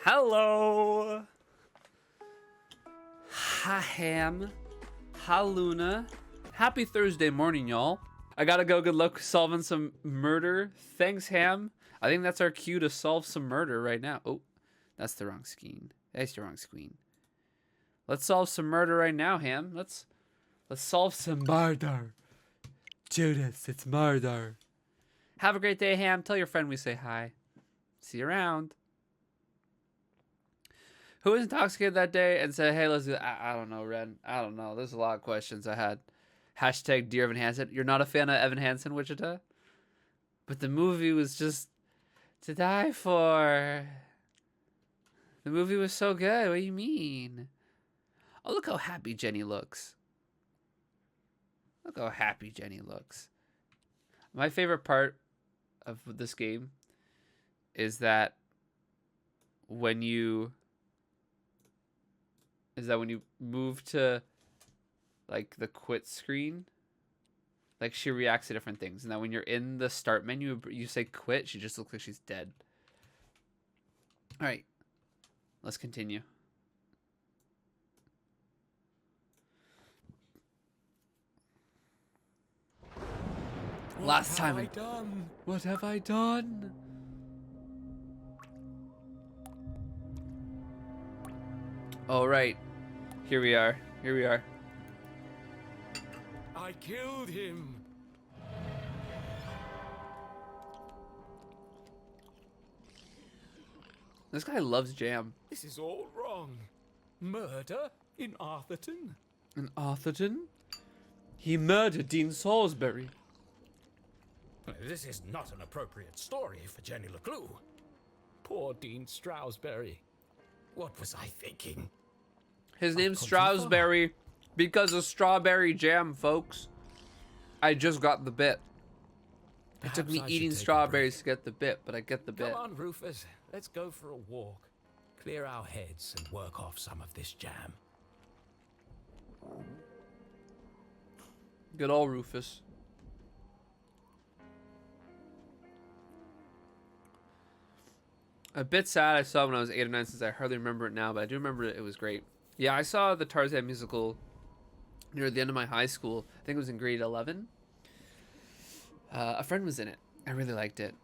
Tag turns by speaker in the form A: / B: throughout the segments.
A: Hello. Hi, Ham. Hi, Luna. Happy Thursday morning, y'all. I gotta go. Good luck solving some murder. Thanks, Ham. I think that's our cue to solve some murder right now. Oh, that's the wrong screen. That's the wrong screen. Let's solve some murder right now, Ham. Let's solve some murder. Judas, it's murder. Have a great day, Ham. Tell your friend we say hi. See you around. Who was intoxicated that day and said, hey, let's do that? I don't know, Ren. I don't know. There's a lot of questions I had. Hashtag Dear Evan Hansen. You're not a fan of Evan Hansen, Wichita? But the movie was just to die for. The movie was so good. What do you mean? Oh, look how happy Jenny looks. Look how happy Jenny looks. My favorite part of this game is that when you move to like the quit screen, like she reacts to different things, and that when you're in the start menu you say quit, she just looks like she's dead. All right, let's continue. Last time. What have I done? All right, here we are.
B: I killed him.
A: This guy loves jam.
B: This is all wrong. Murder in Arthurton?
A: In Arthurton? He murdered Dean Salisbury.
B: This is not an appropriate story for Jenny LeClue. Poor Dean Stroudsbury. What was I thinking?
A: His name's Stroudsbury because of strawberry jam, folks. I just got the bit. It took me eating strawberries to get the bit, but I get the bit.
B: Come on, Rufus. Let's go for a walk. Clear our heads and work off some of this jam.
A: Good old Rufus. A bit sad I saw when I was 8 or 9 since I hardly remember it now, but I do remember it was great. Yeah, I saw the Tarzan musical near the end of my high school. I think it was in grade 11. A friend was in it. I really liked it.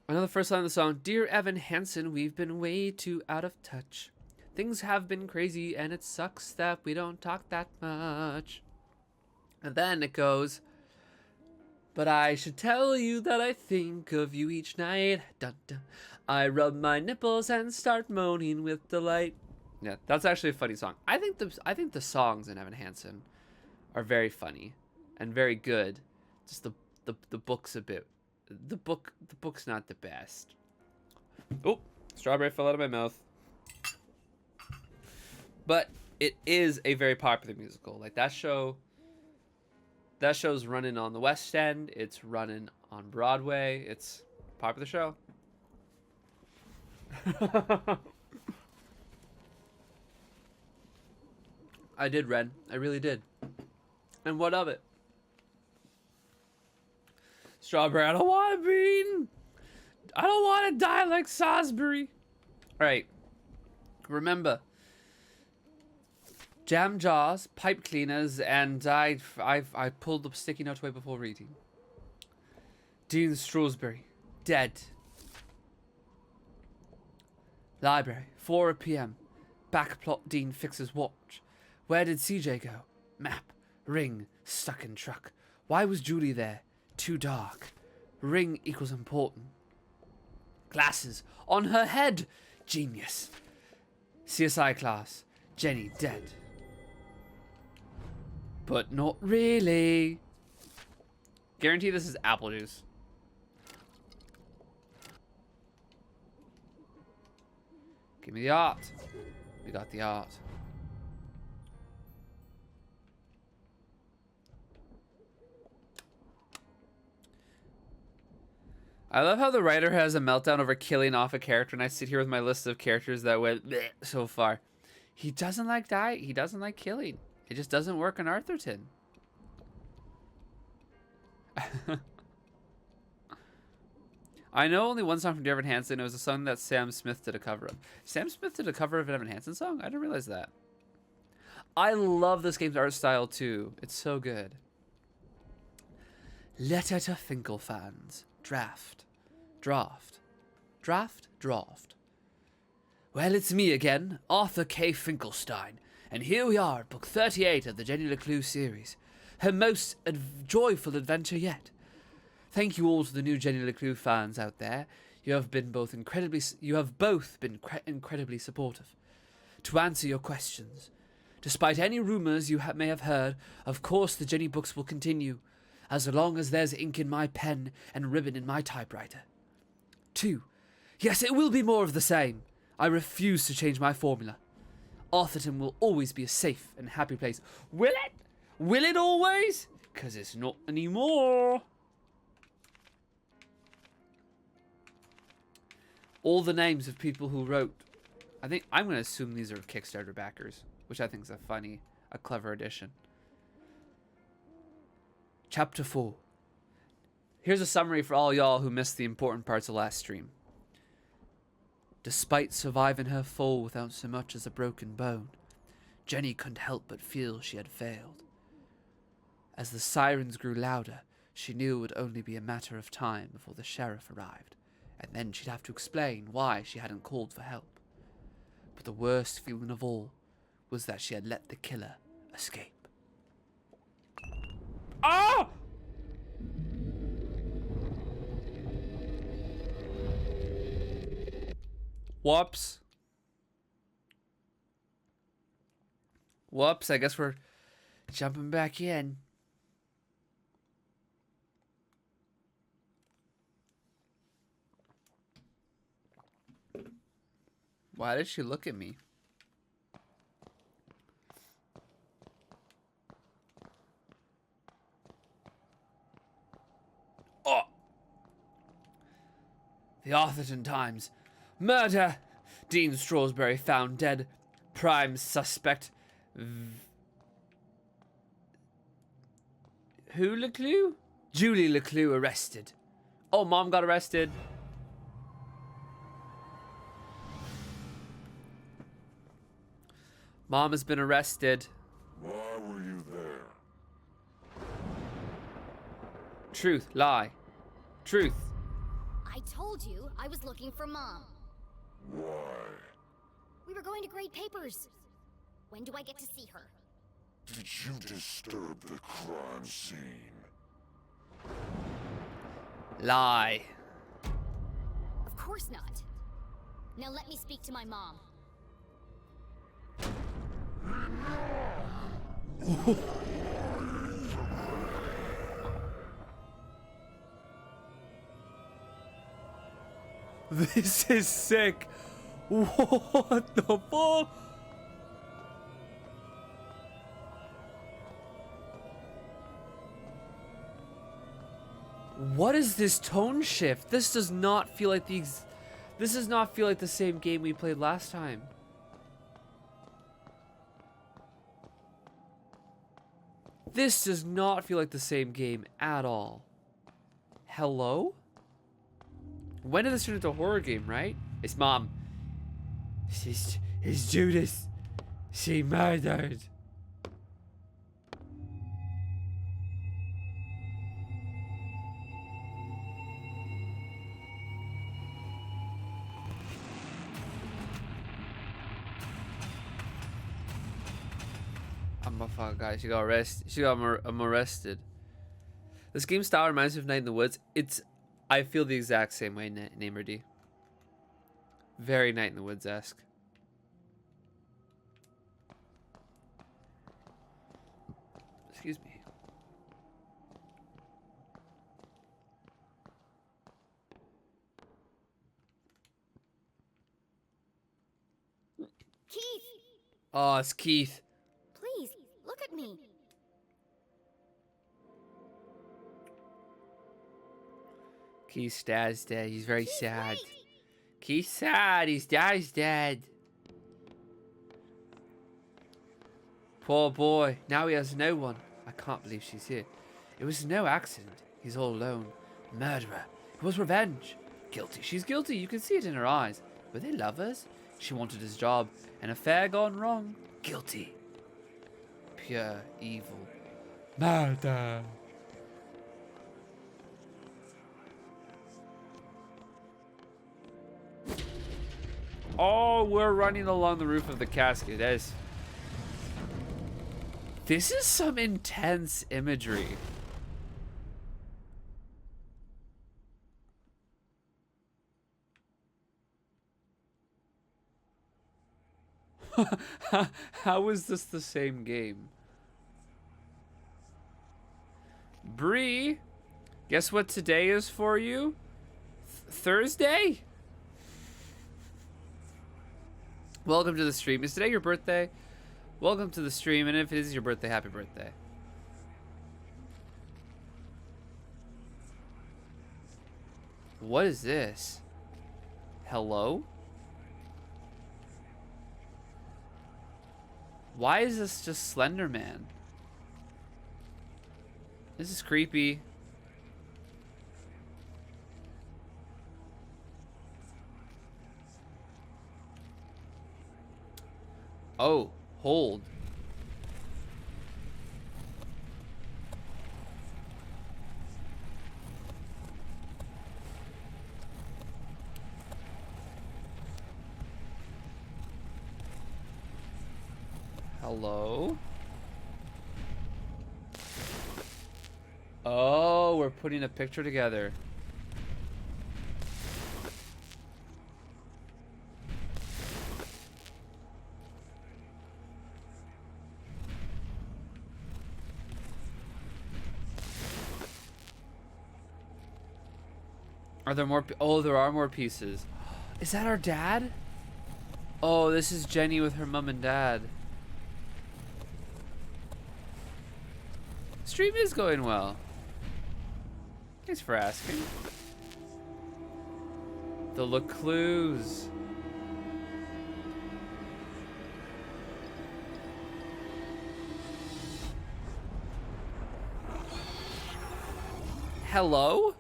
A: I know the first line of the song, Dear Evan Hansen, we've been way too out of touch. Things have been crazy and it sucks that we don't talk that much. And then it goes, but I should tell you that I think of you each night. Dun, dun. I rub my nipples and start moaning with delight. Yeah, that's actually a funny song. I think the songs in Evan Hansen are very funny and very good. Just the book's a bit. The book's not the best. Oh, strawberry fell out of my mouth. But it is a very popular musical. Like that show's running on the West End. It's running on Broadway. It's a popular show. I did, Ren. I really did. And what of it? Strawberry, I don't want to bean. I don't want to die like Salisbury. All right. Remember, jam jars, pipe cleaners, and I pulled the sticky note away before reading. Dean Strawberry, dead. Library, 4 p.m. Back plot, Dean fixes watch. Where did CJ go? Map, ring, stuck in truck. Why was Julie there? Too dark. Ring equals important. Glasses on her head. Genius. CSI class. Jenny dead. But not really. Guarantee this is apple juice. Give me the art. We got the art. I love how the writer has a meltdown over killing off a character, and I sit here with my list of characters that went bleh so far. He doesn't like dying. He doesn't like killing. It just doesn't work in Arthurton. I know only one song from Dear Evan Hansen. It was a song that Sam Smith did a cover of. Sam Smith did a cover of an Evan Hansen song? I didn't realize that. I love this game's art style too. It's so good. Letter to Finkel fans. Draft. Well, it's me again, Arthur K. Finkelstein, and here we are at book 38 of the Jenny LeClue series. Her most joyful adventure yet. Thank you all to the new Jenny LeClue fans out there. You have both been incredibly supportive. To answer your questions, despite any rumors you may have heard, of course the Jenny books will continue, as long as there's ink in my pen and ribbon in my typewriter. 2. Yes, it will be more of the same. I refuse to change my formula. Arthurton will always be a safe and happy place. Will it? Will it always? 'Cause it's not anymore. All the names of people who wrote. I'm going to assume these are Kickstarter backers, which I think is a clever addition. Chapter 4. Here's a summary for all y'all who missed the important parts of last stream. Despite surviving her fall without so much as a broken bone, Jenny couldn't help but feel she had failed. As the sirens grew louder, she knew it would only be a matter of time before the sheriff arrived, and then she'd have to explain why she hadn't called for help. But the worst feeling of all was that she had let the killer escape. Ah! Whoops. Whoops, I guess we're jumping back in. Why did she look at me? Oh! The Arthurton Times. Murder! Dean Strawberry found dead. Prime suspect. Who LeClue? Julie LeClue arrested. Oh, Mom got arrested. Mom has been arrested.
C: Why were you there?
A: Truth, lie. Truth.
D: I told you I was looking for Mom.
C: Why?
D: We were going to grade papers. When do I get to see her?
C: Did you disturb the crime scene?
A: Lie.
D: Of course not. Now let me speak to my mom.
A: This is sick. What the fuck? What is this tone shift? This does not feel like this does not feel like the same game we played last time. This does not feel like the same game at all. Hello? When did this turn into a horror game, right? It's Mom. It's Judas. She murdered. I'm a fuck guy. She got arrested. I'm arrested. This game style reminds me of Night in the Woods. I feel the exact same way, Namer D. Very Night in the Woods-esque. Excuse me.
D: Keith!
A: Oh, it's Keith.
D: Please, look at me.
A: Keith's dad's dead. He's very sad.
D: Wait.
A: Keith's sad. His dad's dead. Poor boy. Now he has no one. I can't believe she's here. It was no accident. He's all alone. Murderer. It was revenge. Guilty. She's guilty. You can see it in her eyes. Were they lovers? She wanted his job. An affair gone wrong. Guilty. Pure evil. Murder. Oh, we're running along the roof of the casket. This is some intense imagery. How is this the same game? Bree, guess what today is for you? Thursday? Welcome to the stream. Is today your birthday? Welcome to the stream, and if it is your birthday, happy birthday. What is this? Hello? Why is this just Slender Man? This is creepy. Oh, hold. Hello? Oh, we're putting a picture together. Are there more? Oh, there are more pieces. Is that our dad? Oh, this is Jenny with her mom and dad. Stream is going well. Thanks for asking. The LeClues. Hello?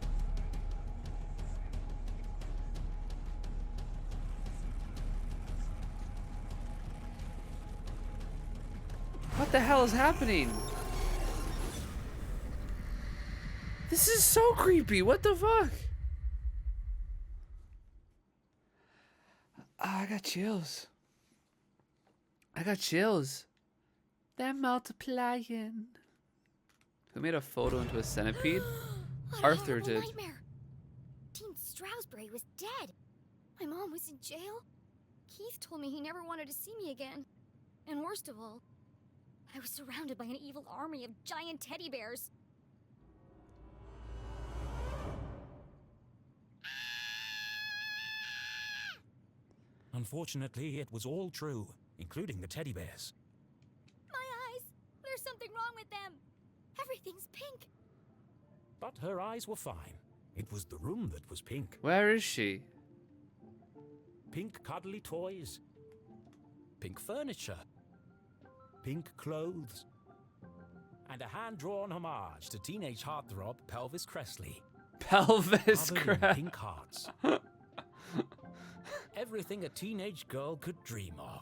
A: What the hell is happening? This is so creepy. What the fuck? Oh, I got chills. I got chills. They're multiplying. Who made a photo into a centipede? Arthur did.
D: Nightmare. Dean Stroudsbury was dead. My mom was in jail. Keith told me he never wanted to see me again. And worst of all, I was surrounded by an evil army of giant teddy bears.
B: Unfortunately, it was all true, including the teddy bears.
D: My eyes! There's something wrong with them. Everything's pink.
B: But her eyes were fine. It was the room that was pink.
A: Where is she?
B: Pink cuddly toys. Pink furniture. Pink clothes. And a hand-drawn homage to teenage heartthrob Pelvis Cressley.
A: Pelvis
B: Covered in
A: crap.
B: pink hearts. Everything a teenage girl could dream of.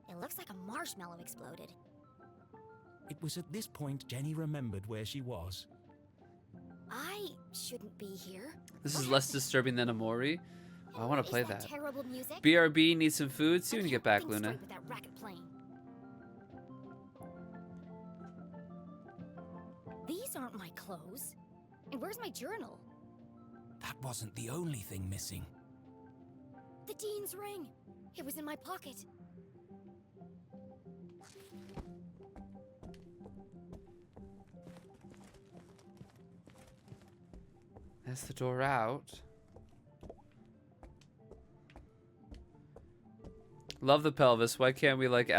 D: It looks like a marshmallow exploded.
B: It was at this point Jenny remembered where she was.
D: I shouldn't be here.
A: This
D: What
A: is less
D: happened?
A: disturbing than Amori. Oh, I want
D: What
A: to play
D: is
A: that.
D: Terrible music.
A: BRB needs some food. See
D: I
A: when you
D: can't
A: get back,
D: think
A: Luna.
D: straight with that racket playing. These aren't my clothes. And where's my journal?
B: That wasn't the only thing missing.
D: The Dean's ring. It was in my pocket.
A: That's the door out. Love the pelvis. Why can't we like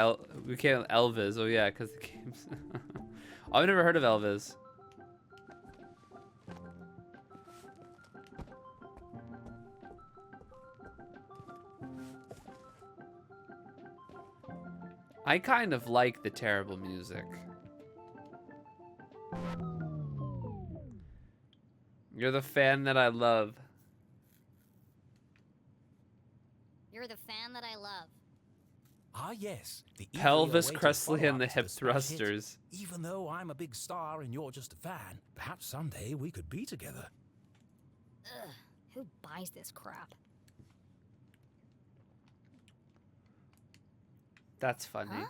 A: we can't Elvis? Oh yeah, because the game's. I've never heard of Elvis. I kind of like the terrible music. You're the fan that I love.
D: fan that I love.
B: Ah, yes. The
A: Pelvis
B: eagerly awaited
A: Cressley and the
B: follow-up to
A: hip
B: smash hit.
A: thrusters.
B: Even though I'm a big star and you're just a fan, perhaps someday we could be together.
D: Ugh, who buys this crap?
A: That's funny.
D: Huh?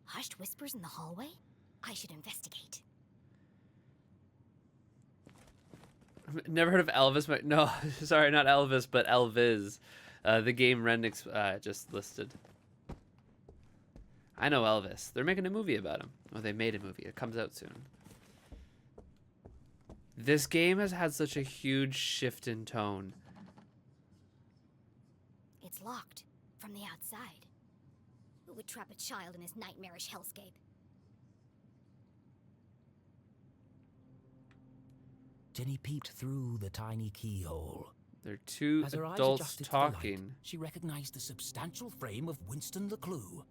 D: Hushed whispers in the hallway? I should investigate.
A: Never heard of Elvis? No, sorry, not Elvis, but Elvis. The game Renix just listed. I know Elvis. They're making a movie about him. Oh, they made a movie. It comes out soon. This game has had such a huge shift in tone.
D: It's locked from the outside. Who would trap a child in this nightmarish hellscape?
B: Jenny peeped through the tiny keyhole.
A: They're two
B: As her eyes
A: adults
B: adjusted to the light,
A: talking.
B: she recognized the substantial frame of Winston LeClue,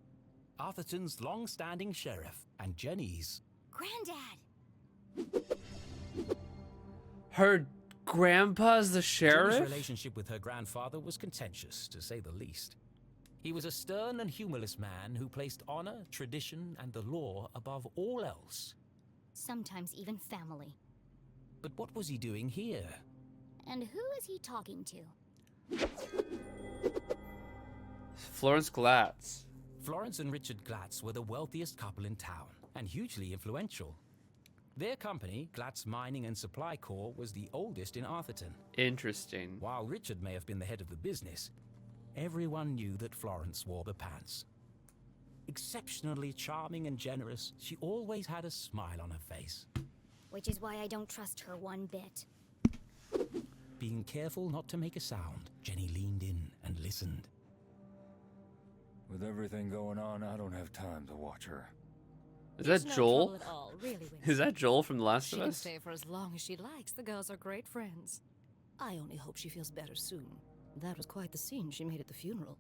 B: Arthurton's long-standing sheriff, and Jenny's.
D: Granddad!
A: Her grandpa's the
B: Jenny's
A: sheriff?
B: relationship with her grandfather was contentious, to say the least. He was a stern and humorless man who placed honor, tradition, and the law above all else.
D: Sometimes even family.
B: But what was he doing here?
D: And who is he talking to?
A: Florence Glatz.
B: Florence and Richard Glatz were the wealthiest couple in town, and hugely influential. Their company, Glatz Mining and Supply Corps, was the oldest in Arthurton.
A: Interesting.
B: While Richard may have been the head of the business, everyone knew that Florence wore the pants. Exceptionally charming and generous, she always had a smile on her face.
D: Which is why I don't trust her one bit.
B: Being careful not to make a sound, Jenny leaned in and listened.
C: With everything going on, I don't have time to watch her.
A: Is that
E: No
A: Joel?
E: trouble at all, really, Winston.
A: Is that Joel from The Last
E: She
A: of
E: can
A: Us?
E: stay for as long as she likes. The girls are great friends. I only hope she feels better soon. That was quite the scene she made at the funeral.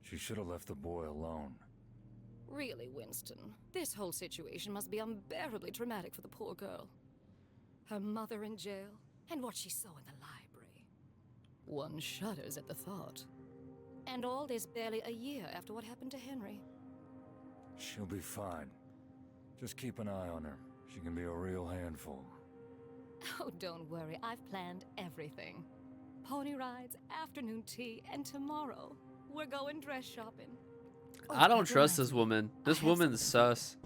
C: She should have left the boy alone.
E: Really, Winston, this whole situation must be unbearably traumatic for the poor girl. Her mother in jail, and what she saw in the library. One shudders at the thought. And all this barely a year after what happened to Henry.
C: She'll be fine. Just keep an eye on her. She can be a real handful.
E: Oh, don't worry, I've planned everything. Pony rides, afternoon tea, and tomorrow we're going dress shopping. Oh,
A: I don't
E: that
A: trust
E: reminds
A: this
E: me.
A: woman.
E: I
A: This
E: have
A: woman's
E: something
A: sus.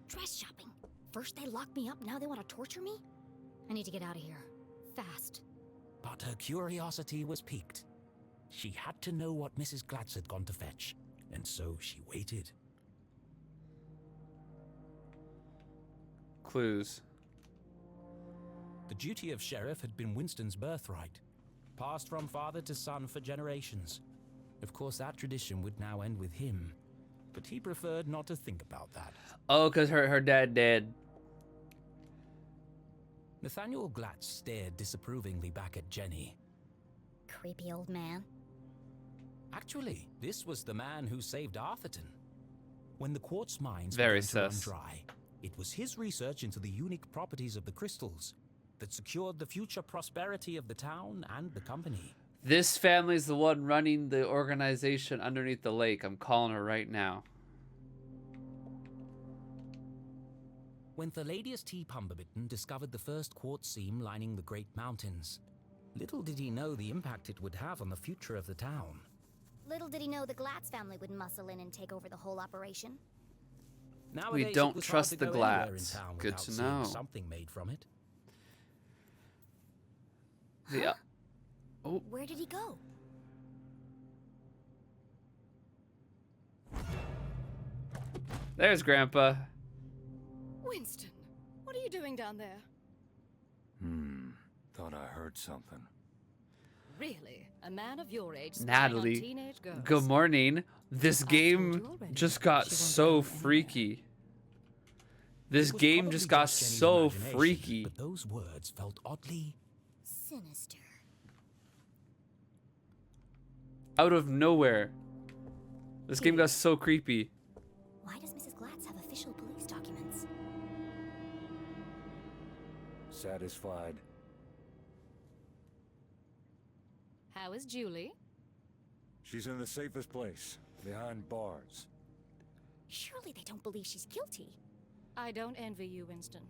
D: Dress shopping. First they locked me up, now they want to torture me? I need to get out of here. Fast.
B: But her curiosity was piqued. She had to know what Mrs. Glatz had gone to fetch, and so she waited.
A: Clues.
B: The duty of sheriff had been Winston's birthright, passed from father to son for generations. Of course, that tradition would now end with him, but he preferred not to think about that.
A: Oh, because her dad dead.
B: Nathaniel Glatz stared disapprovingly back at Jenny.
D: Creepy old man.
B: Actually, this was the man who saved Arthurton. When the quartz mines
A: Very
B: began to run
A: sus.
B: dry, it was his research into the unique properties of the crystals that secured the future prosperity of the town and the company.
A: This family's the one running the organization underneath the lake. I'm calling her right now.
B: When Thalidius T. Pumberbitten discovered the first quartz seam lining the Great Mountains, little did he know the impact it would have on the future of the town.
D: Little did he know the Glatz family would muscle in and take over the whole operation.
B: Nowadays, it
A: don't
B: was hard
A: trust
B: to
A: the
B: go anywhere in
A: Glatz.
B: town
A: Good
B: without
A: to
B: seeing
A: know.
B: something made from it.
A: The, oh,
D: Where did he go?
A: there's Grandpa.
E: Winston, what are you doing down there?
C: Thought I heard something.
E: Really? A man of your age spying
A: Natalie,
E: on teenage girls?
A: Good morning. This
E: told
A: game
E: you already.
A: just got
E: She won't
A: so
E: go anywhere.
A: freaky. This
B: It was
A: game
B: probably
A: just got
B: Jenny's
A: so
B: imagination,
A: freaky.
B: But those words felt oddly.
D: Sinister.
A: Out of nowhere. This game got so creepy.
D: Why does Mrs. Glatz have official police documents?
C: Satisfied?
E: How is Julie?
C: She's in the safest place, behind bars.
D: Surely they don't believe she's guilty.
E: I don't envy you, Winston.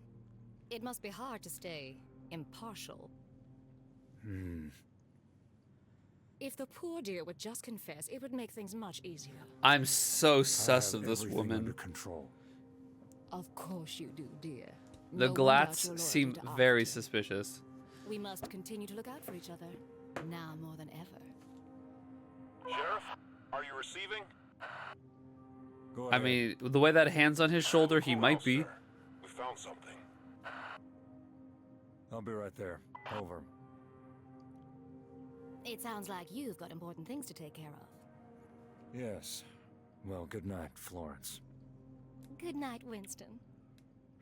E: It must be hard to stay impartial. If the poor dear would just confess, it would make things much easier.
A: I'm so sus
C: I
A: of
C: have
A: this
C: everything
A: woman.
C: under control.
E: Of course you do, dear.
A: The
E: No one doubts
A: Glats
E: your loyalty
A: seem
E: to
A: very
E: Arthur.
A: suspicious.
E: We must continue to look out for each other, now more than ever.
F: Sheriff, are you receiving?
C: Go
A: I
C: ahead.
A: mean, the way that hand's on his shoulder, he
F: Hold
A: might
F: on,
A: be.
F: sir. We found something.
C: I'll be right there. Over.
E: It sounds like you've got important things to take care of.
C: Yes. Well, good night, Florence.
E: Good night, Winston.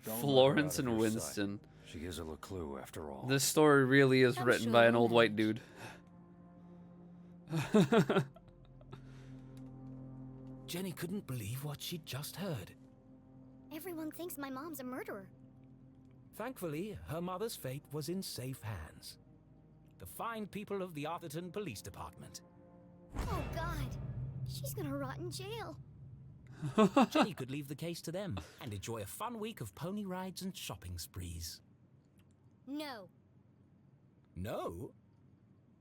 C: Don't let her
A: Florence
C: out of
A: and
C: your sight.
A: Winston.
C: She is a LeClue, after all.
A: This story really is
E: I'm
A: written
E: sure
A: by an
E: we'll
A: old white
E: manage.
A: dude.
B: Jenny couldn't believe what she'd just heard.
D: Everyone thinks my mom's a murderer.
B: Thankfully, her mother's fate was in safe hands. The fine people of the Arthurton Police Department.
D: Oh God, she's gonna rot in jail.
B: Jenny could leave the case to them and enjoy a fun week of pony rides and shopping sprees.
D: No.
B: No?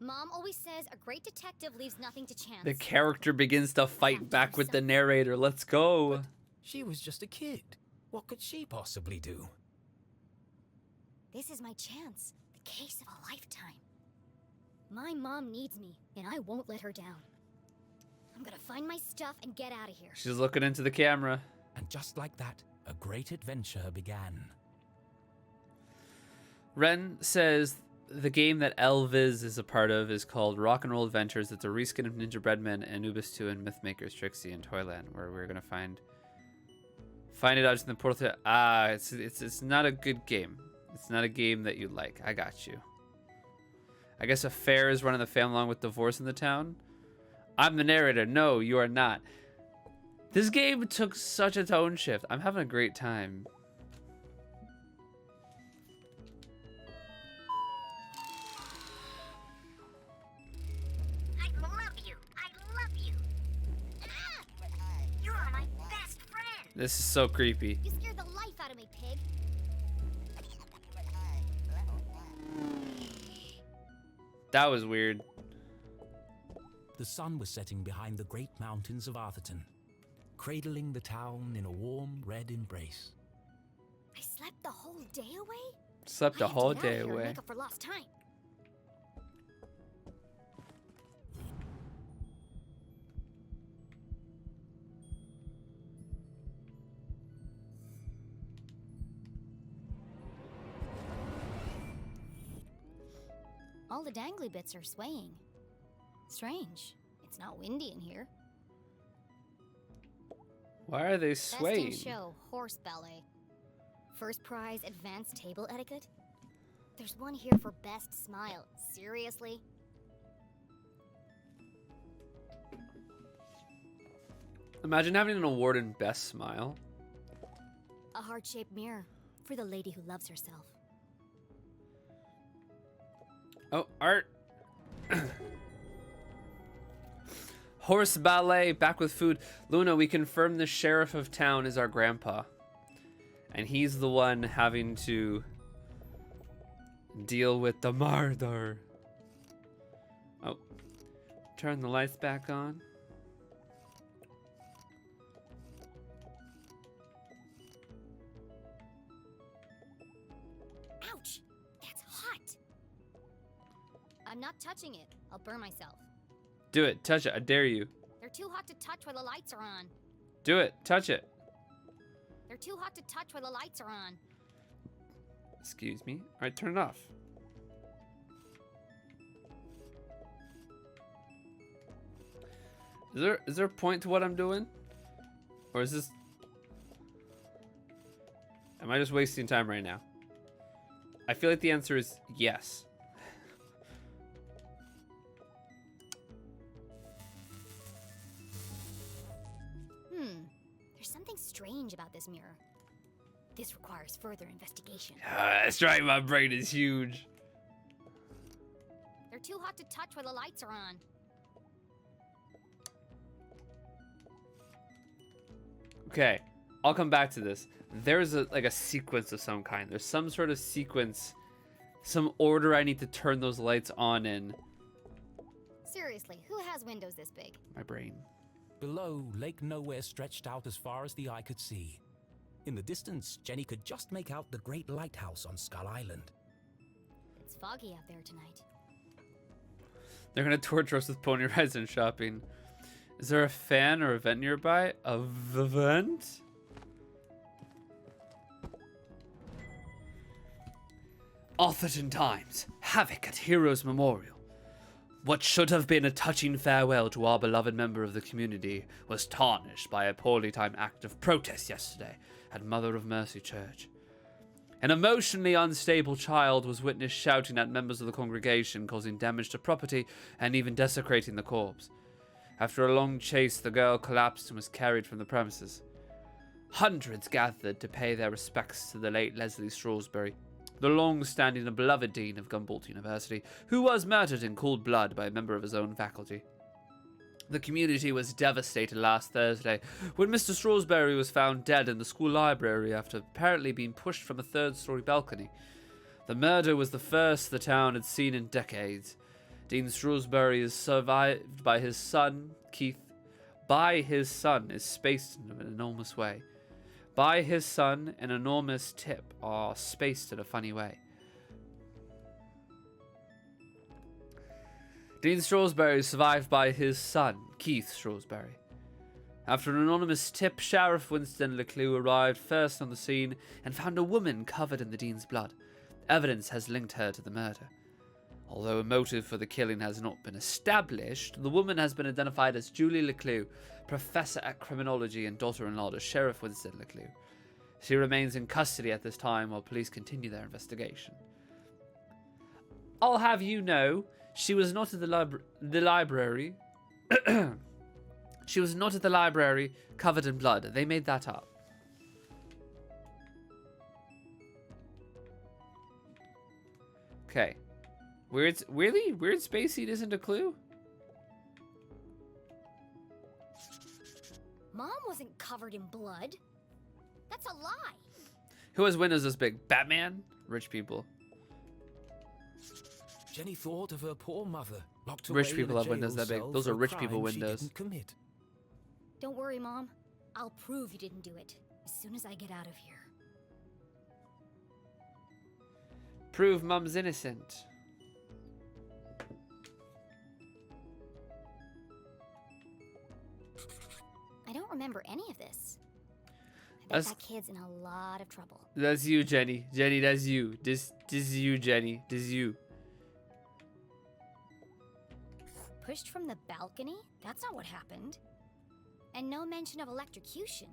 D: Mom always says a great detective leaves nothing to chance.
A: The character begins to fight back with the narrator. Let's go.
B: She was just a kid. What could she possibly do?
D: This is my chance. The case of a lifetime. My mom needs me, and I won't let her down. I'm gonna find my stuff and get out of here.
A: She's looking into the camera.
B: And just like that, a great adventure began.
A: Ren says the game that Elviz is a part of is called Rock and Roll Adventures. It's a reskin of Ninja Breadman, Anubis 2, and Mythmakers Trixie in Toyland, where we're gonna find it out in the portal. It's not a good game. It's not a game that you like. I got you. I guess a fair is running the family along with divorce in the town. I'm the narrator. No, you are not. This game took such a tone shift. I'm having a great time.
D: I love you. I love you. You're my best friend.
A: This is so creepy.
D: You scared the life out of me, pig.
A: That was weird.
B: The sun was setting behind the great mountains of Arthurton, cradling the town in a warm red embrace.
D: I slept the whole day away?
A: Slept
D: I
A: a
D: have to
A: whole
D: get out of
A: day
D: here and
A: away.
D: Make up for lost time. All the dangly bits are swaying. Strange. It's not windy in here.
A: Why are they
D: Best
A: swaying?
D: in show, horse ballet. First prize, advanced table etiquette. There's one here for best smile. Seriously?
A: Imagine having an award in Best Smile.
D: A heart-shaped mirror for the lady who loves herself.
A: Oh, art. Horse ballet, back with food. Luna, we confirm the sheriff of town is our grandpa. And he's the one having to deal with the murder. Oh, turn the lights back on.
D: Ouch! That's hot! I'm not touching it. I'll burn myself.
A: Do it, touch it, I dare you.
D: They're too hot to touch while the lights are on.
A: Do it, touch it.
D: They're too hot to touch while the lights are on.
A: Excuse me. All right, turn it off. Is there a point to what I'm doing? Or is this... Am I just wasting time right now? I feel like the answer is yes.
D: There's something strange about this mirror. This requires further investigation.
A: That's right, my brain is huge.
D: They're They're too hot to touch while the lights are on.
A: Okay, I'll come back to this. There's a sequence of some kind. There's some sort of sequence, some order I need to turn those lights on in.
D: Seriously, who has windows this big?
A: My brain.
B: Below, Lake Nowhere stretched out as far as the eye could see. In the distance, Jenny could just make out the great lighthouse on Skull Island.
D: It's foggy out there tonight.
A: They're gonna torture us with pony rides and shopping. Is there a fan or event nearby? A event? Atherton Times. Havoc at Heroes Memorial. What should have been a touching farewell to our beloved member of the community was tarnished by a poorly timed act of protest yesterday at Mother of Mercy Church. An emotionally unstable child was witnessed shouting at members of the congregation, causing damage to property and even desecrating the corpse. After a long chase, the girl collapsed and was carried from the premises. Hundreds gathered to pay their respects to the late Leslie Strawsbury, the long-standing and beloved dean of Gumboldt University, who was murdered in cold blood by a member of his own faculty. The community was devastated last Thursday when Mr. Strawsbury was found dead in the school library after apparently being pushed from a third-story balcony. The murder was the first the town had seen in decades. Dean Strawsbury is survived by his son, Keith. By his son is spaced in an enormous way. By his son, an enormous tip are spaced in a funny way. Dean Strawsbury is survived by his son, Keith Strawsbury. After an anonymous tip, Sheriff Winston LeClue arrived first on the scene and found a woman covered in the dean's blood. Evidence has linked her to the murder. Although a motive for the killing has not been established, the woman has been identified as Julie LeClue, professor at criminology and daughter-in-law to Sheriff Winston LeClue. She remains in custody at this time while police continue their investigation. I'll have you know, she was not at the library. She was not at the library covered in blood. They made that up. Okay. Weird space heat isn't a clue?
D: Mom wasn't covered in blood. That's a lie.
A: Who has windows this big? Batman? Rich people.
B: Jenny thought of her poor mother, locked
A: Rich
B: away
A: people
B: in a
A: have windows
B: jail
A: that big.
B: cell
A: Those
B: for
A: are
B: a
A: rich people
B: crime she
A: windows.
B: didn't commit.
D: Don't worry, Mom. I'll prove you didn't do it as soon as I get out of here.
A: Prove Mum's innocent.
D: I don't remember any of this. I bet that kid's in a lot of trouble.
A: That's you, Jenny. Jenny, that's you. This is you, Jenny. This is you.
D: Pushed from the balcony? That's not what happened. And no mention of electrocution.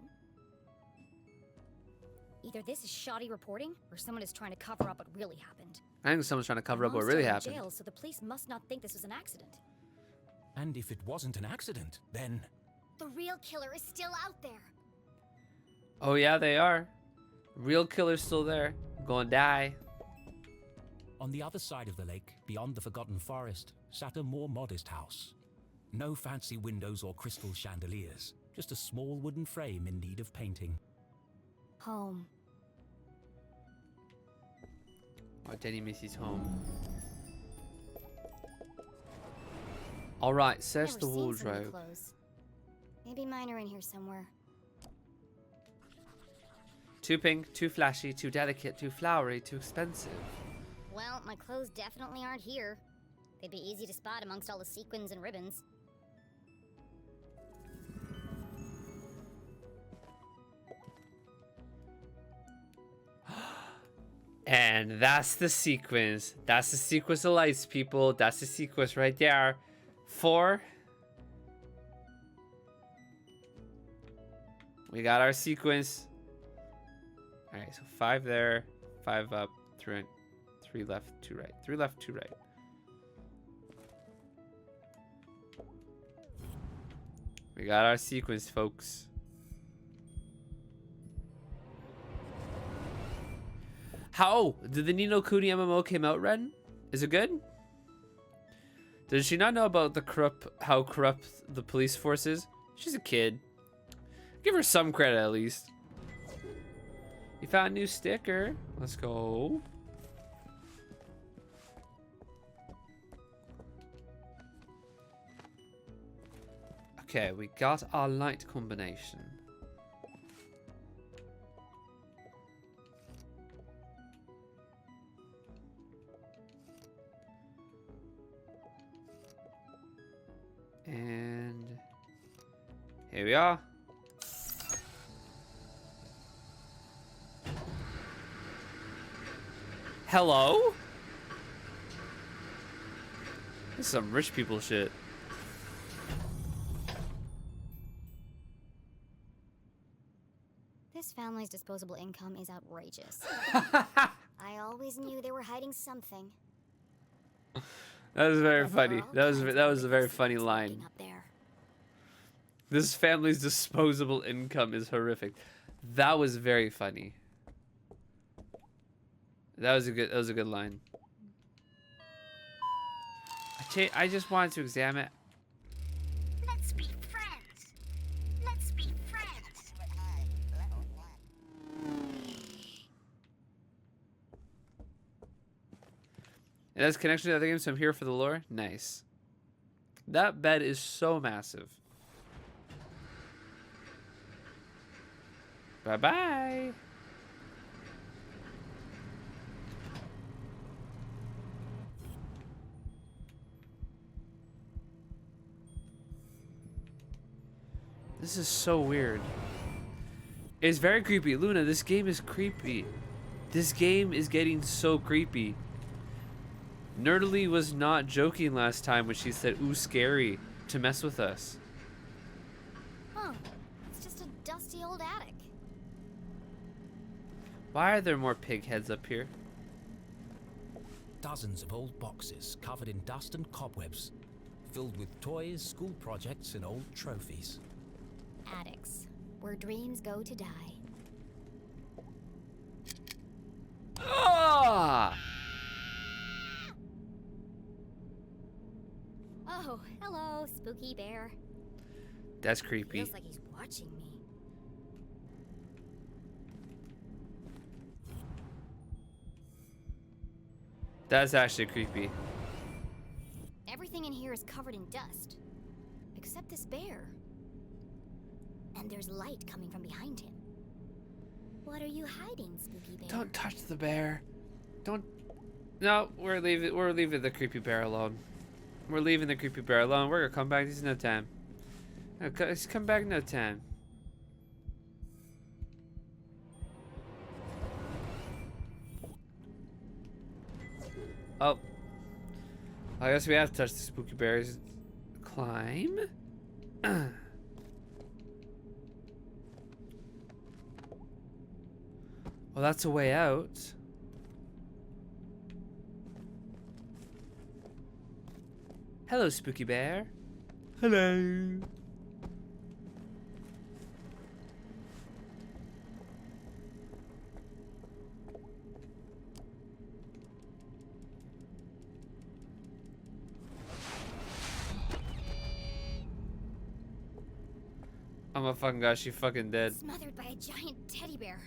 D: Either this is shoddy reporting, or someone is trying to cover up what really happened.
A: I think someone's trying to cover up what
D: Mom's
A: really
D: still in
A: happened.
D: Jail, so the police must not think this was an accident.
B: And if it wasn't an accident, then...
D: The real killer is still out there.
A: Oh yeah, they are. Real killer's still there. Gonna die.
B: On the other side of the lake, beyond the Forgotten Forest, sat a more modest house. No fancy windows or crystal chandeliers, just a small wooden frame in need of painting.
D: Home.
A: Oh, Jenny misses home. Alright, says
D: Never
A: the
D: seen so many
A: wardrobe.
D: clothes. Maybe mine are in here somewhere.
A: Too pink, too flashy, too delicate, too flowery, too expensive.
D: Well, my clothes definitely aren't here. They'd be easy to spot amongst all the sequins and ribbons.
A: And that's the sequence. That's the sequence of lights, people. That's the sequence right there. 4. We got our sequence. Alright, so 5 there, 5 up, 3 left, 2 right. 3 left, 2 right. We got our sequence, folks. How? Did the Nino Kuni MMO came out, Ren? Is it good? Does she not know about how corrupt the police force is? She's a kid. Give her some credit at least. You found a new sticker. Let's go. Okay, we got our light combination. And here we are. Hello? This is some rich people shit.
D: This family's disposable income is outrageous. I always knew they were hiding something.
A: That was very
D: But there
A: funny.
D: are all
A: That
D: kinds
A: was
D: of
A: a very
D: things
A: funny
D: lurking
A: line.
D: up there.
A: This family's disposable income is horrific. That was very funny. That was a good line. I just wanted to examine.
D: Let's be friends. Let's be friends.
A: It has connection to other games, so I'm here for the lore. Nice. That bed is so massive. Bye-bye. This is so weird. It's very creepy. Luna, this game is creepy. This game is getting so creepy. Nerdily was not joking last time when she said, ooh, scary, to mess with us.
D: Oh, it's just a dusty old attic.
A: Why are there more pig heads up here?
B: Dozens of old boxes covered in dust and cobwebs, filled with toys, school projects, and old trophies.
D: Attics, where dreams go to die.
A: Ah!
D: Oh, hello, spooky bear.
A: That's creepy.
D: Feels like he's watching me.
A: That's actually creepy.
D: Everything in here is covered in dust, except this bear. And there's light coming from behind him. What are you hiding, spooky bear?
A: Don't touch the bear. Don't. No, we're leaving the creepy bear alone. We're leaving the creepy bear alone. We're gonna come back. There's no time. Let's come back no time. Oh. I guess we have to touch the spooky bears. Climb. Well, that's a way out. Hello, spooky bear. Hello. Oh my fucking gosh, she fucking dead.
D: Smothered by a giant teddy bear.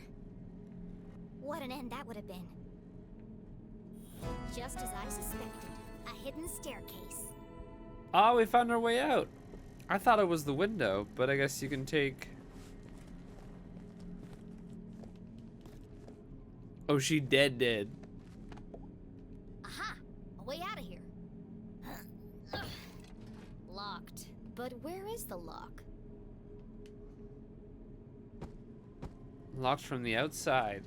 D: What an end that would have been. Just as I suspected, a hidden staircase.
A: Oh, we found our way out. I thought it was the window, but I guess you can take... Oh, she dead.
D: Aha! A way out of here. Locked. But where is the lock?
A: Locked from the outside.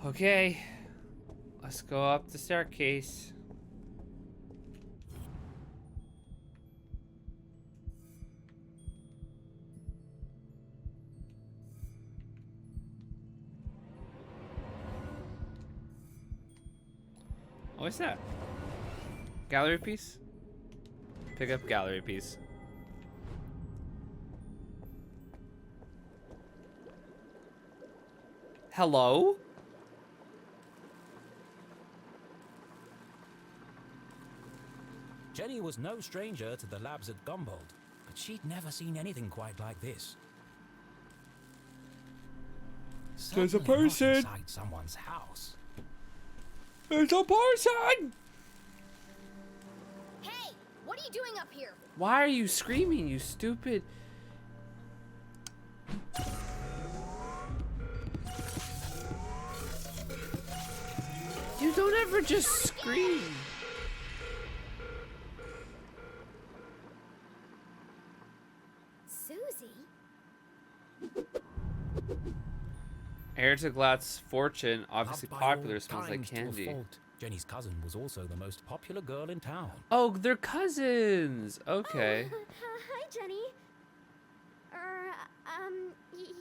A: Okay. Let's go up the staircase. What's that? Gallery piece? Pick up gallery piece. Hello?
B: Jenny was no stranger to the labs at Gumboldt, but she'd never seen anything quite like this.
A: There's a
B: Certainly not
A: person.
B: inside someone's house.
A: There's a person!
D: Hey, what are you doing up here?
A: Why are you screaming, you stupid? You don't ever just scream.
D: Susie?
A: Heir to Glatt's fortune, obviously
B: Loved by all
A: popular, smells like
B: times to a
A: candy.
B: fault. Jenny's cousin was also the most popular girl in town.
A: Oh, they're cousins. Okay.
D: Hi, Jenny.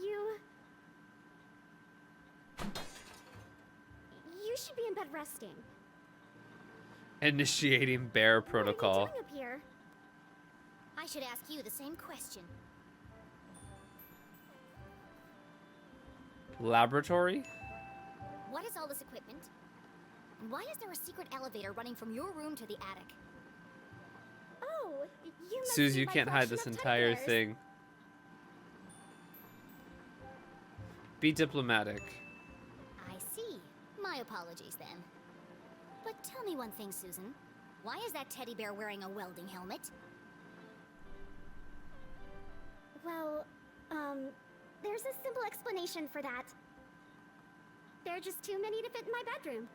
D: You... You should be in bed resting.
A: Initiating bear protocol.
D: What are you doing up here? I should ask you the same question.
A: Laboratory?
D: What is all this equipment? And why is there a secret elevator running from your room to the attic? Oh, you must
A: Susie,
D: be
A: you
D: my
A: can't hide
D: collection
A: this
D: of teddy
A: entire
D: bears.
A: thing. Be diplomatic.
D: I see. My apologies then. But tell me one thing, Susan. Why is that teddy bear wearing a welding helmet? Well, there's a simple explanation for that. There are just too many to fit in my bedroom.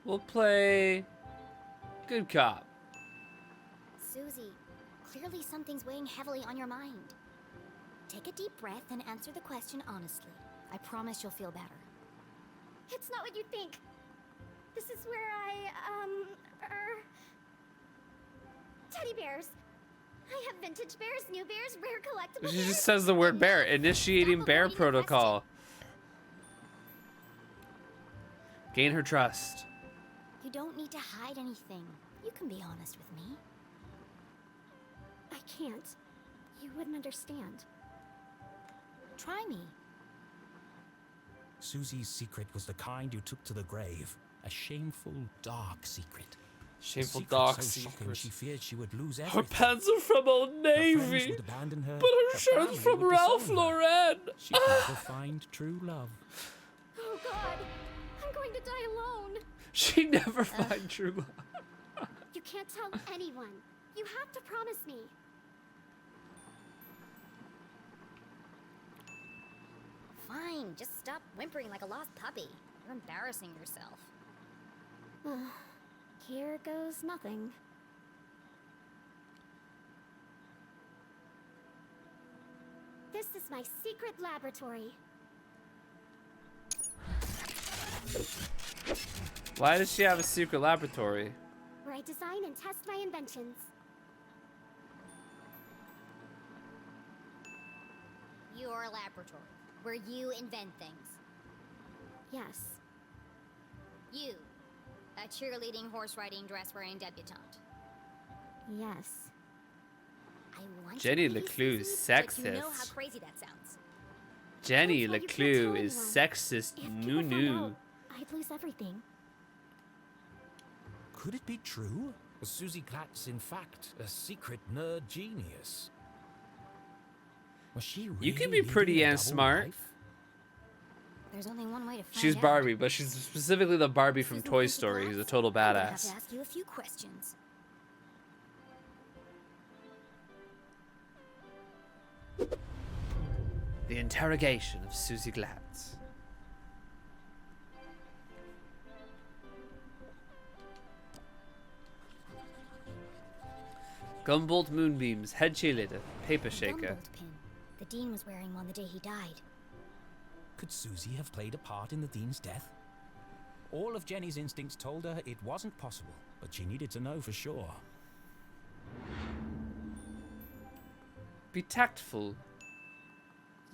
A: We'll play good cop.
D: Susie, clearly something's weighing heavily on your mind. Take a deep breath and answer the question honestly. I promise you'll feel better. It's not what you think. This is where teddy bears. I have vintage bears, new bears, rare collectible
A: She
D: bears.
A: just says the word
D: and
A: bear.
D: now,
A: Initiating
D: stop
A: bear
D: avoiding the
A: protocol. Gain her trust.
D: You don't need to hide anything. You can be honest with me. I can't. You wouldn't understand. Try me.
B: Susie's secret was the kind you took to the grave. A shameful, dark secret.
A: Shameful
B: A secret
A: dog
B: so shocking
A: secret.
B: she feared she would lose
A: Her
B: everything.
A: pants are from Old
B: Her friends
A: Navy,
B: would abandon her,
A: but her
B: her
A: shirt's
B: family
A: from
B: would
A: Ralph
B: disown her.
A: Lauren.
B: She'd never find true love.
D: Oh God, I'm going to die alone.
A: She never find true love.
D: You can't tell anyone. You have to promise me. Fine, just stop whimpering like a lost puppy. You're embarrassing yourself. Here goes nothing. This is my secret laboratory.
A: Why does she have a secret laboratory?
D: Where I design and test my inventions. Your laboratory, where you invent things. Yes. You, a cheerleading, horse-riding, dress-wearing debutante. Yes. I want
A: Jenny
D: you to believe,
A: LeClue is
D: Susie, but you know how
A: sexist.
D: crazy that sounds.
A: Jenny
D: That's why you can't
A: LeClue
D: tell
A: is
D: anyone.
A: sexist.
D: If
A: New
D: people found
A: new.
D: out, I'd lose everything.
B: Could it be true? Was Susie Glatz, in fact, a secret nerd genius? Was she really
A: You can be pretty
B: leading a
A: and
B: double
A: smart.
B: life?
D: There's only one way to find
A: She's
D: out.
A: Barbie, but she's specifically the Barbie from
D: Susan
A: Toy
D: Glatz,
A: Story, who's a total
D: I'm gonna have
A: badass.
D: to ask you a few questions.
A: The interrogation of Susie Glatz. Gumboldt moonbeams, head cheerleader, paper shaker.
D: Gumboldt pin. The dean was wearing one the day he died.
B: Could Susie have played a part in the dean's death? All of Jenny's instincts told her it wasn't possible, but she needed to know for sure.
A: Be tactful.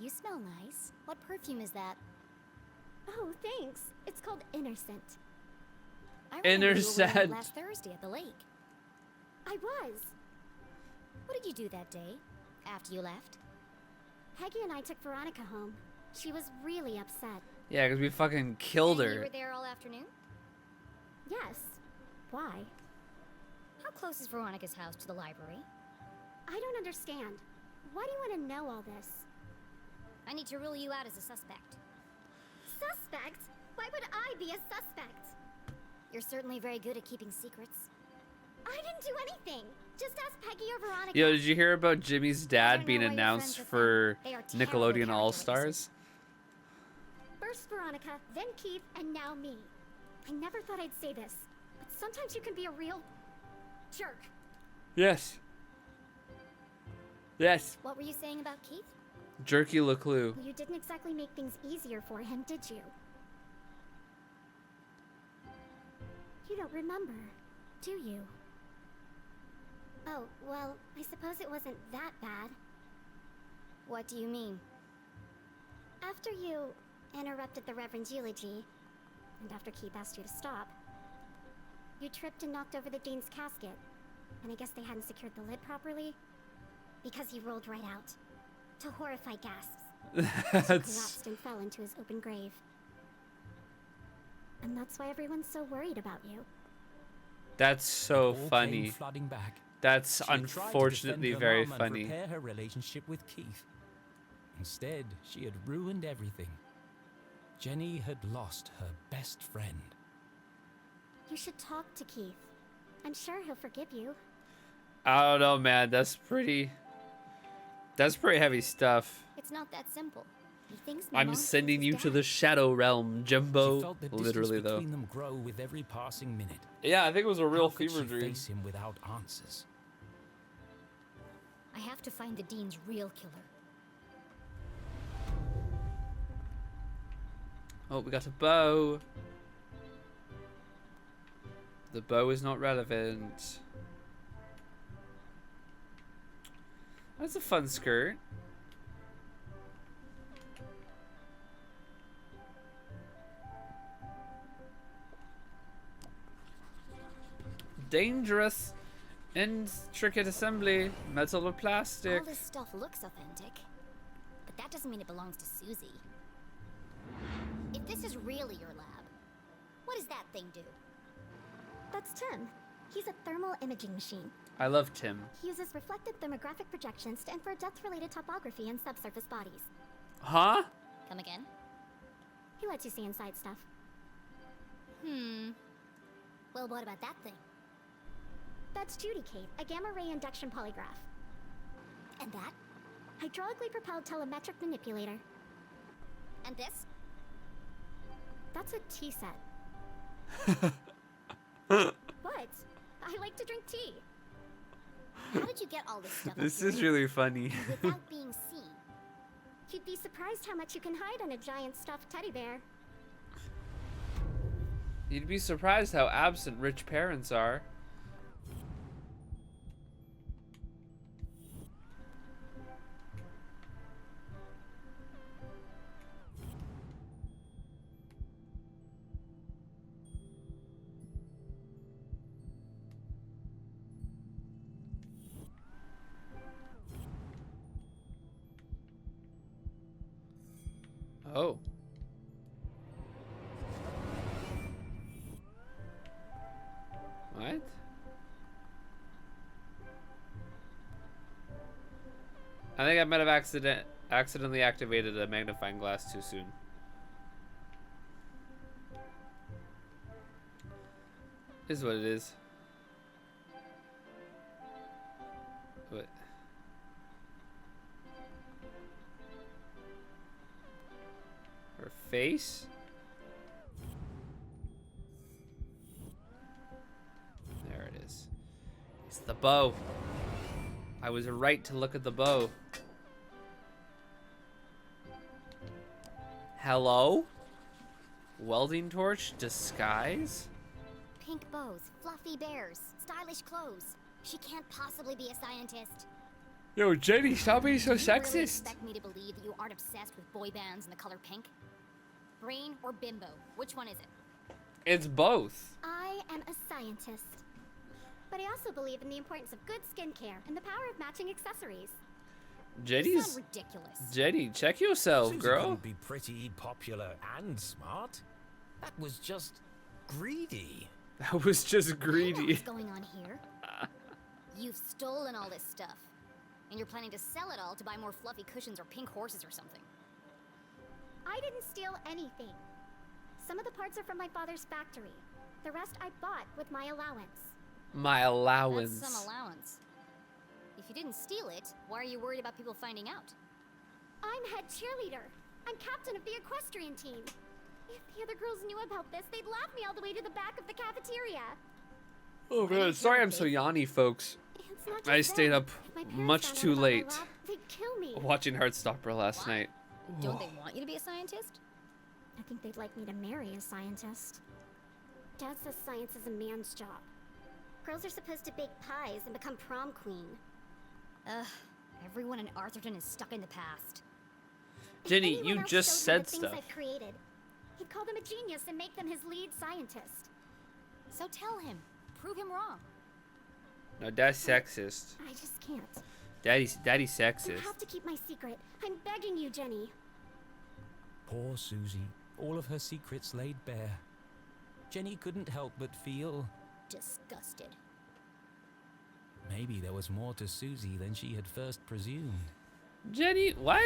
D: You smell nice. What perfume is that? Oh, thanks. It's called Innocent. I remember you were wearing it
A: Innocent.
D: last Thursday at the lake. I was. What did you do that day, after you left? Peggy and I took Veronica home. She was really upset.
A: Yeah, because we fucking killed
D: And you
A: her.
D: were there all afternoon? Yes.
G: why.
D: How close is Veronica's house to the library?
G: I don't understand. Why do you want to know all this?
D: I need to rule you out as a suspect.
G: Suspect? Why would I be a suspect?
D: You're certainly very good at keeping secrets.
G: I didn't do anything. Just ask Peggy or Veronica.
A: Yo, did you hear about Jimmy's
D: I
A: dad
D: don't
A: being
D: know why you're
A: announced
D: friends with
A: for
D: them. They are terrible
A: Nickelodeon
D: character
A: All
D: witnesses.
A: Stars?
G: First Veronica, then Keith, and now me. I never thought I'd say this, but sometimes you can be a real jerk.
A: Yes. Yes.
D: What were you saying about Keith?
A: Jerky LeClue.
G: You didn't exactly make things easier for him, did you? You don't remember, do you? Oh, well, I suppose it wasn't that bad.
D: What do you mean?
G: After you interrupted the Reverend's eulogy, and after Keith asked you to stop, you tripped and knocked over the Dean's casket, and I guess they hadn't secured the lid properly, because he rolled right out, to horrified gasps. He
A: That's
G: collapsed and fell into his open grave. And that's why everyone's so worried about you.
A: so
B: All came
A: funny.
B: flooding back.
A: That's
B: She had tried to
A: unfortunately
B: defend her
A: very
B: mom and
A: funny.
B: repair her relationship with Keith. Instead, she had ruined everything. Jenny had lost her best friend.
G: You should talk to Keith. I'm sure he'll forgive you.
A: I don't know, man. That's pretty heavy stuff.
D: It's not that simple. He thinks my
A: I'm
D: mom
A: sending
D: killed
A: you
D: his
A: to
D: dad.
A: the Shadow Realm,
B: She
A: Jumbo.
B: felt the
A: Literally,
B: distance
A: though.
B: between them grow with every passing minute.
A: Yeah, I think it was a real
B: How could
A: fever
B: she
A: dream.
B: face him without answers?
D: I have to find the Dean's real killer.
A: Oh, we got a bow. The bow is not relevant. That's a fun skirt. Dangerous. Intricate assembly. Metal or plastic.
D: All this stuff looks authentic, but that doesn't mean it belongs to Susie. If this is really your lab, what does that thing do?
G: That's Tim. He's a thermal imaging machine.
A: I love Tim.
G: He uses reflected thermographic projections to infer depth-related topography in subsurface bodies.
A: Huh?
D: Come again?
G: He lets you see inside stuff.
D: Well, what about that thing?
G: That's Judy Kate, a gamma-ray induction polygraph.
D: And that?
G: Hydraulically propelled telemetric manipulator.
D: And this?
G: That's a tea set. What? I like to drink tea.
D: How did you get all this stuff?
A: This
D: up
A: is
D: here
A: really funny.
D: without being seen?
G: You'd be surprised how much you can hide on a giant stuffed teddy bear.
A: You'd be surprised how absent rich parents are. Oh. What? I think I might have accidentally activated a magnifying glass too soon. Is what it is. What? Her face? There it is. It's the bow. I was right to look at the bow. Hello? Welding torch? Disguise?
D: Pink bows, fluffy bears, stylish clothes. She can't possibly be a scientist.
A: Yo, Jenny, stop being so
D: Do you really
A: sexist.
D: expect me to believe that you aren't obsessed with boy bands and the color pink? Brain or bimbo? Which one is it?
A: It's both.
G: I am a scientist. But I also believe in the importance of good skincare and the power of matching accessories.
D: You
A: Jenny's.
D: sound ridiculous.
A: Jenny, check yourself,
B: Susie
A: girl.
B: couldn't be pretty, popular, and smart. That was just greedy.
A: That was just
D: I know
A: greedy.
D: what's going on here. You've stolen all this stuff, and you're planning to sell it all to buy more fluffy cushions or pink horses or something.
G: I didn't steal anything. Some of the parts are from my father's factory. The rest I bought with my allowance.
A: My allowance.
D: That's some allowance. If you didn't steal it, why are you worried about people finding out?
G: I'm head cheerleader. I'm captain of the equestrian team. If the other girls knew about this, they'd laugh me all the way to the back of the cafeteria.
A: Oh man, sorry I'm so yawny, folks.
G: It's not just
A: I stayed
G: them.
A: up
G: If my parents
A: much
G: found out
A: too
G: about my
A: late
G: lab, they'd kill me.
A: watching Heartstopper last
D: Why?
A: night.
D: Don't they want you to be a scientist?
G: I think they'd like me to marry a scientist. Dad says science is a man's job. Girls are supposed to bake pies and become prom queen.
D: Ugh, everyone in Arthurton is stuck in the past.
G: If
A: Jenny,
G: anyone
A: you
G: else
A: just
G: showed
A: said
G: me the
A: stuff.
G: things I've created, he'd call them a genius and make them his lead scientist.
D: So tell him. Prove him wrong.
A: No, that's sexist.
G: I just can't.
A: Daddy's
G: You
A: sexist.
G: have to keep my secret. I'm begging you, Jenny.
B: Poor Susie, all of her secrets laid bare. Jenny couldn't help but feel
D: Disgusted.
B: maybe there was more to Susie than she had first presumed.
A: Jenny, why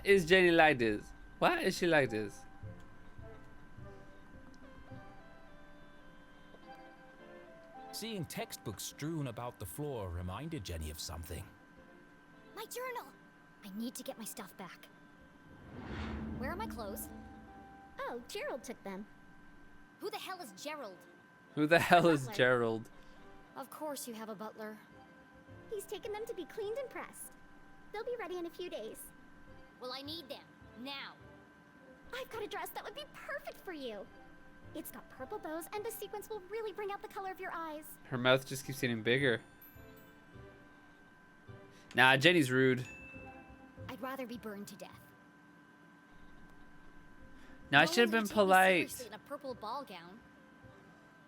A: is Jenny like this? Why is she like this?
B: Seeing textbooks strewn about the floor reminded Jenny of something.
D: My journal! I need to get my stuff back. Where are my clothes?
G: Oh, Gerald took them.
D: Who the hell is Gerald?
A: Who the hell is
G: Butler.
A: Gerald?
D: Of course you have a butler.
G: He's taken them to be cleaned and pressed. They'll be ready in a few days.
D: Well, I need them. Now.
G: I've got a dress that would be perfect for you. It's got purple bows, and the sequins will really bring out the color of your eyes.
A: Her mouth just keeps getting bigger. Nah, Jenny's rude.
D: I'd rather be burned to death.
A: Nah, I
D: No
A: should have
D: one's
A: been
D: gonna take me
A: polite.
D: seriously in a purple ball gown.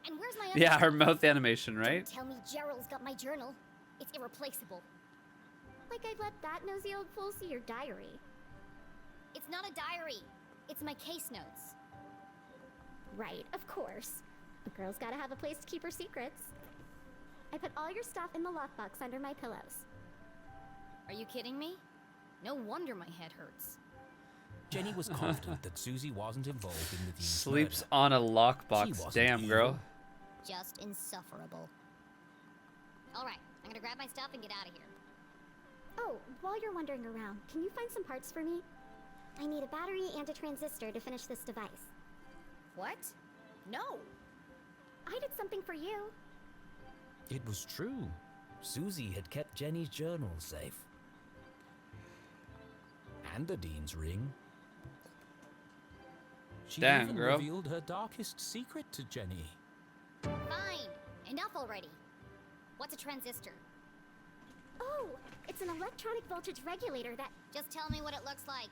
D: And where's my other
A: Yeah, her
D: stuff?
A: mouth animation, right?
D: Don't tell me Gerald's got my journal. It's irreplaceable.
G: Like I'd let that nosy old fool see your diary.
D: It's not a diary. It's my case notes.
G: Right, of course. A girl's gotta have a place to keep her secrets. I put all your stuff in the lockbox under my pillows.
D: Are you kidding me? No wonder my head hurts.
B: Jenny was confident that Susie wasn't involved in the Dean's
A: Sleeps
B: murder.
A: on a
B: She
A: lockbox.
B: wasn't
A: Damn,
B: evil.
A: girl.
D: Just insufferable. Alright, I'm gonna grab my stuff and get out of here.
G: Oh, while you're wandering around, can you find some parts for me? I need a battery and a transistor to finish this device.
D: What? No!
G: I did something for you.
B: It was true. Susie had kept Jenny's journal safe. And the Dean's ring. She
A: Damn,
B: even
A: girl.
B: revealed her darkest secret to Jenny.
D: Fine! Enough already! What's a transistor?
G: Oh, it's an electronic voltage regulator that...
D: Just tell me what it looks like.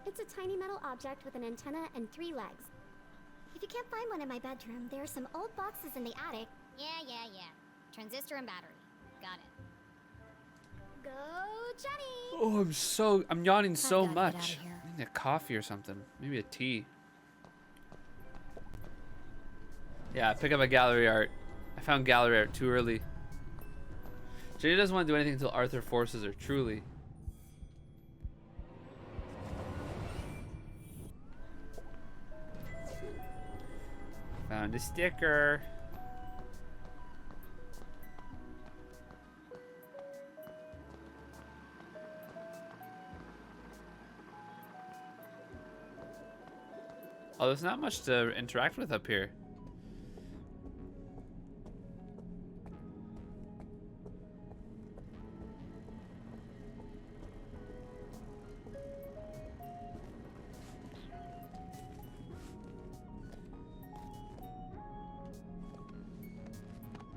G: It's a tiny metal object with an antenna and 3 legs. If you can't find one in my bedroom, there are some old boxes in the attic.
D: Yeah. Transistor and battery. Got it.
G: Go, Jenny!
A: Oh, I'm yawning so
D: gotta get outta
A: much.
D: here.
A: I need a coffee or something. Maybe a tea. Yeah, pick up a gallery art. I found gallery art too early. Jenny doesn't want to do anything until Arthur forces her, truly. Found a sticker. Oh, there's not much to interact with up here.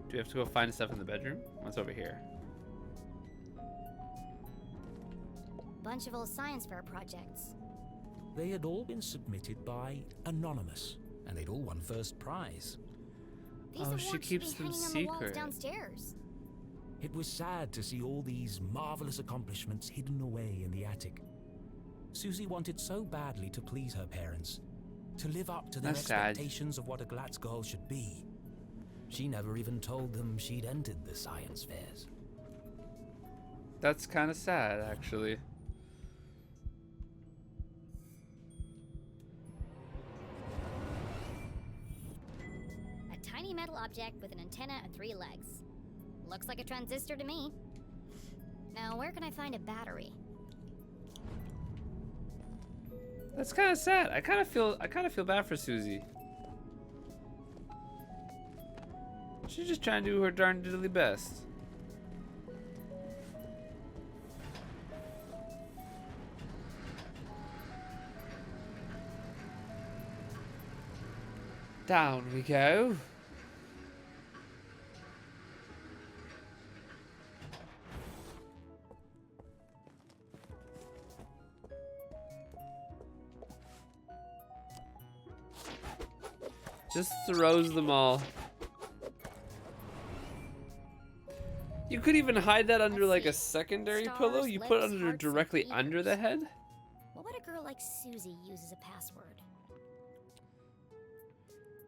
A: Do we have to go find stuff in the bedroom? What's over here?
D: Bunch of old science fair projects.
B: They had all been submitted by Anonymous, and they'd all won first prize.
D: These
A: Oh,
D: awards
A: she
D: should
A: keeps
D: be
A: them
D: hanging on the walls
A: secret.
D: downstairs.
B: It was sad to see all these marvelous accomplishments hidden away in the attic. Susie wanted so badly to please her parents, to live up to their
A: That's sad.
B: expectations of what a Glatz girl should be. She never even told them she'd entered the science fairs.
A: That's kind of sad, actually.
D: A tiny metal object with an antenna and 3 legs. Looks like a transistor to me. Now, where can I find a battery?
A: That's kind of sad. I kind of feel bad for Susie. She's just trying to do her darn diddly best. Down we go. Just throws them all. You could even hide that under like a secondary pillow. You put it under directly under the head.
D: What would a girl like Susie use as a password?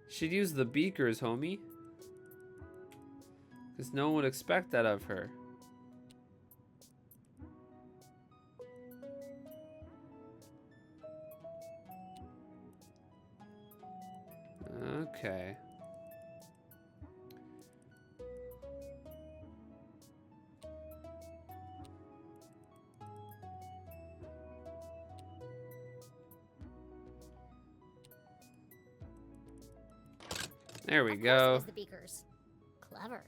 A: She'd use the beakers, homie. Because no one would expect that of her. Okay. There we
D: Of course it
A: go.
D: was the beakers. Clever.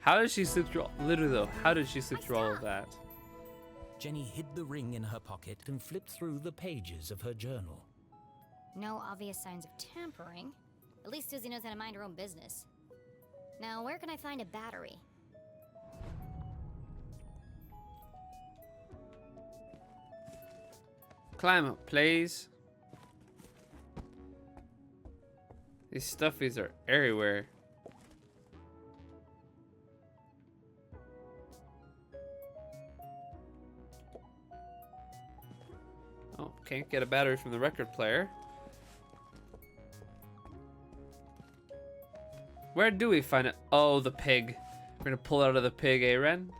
A: How did she slip through? Literally though, how did she slip through all of that?
B: Jenny hid the ring in her pocket and flipped through the pages of her journal.
D: No obvious signs of tampering. At least Susie knows how to mind her own business. Now, where can I find a battery?
A: Climb up, please. These stuffies are everywhere. Oh, can't get a battery from the record player. Where do we find it? Oh, the pig. We're gonna pull out of the pig, eh, Ren?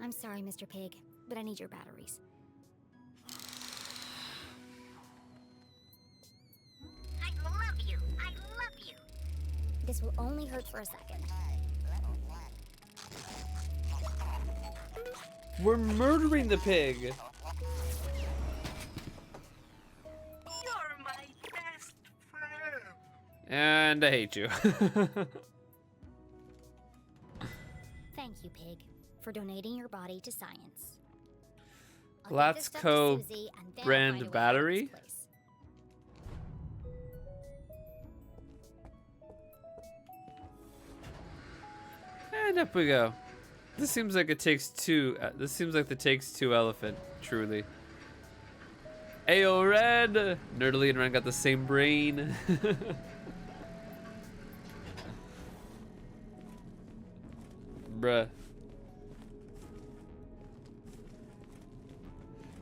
D: I'm sorry, Mr. Pig, but I need your batteries. I love you. I love you. This will only hurt for a second.
A: We're murdering the pig.
H: You're my best friend.
A: And I hate you.
D: Thank you, Pig, for donating your body to science. I'll
A: Let's
D: give this stuff to
A: go
D: Susie, and then I'll
A: brand
D: find a way out of
A: battery.
D: this place.
A: And up we go. This seems like it takes two. This seems like the takes two elephant. Truly. Ayo, Red. Nerdly and Ren got the same brain. Bruh.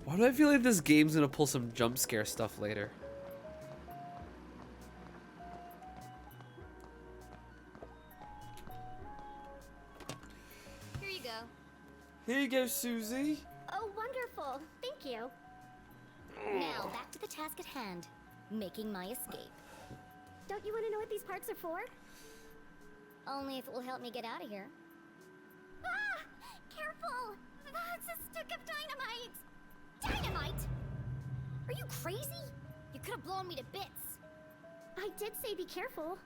A: Why do I feel like this game's gonna pull some jump scare stuff later?
D: Here you go.
A: Here you go, Susie.
G: Oh, wonderful. Thank you.
D: Now, back to the task at hand. Making my escape.
G: Don't you want to know what these parts are for?
D: Only if it will help me get out of here.
G: Ah! Careful! That's a stick of dynamite! Dynamite?
D: Are you crazy? You could have blown me to bits.
G: I did say be careful.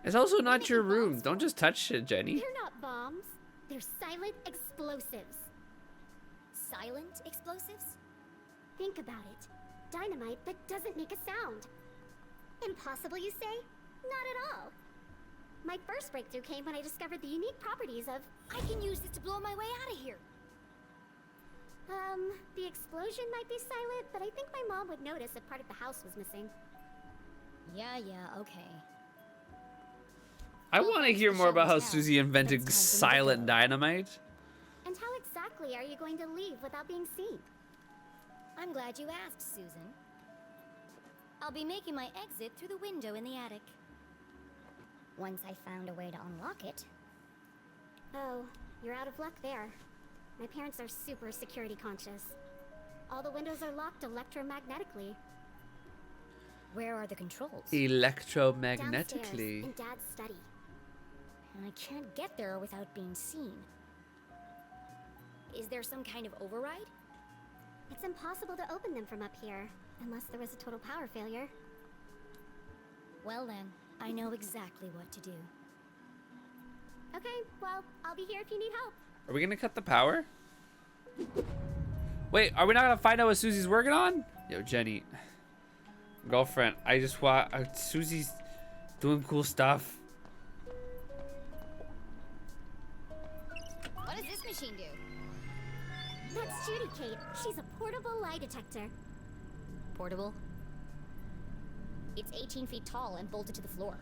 A: It's also not
D: making
A: your room.
D: bombs
A: Don't just touch shit, Jenny.
G: They're not bombs. They're silent explosives.
D: Silent explosives?
G: Think about it. Dynamite that doesn't make a sound. Impossible, you say? Not at all. My first breakthrough came when I discovered the unique properties of...
D: I can use this to blow my way out of here.
G: The explosion might be silent, but I think my mom would notice if part of the house was missing.
D: Yeah, okay.
A: I
D: Well,
A: want to
D: thanks
A: hear
D: for
A: more about how
D: showing us how.
A: Susie
D: But
A: invented
D: it's time for me to
A: silent
D: go.
A: dynamite.
G: And how exactly are you going to leave without being seen?
D: I'm glad you asked, Susan. I'll be making my exit through the window in the attic. Once I found a way to unlock it.
G: Oh, you're out of luck there. My parents are super security conscious. All the windows are locked electromagnetically.
D: Where are the controls?
G: Downstairs,
A: Electromagnetically.
G: in Dad's study.
D: And I can't get there without being seen. Is there some kind of override?
G: It's impossible to open them from up here, unless there was a total power failure.
D: Well then, I know exactly what to do.
G: Okay, well, I'll be here if you need help.
A: Are we gonna cut the power? Wait, are we not gonna find out what Susie's working on? Yo, Jenny, girlfriend, I just want Susie's doing cool stuff.
D: What does this machine do?
G: That's Judy, Kate. She's a portable lie detector.
D: Portable? It's 18 feet tall and bolted to the floor.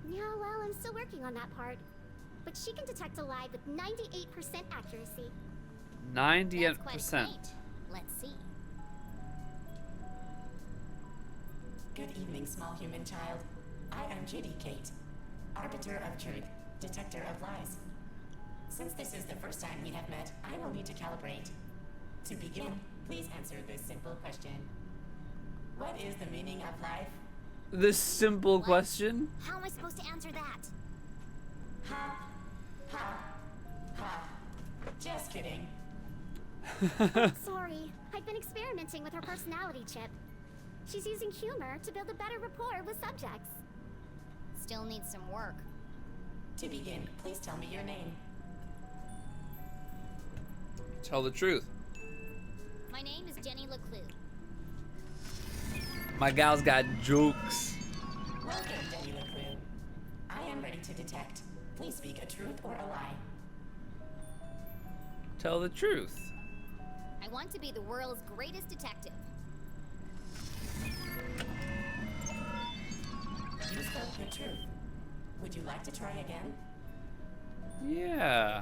G: Yeah, well, I'm still working on that part. But she can detect a lie with 98% accuracy.
A: 98%.
D: That's quite quaint. Let's see.
I: Good evening, small human child. I am Judy Kate, arbiter of truth, detector of lies. Since this is the first time we have met, I will need to calibrate. To begin, please answer this simple question. What is the meaning of life?
A: This simple
D: What?
A: question.
D: How am I supposed to answer that?
I: Ha, ha, ha. Just kidding.
G: Sorry, I've been experimenting with her personality chip. She's using humor to build a better rapport with subjects.
D: Still needs some work.
I: To begin, please tell me your name.
A: Tell the truth.
D: My name is Jenny LeClue.
A: My gal's got jokes.
I: Welcome, Detectivu. I am ready to detect. Please speak a truth or a lie.
A: Tell the truth.
D: I want to be the world's greatest detective.
I: You spoke the truth. Would you like to try again?
A: Yeah.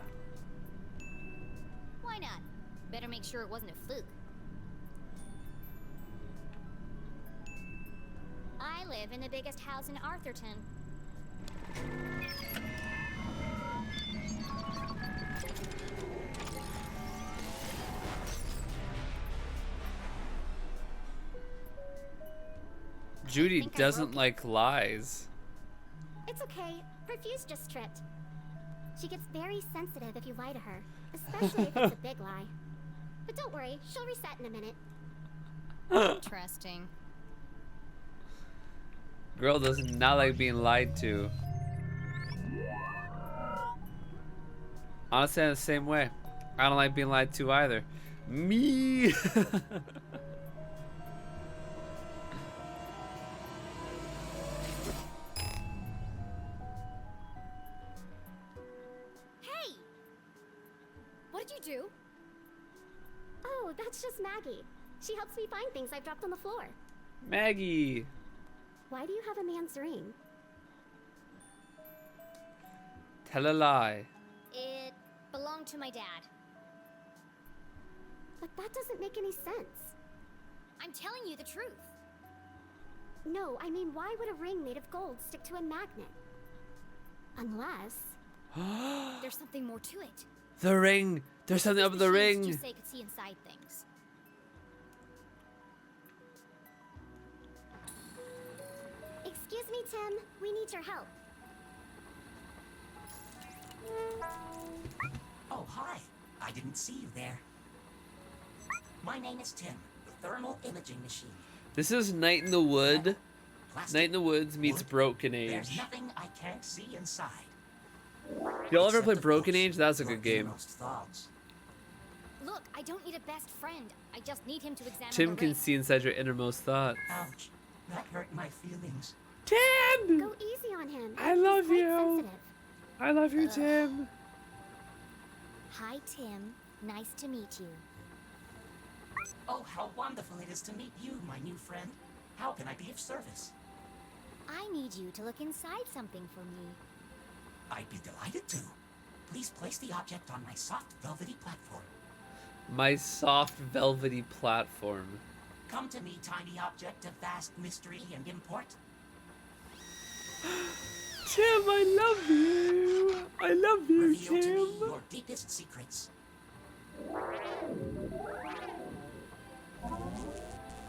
D: Why not? Better make sure it wasn't a fluke. I live in the biggest house in Arthurton.
A: Judy
G: think I
A: doesn't
G: broke it.
A: like lies.
G: It's okay. Her fuse just tripped. She gets very sensitive if you lie to her, especially if it's a big lie. But don't worry, she'll reset in a minute.
D: Interesting.
A: Girl does not like being lied to. Honestly, I'm the same way. I don't like being lied to either. Me.
D: Hey! What did you do?
G: Oh, that's just Maggie. She helps me find things I've dropped on the floor.
A: Maggie.
G: Why do you have a man's ring?
A: Tell a lie.
D: It belonged to my dad.
G: But that doesn't make any sense.
D: I'm telling you the truth.
G: No, I mean, why would a ring made of gold stick to a magnet? Unless...
D: There's something more to it.
A: The ring. There's something up with the
D: Machines
A: ring.
D: you say could see inside things.
G: Excuse me, Tim. We need your help.
J: Oh, hi. I didn't see you there. My name is Tim, the thermal imaging machine.
A: This is Night in the Wood.
J: Plastic,
A: Night in the Woods meets
J: wood,
A: Broken
J: There's
A: Age.
J: nothing I can't see inside.
A: Y'all ever
J: Except,
A: play
J: of
A: Broken
J: course,
A: Age? That's a
J: your
A: good game.
J: innermost thoughts.
D: Look, I don't need a best friend. I just need him to examine
A: Tim
D: the
A: can
D: ring.
A: see inside your innermost thoughts.
J: Ouch. That hurt my feelings.
A: Tim!
G: Go easy on him.
A: I
G: He's
A: love
G: quite
A: you.
G: sensitive.
A: I love you, Tim.
D: Hi, Tim. Nice to meet you.
J: Oh, how wonderful it is to meet you, my new friend. How can I be of service?
D: I need you to look inside something for me.
J: I'd be delighted to. Please place the object on my soft, velvety platform.
A: My soft, velvety platform.
J: Come to me, tiny object of vast mystery and import.
A: Tim, I love you. I love you,
J: Reveal to me
A: Tim.
J: your deepest secrets.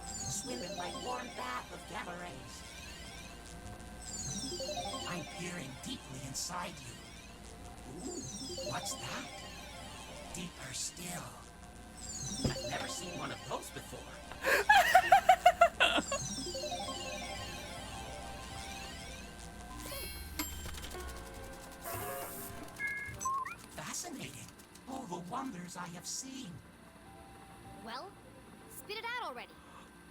J: Swim in my warm bath of gamma rays. I'm peering deeply inside you. Ooh, what's that? Deeper still. I've never seen one of those before. Fascinating. All the wonders I have seen.
D: Well, spit it out already.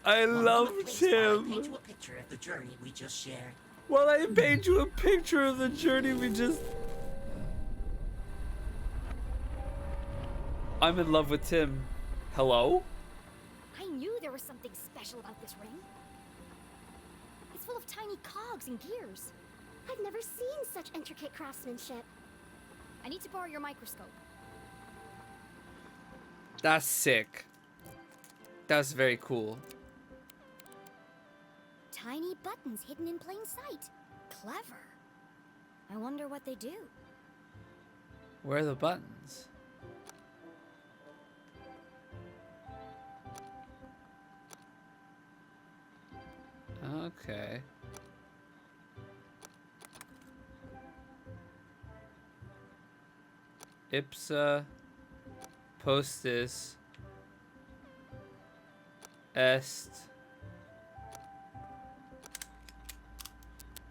A: I
J: One
A: love
J: moment, please, while I paint
A: Tim.
J: you a picture of the journey we just shared.
A: While I paint you a picture of the journey we just... I'm in love with Tim. Hello?
D: I knew there was something special about this ring. It's full of tiny cogs and gears.
G: I've never seen such intricate craftsmanship.
D: I need to borrow your microscope.
A: That's sick. That's very cool.
D: Tiny buttons hidden in plain sight. Clever. I wonder what they do.
A: Where are the buttons? Okay. Ipsa postis est.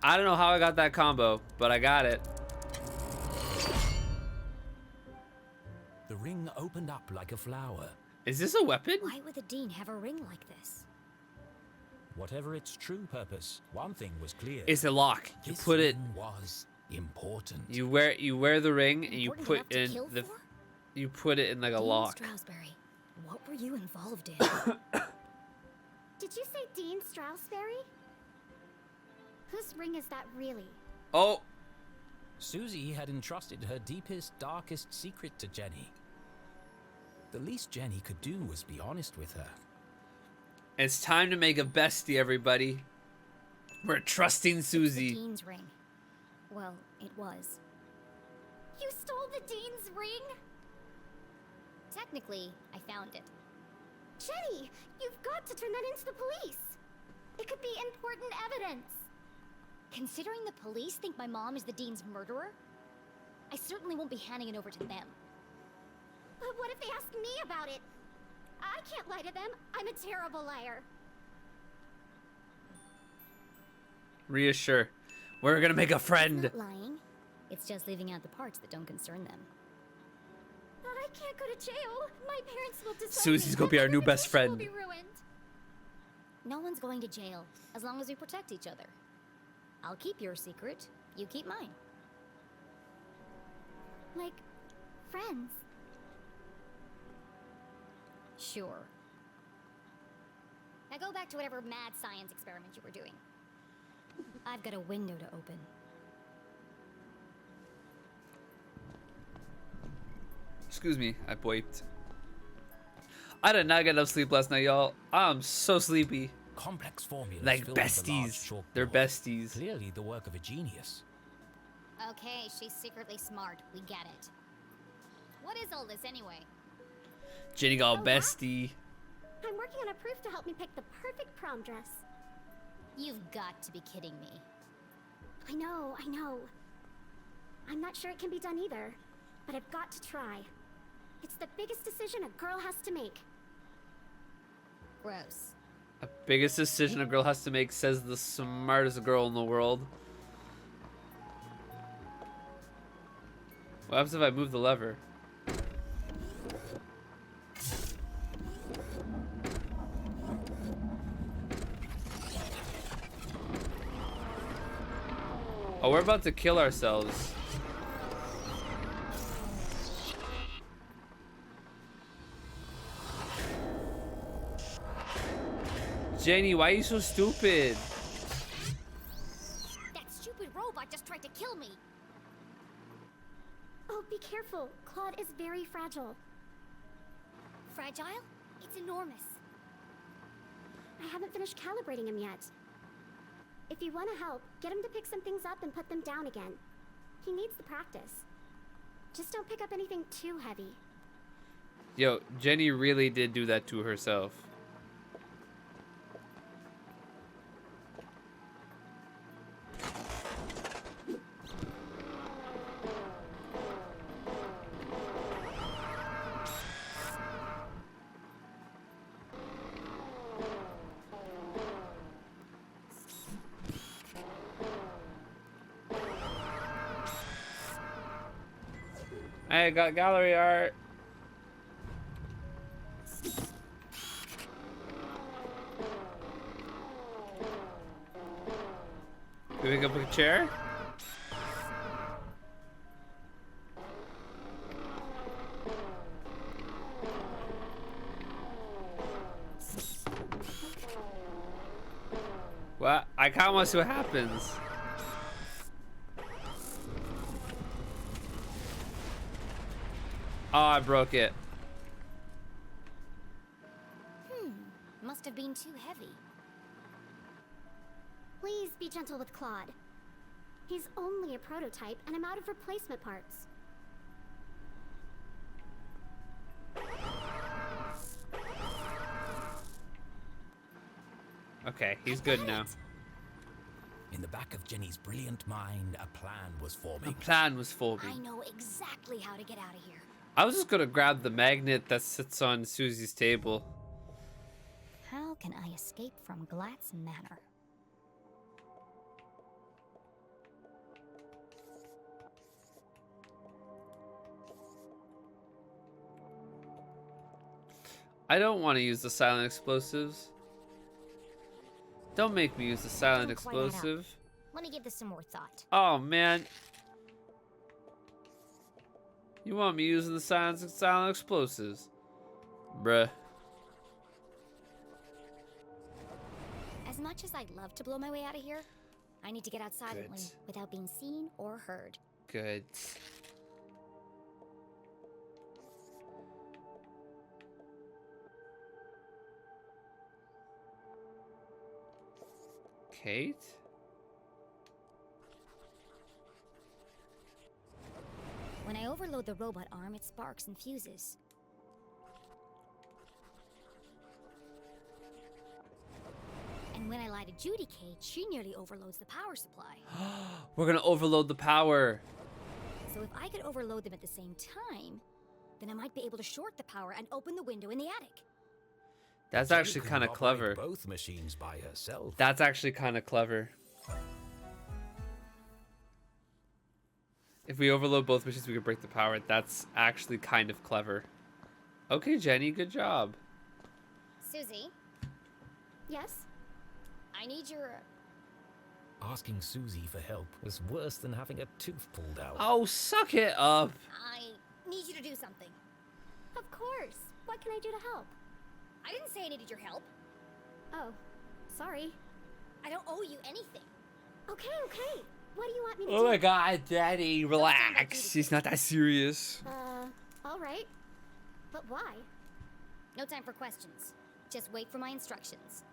A: I don't know how I got that combo, but I got it.
B: The ring opened up like a flower.
A: Is this a weapon?
D: Why would the Dean have a ring like this?
B: Whatever its true purpose, one thing was clear.
A: It's a lock. You
B: This
A: put it.
B: ring was important.
A: You wear the ring and you
D: Important
A: put
D: enough to
A: in
D: kill
A: the.
D: for?
A: You put it in like a
D: Dean
A: lock.
D: Stroudsbury, what were you involved in?
G: Did you say Dean Stroudsbury? Whose ring is that really?
A: Oh,
B: Susie had entrusted her deepest, darkest secret to Jenny. The least Jenny could do was be honest with her.
A: it's time to make a bestie, everybody. We're trusting
D: It's
A: Susie.
D: the Dean's ring. Well, it was.
G: You stole the Dean's ring?
D: Technically, I found it.
G: Jenny, you've got to turn that into the police. It could be important evidence.
D: Considering the police think my mom is the Dean's murderer, I certainly won't be handing it over to them.
G: But what if they ask me about it? I can't lie to them. I'm a terrible liar.
A: Reassure. We're gonna make a friend.
D: Not lying. It's just leaving out the parts that don't concern them.
G: But I can't go to jail. My parents will decide.
A: Susie's gonna be our new best friend.
G: Will be ruined.
D: No one's going to jail as long as we protect each other. I'll keep your secret. You keep mine.
G: Like, friends.
D: Sure. Now go back to whatever mad science experiment you were doing. I've got a window to open.
A: Excuse me, I boiped. I did not get enough sleep last night, y'all. I'm so sleepy.
B: Complex formulas
A: Like
B: filled the large
A: besties.
B: chalkboard.
A: They're besties.
B: Clearly the work of a genius.
D: Okay, she's secretly smart. We get it. What is all this anyway?
A: Jenny got
G: Oh,
A: bestie.
G: I'm working on a proof to help me pick the perfect prom dress.
D: You've got to be kidding me.
G: I know. I'm not sure it can be done either, but I've got to try. It's the biggest decision a girl has to make.
D: Gross.
A: The biggest decision a girl has to make, says the smartest girl in the world. What happens if I move the lever? Oh, we're about to kill ourselves. Jenny, why are you so stupid?
D: That stupid robot just tried to kill me.
G: Oh, be careful. fragile.
D: Fragile? It's enormous.
G: I haven't finished calibrating him yet. If you want to help, get him to pick some things up and put them down again. He needs the practice. Just don't pick up anything too heavy.
A: Yo, Jenny really did do that to herself. I got gallery art. Can we pick up a chair? Well, I kinda wanna see what happens. Oh, I broke it.
D: Must have been too heavy.
G: Please be gentle with Claude. He's only a prototype, and I'm out of replacement parts.
A: Okay, he's good now.
B: In the back of Jenny's brilliant mind, a plan was
A: The
B: forming.
A: plan was
D: I
A: forming.
D: know exactly how to get out of here.
A: I was just gonna grab the magnet that sits on Susie's table.
D: How can I escape from Glatz Manor?
A: I don't want to use the silent explosives. Don't make me use the silent
D: Don't quite add up.
A: explosive.
D: Let me give this some more thought.
A: Oh man. You want me using the silent explosives? Bruh.
D: As much as I'd love to blow my way out of here, I need to get out silently
A: Good.
D: without being seen or heard.
A: Good. Kate?
D: When I overload the robot arm, it sparks and fuses. And when I lie to Judy Kate, she nearly overloads the power supply.
A: We're gonna overload the power.
D: So if I could overload them at the same time, then I might be able to short the power and open the window in the attic.
A: That's
B: Jenny
A: actually
B: couldn't
A: kind of
B: operate
A: clever.
B: Both machines by herself.
A: That's actually kind of clever. If we overload both machines, we could break the power. That's actually kind of clever. Okay, Jenny, good job.
D: Susie,
G: Yes?
D: I need your...
B: Asking Susie for help was worse than having a tooth pulled out.
A: Oh, suck it up.
D: I need you to do something.
G: Of course. What can I do to help?
D: I didn't say I needed your help.
G: Oh, sorry.
D: I don't owe you anything.
G: Okay, okay. What do you want me to
A: Oh
G: do?
A: my god, Daddy, relax. He's not that serious.
G: All right. But why?
D: No time for questions. Just wait for my instructions.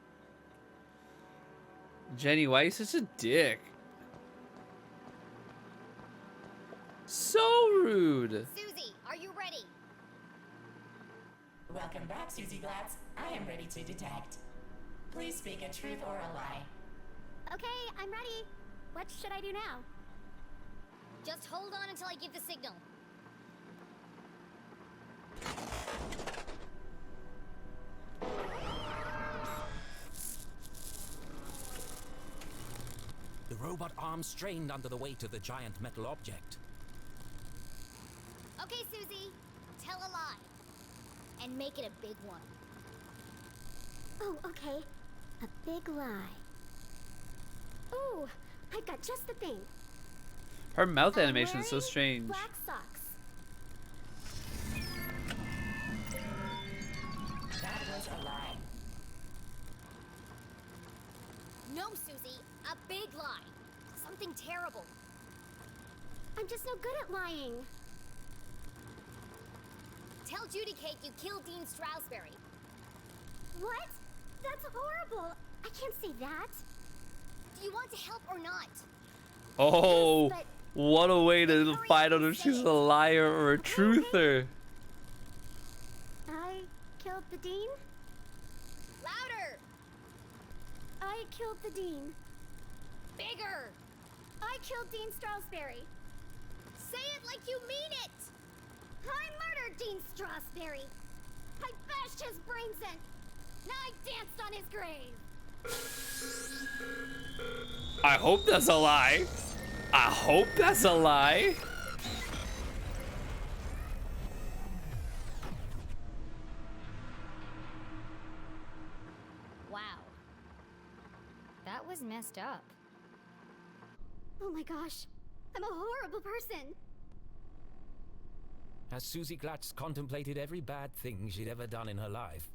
A: Jenny, why are you such a dick? So rude.
D: Susie, are you ready?
I: Welcome back, Susie Glatz. I am ready to detect. Please speak a truth or a lie.
G: Okay, I'm ready. What should I do now?
D: Just hold on until I give the signal.
B: The robot arm strained under the weight of the giant metal object.
D: Okay, Susie. Tell a lie. And make it a big one.
G: Oh, okay. A big lie. Ooh, I've got just the thing.
A: Her mouth
G: I'm
A: animation is so
G: wearing
A: strange.
G: Black socks.
I: That was a lie.
D: No, Susie. A big lie. Something terrible.
G: I'm just no good at lying.
D: Tell Judy Kate you killed Dean Stroudsbury.
G: What? That's horrible. I can't say that.
D: Do you want to help or not?
A: Oh,
G: Yes,
A: what a way to
D: Hurry
A: find out
D: and
A: if
D: say
A: she's
D: it.
A: a liar or a truther.
G: I killed the Dean?
D: Louder!
G: I killed the Dean.
D: Bigger!
G: I killed Dean Stroudsbury.
D: Say it like you mean it!
G: I murdered Dean Stroudsbury. I bashed his brains in. Now I danced on his grave.
A: I hope that's a lie. I hope that's a lie.
D: Wow. That was messed up.
G: Oh my gosh. I'm a horrible person.
B: As Susie Glatz contemplated every bad thing she'd ever done in her life,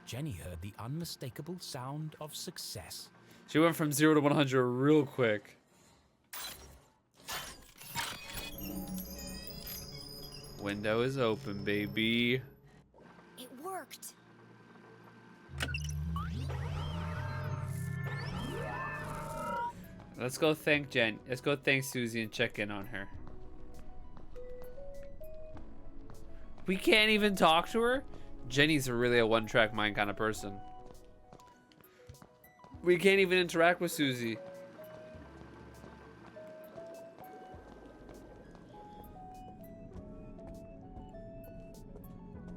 B: Jenny heard the unmistakable sound of success.
A: She went from 0 to 100 real quick. Window is open, baby.
D: It worked.
A: Let's go thank Jen. Let's go thank Susie and check in on her. We can't even talk to her? Jenny's really a one-track mind kind of person. We can't even interact with Susie.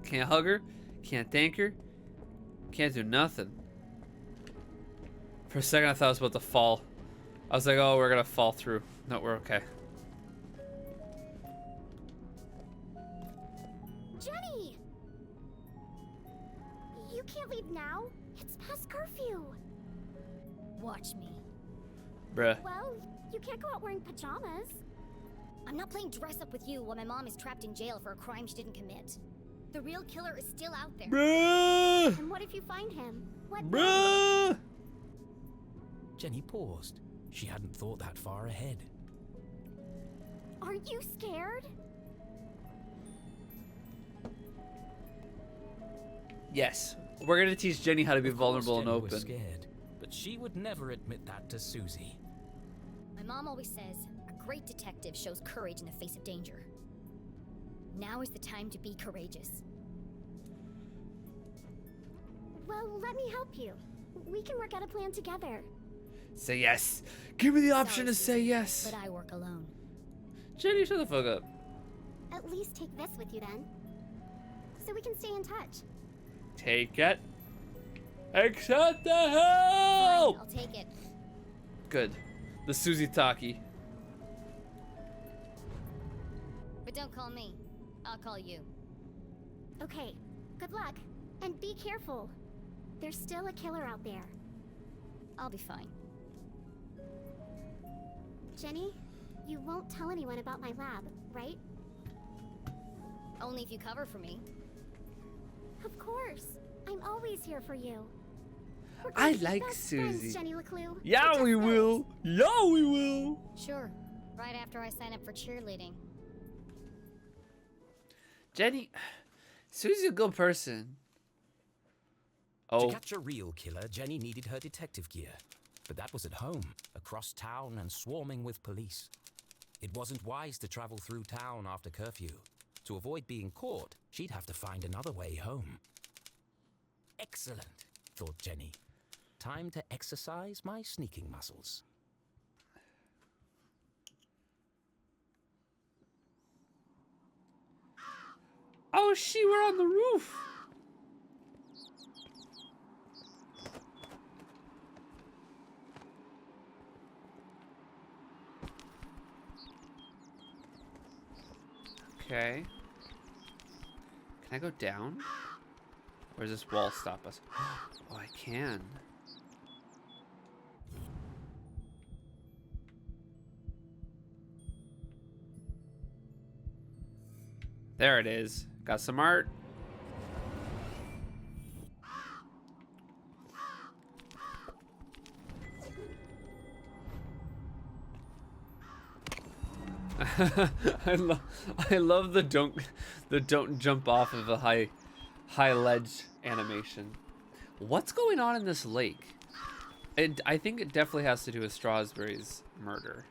A: Can't hug her. Can't thank her. Can't do nothing. For a second I thought I was about to fall. I was like, oh, we're gonna fall through. No, we're okay.
G: Jenny! You can't leave now. It's past curfew.
D: Watch me.
A: Bruh.
G: Well, you can't go out wearing pajamas.
D: I'm not playing dress up with you while my mom is trapped in jail for a crime she didn't commit. The real killer is still out there.
A: Bruh!
G: And what if you find him? What then?
A: Bruh!
B: Jenny paused. She hadn't thought that far ahead.
G: Are you scared?
A: Yes. We're gonna teach Jenny how to be
B: Of course
A: vulnerable and
B: Jenny was
A: open.
B: scared, but she would never admit that to Susie.
D: My mom always says, a great detective shows courage in the face of danger. Now is the time to be courageous.
G: Well, let me help you. We can work out a plan together.
A: Say yes. Give me the option
D: Sorry,
A: to say
D: Susie,
A: yes.
D: But I work alone.
A: Jenny, shut the fuck up.
G: At least take this with you then. So we can stay in touch.
A: Take it. Accept the
D: Fine,
A: help!
D: I'll take it.
A: Good. The Susie Taki.
D: But don't call me. I'll call you.
G: Okay, good luck. And be careful. There's still a killer out there.
D: I'll be fine.
G: Jenny, you won't tell anyone about my lab, right?
D: Only if you cover for me.
G: Of course. I'm always here for you. We're
A: I
G: gonna be
A: like
G: best friends,
A: Susie.
G: Jenny LeClue.
A: Yeah,
G: We're
A: we
G: just
A: will.
G: friends.
A: Yeah, we will.
D: Sure. Right after I sign up for cheerleading.
A: Jenny, Susie's a good person. Oh,
B: To catch a real killer, Jenny needed her detective gear. But that was at home, across town and swarming with police. It wasn't wise to travel through town after curfew. To avoid being caught, she'd have to find another way home. Excellent, thought Jenny. Time to exercise my sneaking muscles.
A: oh, we're on the roof. Okay. Can I go down? Or does this wall stop us? Oh, I can. There it is. Got some art. I love the don't jump off of a high ledge animation. What's going on in this lake? I think it definitely has to do with Strasberry's murder.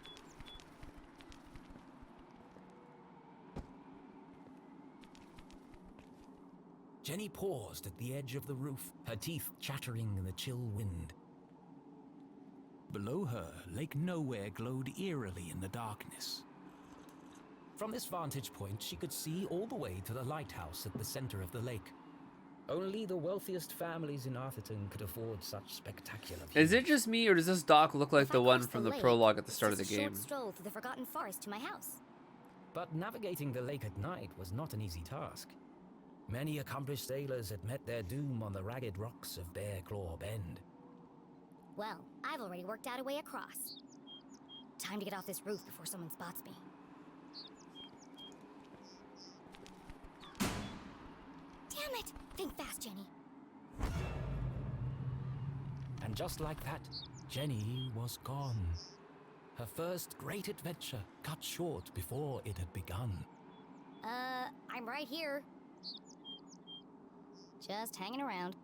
B: Jenny paused at the edge of the roof, her teeth chattering in the chill wind. Below her, Lake Nowhere glowed eerily in the darkness. From this vantage point, she could see all the way to the lighthouse at the center of the lake. Only the wealthiest families in Arthurton could afford such spectacular views.
A: Is it just me, or does this dock look like
G: If I
A: the one
G: cross
A: from the
G: lake,
A: prologue at the
G: it's
A: start of the
G: just a
A: game?
G: short stroll through the Forgotten Forest to my house.
B: But navigating the lake at night was not an easy task. Many accomplished sailors had met their doom on the ragged rocks of Bear Claw Bend.
G: Well, I've already worked out a way across. Time to get off this roof before someone spots me. Damn it! Think fast, Jenny.
B: And just like that, Jenny was gone. Her first great adventure cut short before it had begun.
G: I'm right here. Just hanging around.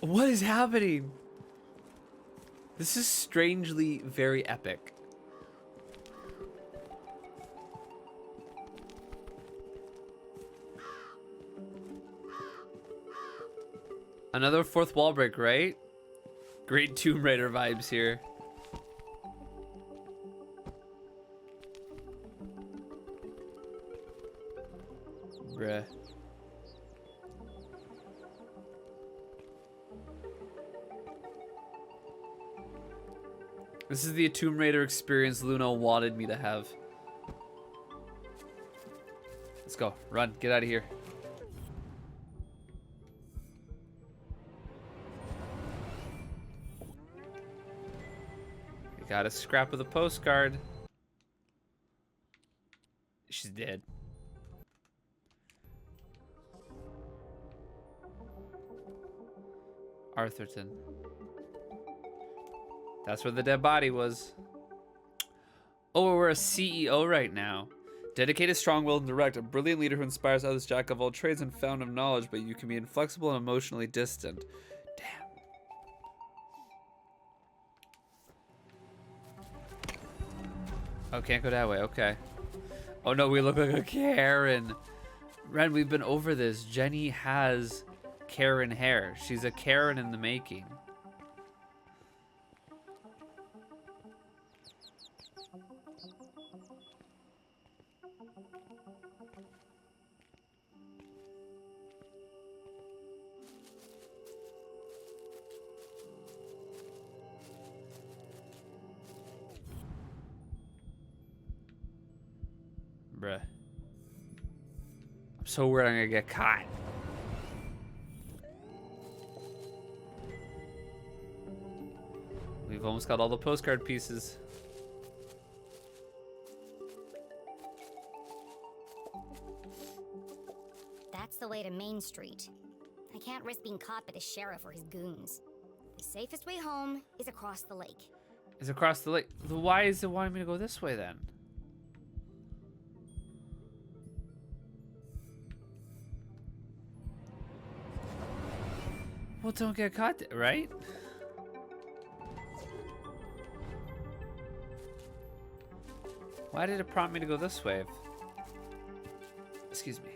A: What is happening? This is strangely very epic. Another fourth wall break, right? Great Tomb Raider vibes here. Bruh. This is the Tomb Raider experience Luna wanted me to have. Let's go. Run. Get out of here. We got a scrap of the postcard. She's dead. Arthurton. That's where the dead body was. Oh, we're a CEO right now. Dedicated, strong-willed, and direct. A brilliant leader who inspires others, jack of all trades and fountain of knowledge, but you can be inflexible and emotionally distant. Damn. Oh, can't go that way. Okay. Oh no, we look like a Karen. Ren, we've been over this. Jenny has Karen hair. She's a Karen in the making. Bruh. I'm so worried I'm gonna get caught. We've almost got all the postcard pieces.
G: That's the way to Main Street. I can't risk being caught by the sheriff or his goons. The safest way home is across the lake.
A: Is across the lake. Why is it wanting me to go this way then? Well, don't get caught, right? Why did it prompt me to go this way? Excuse me.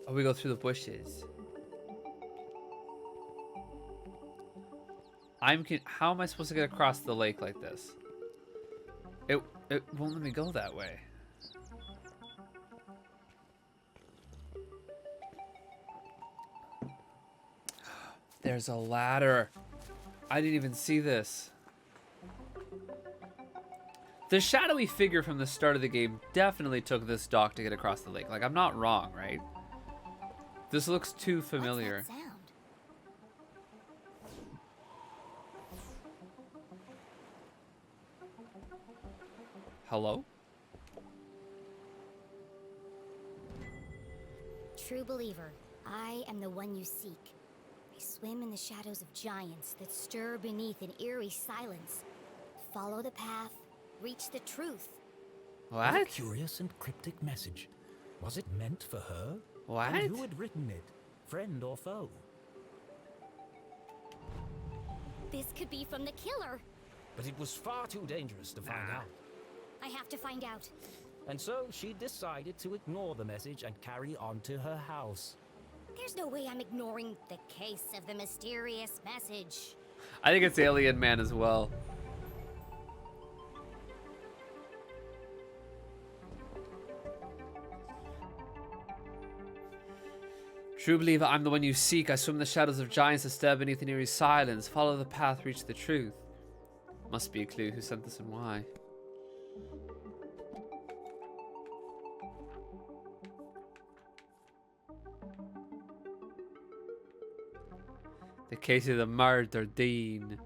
A: Oh, we go through the bushes. How am I supposed to get across the lake like this? It won't let me go that way. There's a ladder. I didn't even see this. The shadowy figure from the start of the game definitely took this dock to get across the lake. Like, I'm not wrong, right? This looks too familiar.
G: What's that sound?
A: Hello?
D: true believer. I am the one you seek. I swim in the shadows of giants that stir beneath an eerie silence. Follow the path, reach the truth.
B: What a
A: What?
B: curious and cryptic message. Was it meant for her?
A: What?
B: And who had written it? Friend or foe?
D: This could be from the killer.
B: But it was far too dangerous to find out.
D: I have to find out.
B: And so she decided to ignore the message and carry on to her house.
D: There's no way I'm ignoring the case of the mysterious message.
A: I think it's Alien Man as well. True believer, I'm the one you seek. I swim in the shadows of giants that stare beneath an eerie silence. Follow the path, reach the truth. Must be a clue who sent this and why. The case of the murder, Dean.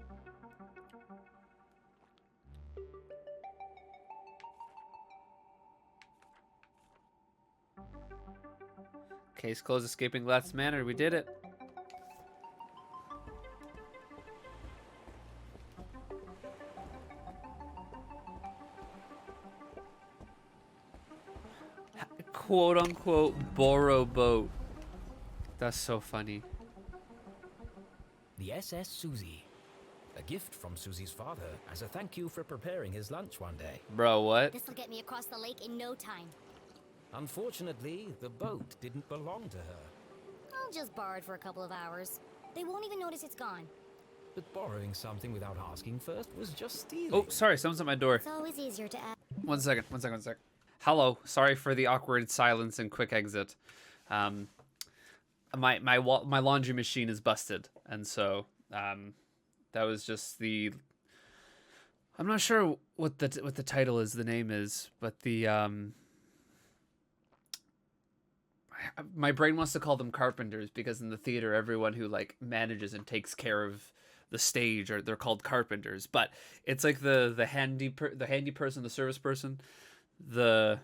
A: Case closed, escaping Glass Manor. We did it. Quote unquote borrow boat. That's so funny.
B: The SS Susie. A gift from Susie's father as a thank you for preparing his lunch one day.
A: Bro, what?
D: This'll get me across the lake in no time.
B: Unfortunately, the boat didn't belong to her.
D: I'll just borrow it for a couple of hours. They won't even notice it's gone.
B: But borrowing something without asking first was just stealing.
A: Oh, sorry, someone's at my door.
D: It's always easier to ask.
A: One second. Hello, sorry for the awkward silence and quick exit. My laundry machine is busted, and so that was just the. I'm not sure what the title is, the name is, but the my brain wants to call them carpenters because in the theater everyone who like manages and takes care of the stage or they're called carpenters, but it's like the handy person, the service person, not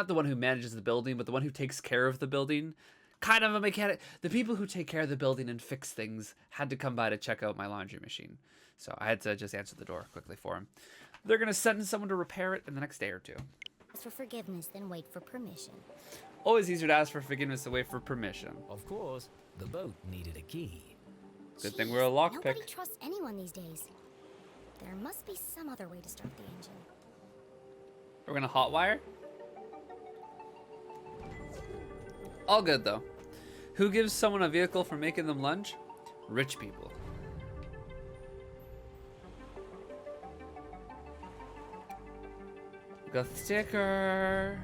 A: the one who manages the building, but the one who takes care of the building. Kind of a mechanic. The people who take care of the building and fix things had to come by to check out my laundry machine. So I had to just answer the door quickly for him. They're going to send someone to repair it in the next day or two.
D: Ask for forgiveness, then wait for permission.
A: Always easier to ask for forgiveness than wait for permission.
B: Of course, the boat needed a key.
A: Good thing we're a lockpick.
D: Nobody trusts anyone these days. There must be some other way to start the engine.
A: We're going to hotwire? All good, though. Who gives someone a vehicle for making them lunch? Rich people. Got the sticker.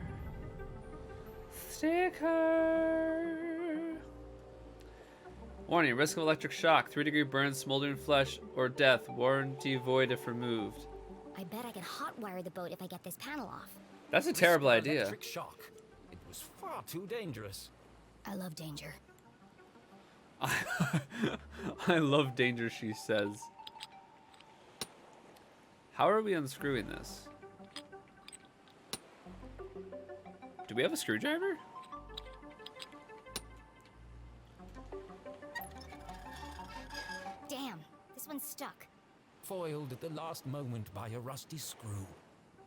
A: Warning, risk of electric shock, 3-degree burns, smoldering flesh, or death. Warranty void if removed.
D: I bet I can hotwire the boat if I get this panel off.
A: That's a terrible
B: Risk of
A: idea.
B: Electric shock. It was far too dangerous.
D: I love danger.
A: I love danger, she says. How are we unscrewing this? Do we have a screwdriver?
D: Damn, this one's stuck.
B: Foiled at the last moment by a rusty screw.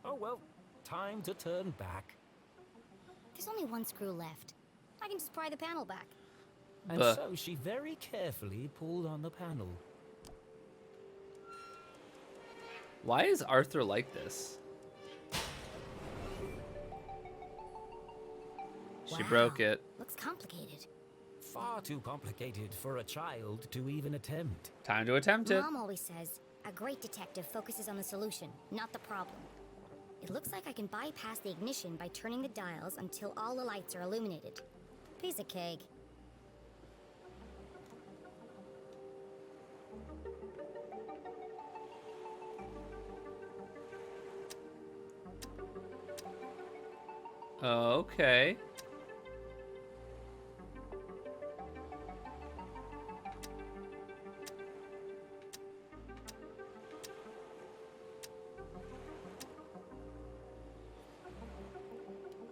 B: Oh well, time to turn back.
D: There's only one screw left. I can just pry the panel back.
B: And so she very carefully pulled on the panel.
A: Why is Arthur like this? She broke it.
D: Looks complicated.
B: Far too complicated for a child to even attempt.
A: Time to attempt it.
D: Mom always says, a great detective focuses on the solution, not the problem. It looks like I can bypass the ignition by turning the dials until all the lights are illuminated. Piece of cake.
A: Okay.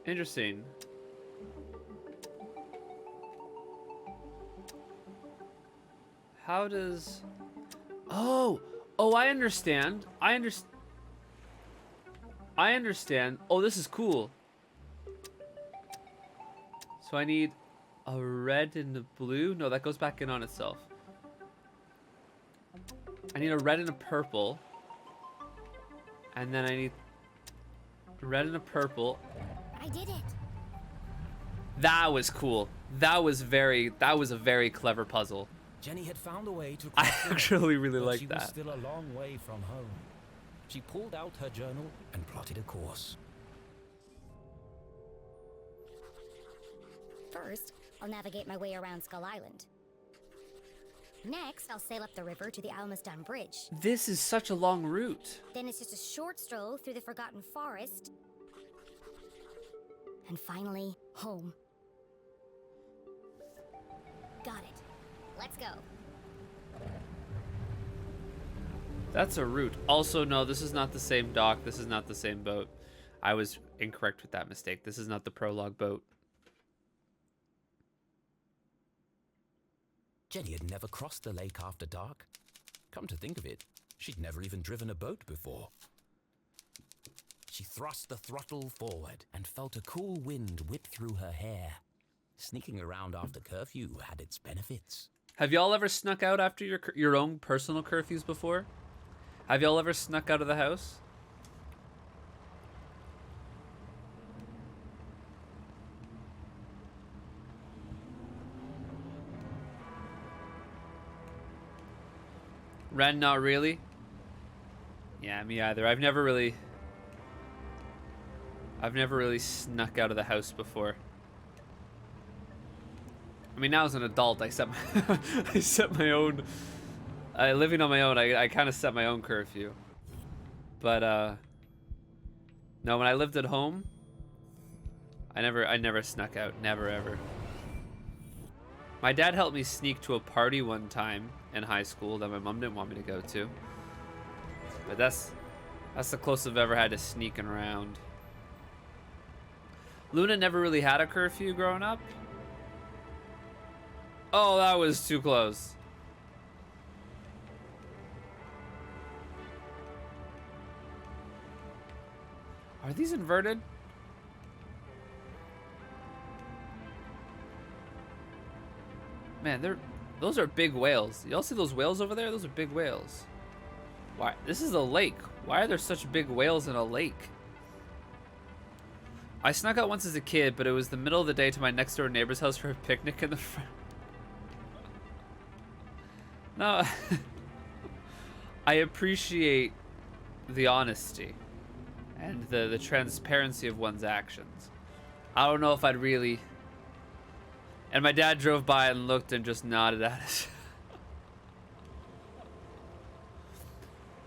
A: Interesting. How does... Oh! Oh, I understand. I understand. Oh, this is cool. So I need a red and a blue. No, that goes back in on itself. I need a red and a purple. And then I need a red and a purple.
D: I did it.
A: That was cool. That was a very clever puzzle.
B: Jenny had found a way to
A: I
B: cross the
A: actually
B: lake,
A: really
B: but
A: like
B: she was
A: that.
B: still a long way from home. She pulled out her journal and plotted a course.
D: First, I'll navigate my way around Skull Island. Next, I'll sail up the river to the Almaston Bridge.
A: This is such a long route.
D: Then it's just a short stroll through the Forgotten Forest. And finally, home. Got it. Let's go.
A: That's a route. Also, no, this is not the same dock. This is not the same boat. I was incorrect with that mistake. This is not the prologue boat.
B: Jenny had never crossed the lake after dark. Come to think of it, she'd never even driven a boat before. She thrust the throttle forward and felt a cool wind whip through her hair. Sneaking around after curfew had its benefits.
A: Have y'all ever snuck out after your own personal curfews before? Have y'all ever snuck out of the house? Ren, not really. Yeah, me either. I've never really snuck out of the house before. I mean, now as an adult, I set my own. Living on my own, I kind of set my own curfew. But no, when I lived at home, I never snuck out. Never ever. My dad helped me sneak to a party one time in high school that my mom didn't want me to go to. But that's the closest I've ever had to sneaking around. Luna never really had a curfew growing up. Oh, that was too close. Are these inverted? Man, those are big whales. Y'all see those whales over there? Those are big whales. Why? This is a lake. Why are there such big whales in a lake? I snuck out once as a kid, but it was the middle of the day to my next door neighbor's house for a picnic in the front. No, I appreciate the honesty and the transparency of one's actions. I don't know if I'd really... And my dad drove by and looked and just nodded at us.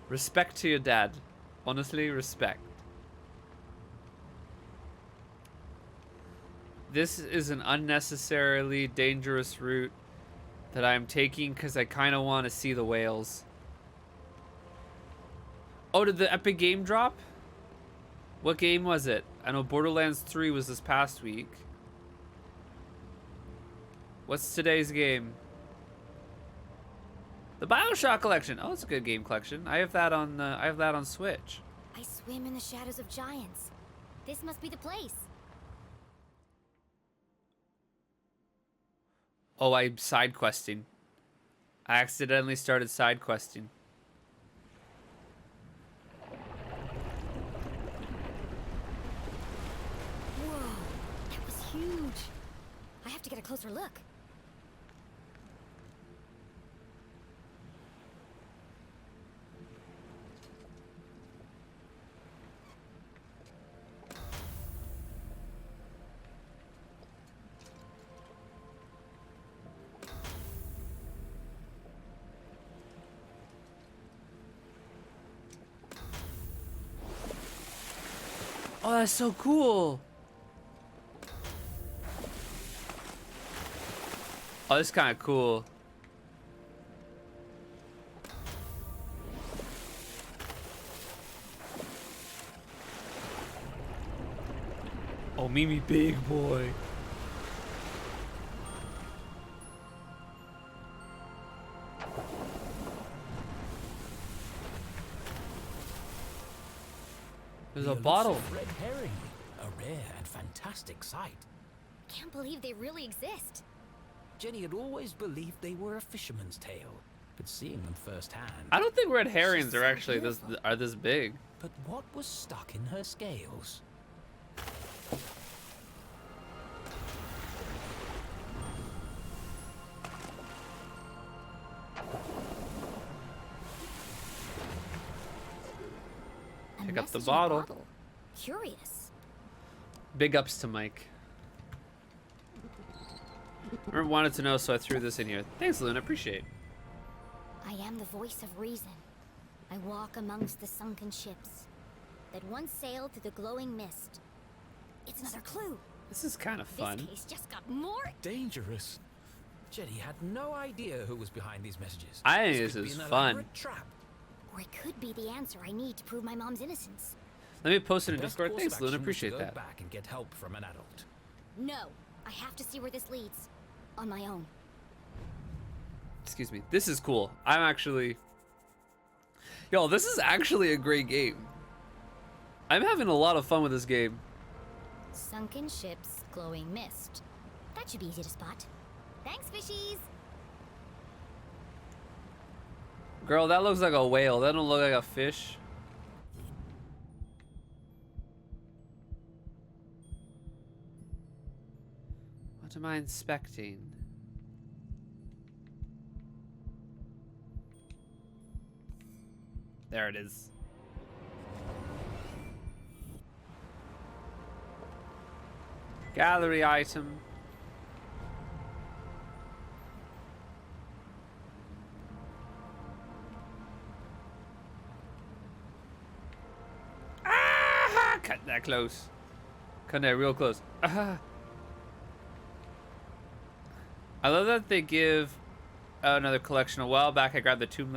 A: Respect to your dad. Honestly, respect. This is an unnecessarily dangerous route that I'm taking because I kind of want to see the whales. Oh, did the epic game drop? What game was it? I know Borderlands 3 was this past week. What's today's game? The BioShock collection. Oh, it's a good game collection. I have that on Switch.
D: I swim in the shadows of giants. This must be the place.
A: Oh, I'm side questing. I accidentally started side questing.
D: Whoa, that was huge. I have to get a closer look.
A: Oh, that's so cool. Oh, this is kind of cool. Oh, Mimi, big boy. There's
B: The
A: a bottle.
B: elusive red herring, a rare and fantastic sight.
D: Can't believe they really exist.
B: Jenny had always believed they were a fisherman's tale, but seeing them firsthand.
A: I don't think red herrings
B: She's
A: are
B: so
A: actually
B: beautiful.
A: this big.
B: But what was stuck in her scales?
D: A
A: Pick up the
D: message in a
A: bottle.
D: Curious.
A: Big ups to Mike. I wanted to know, so I threw this in here. Thanks, Luna. Appreciate.
D: I am the voice of reason. I walk amongst the sunken ships that once sailed through the glowing mist. It's another clue.
A: This is kind of fun.
D: This case just got more.
B: Dangerous. Jenny had no idea who was behind these messages.
A: I think
B: This
A: this
B: could
A: is
B: be an
A: fun.
B: elaborate trap.
D: Or it could be the answer I need to prove my mom's innocence.
A: Let me post it in
B: The best
A: Discord.
B: course
A: Thanks,
B: of
A: Luna.
B: action was to
A: Appreciate
B: go
A: that.
B: back and get help from an adult.
D: No, I have to see where this leads. On my own.
A: Excuse me. This is cool. I'm actually... Yo, this is actually a great game. I'm having a lot of fun with this game.
D: Sunken ships, glowing mist. That should be easy to spot. Thanks, fishies!
A: Girl, that looks like a whale. That don't look like a fish. What am I inspecting? There it is. Gallery item. Ah! Cut that close. Cut that real close. Ah. I love that they give another collection. A while back, I grabbed the Tomb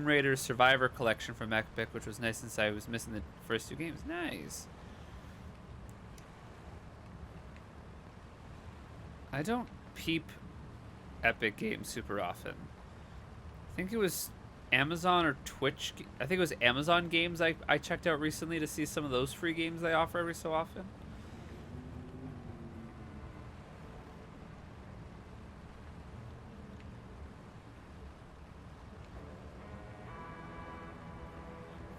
A: Raider Survivor collection from Epic, which was nice since I was missing the first two games. Nice. I don't peep Epic games super often. I think it was Amazon or Twitch. I think it was Amazon games I checked out recently to see some of those free games they offer every so often.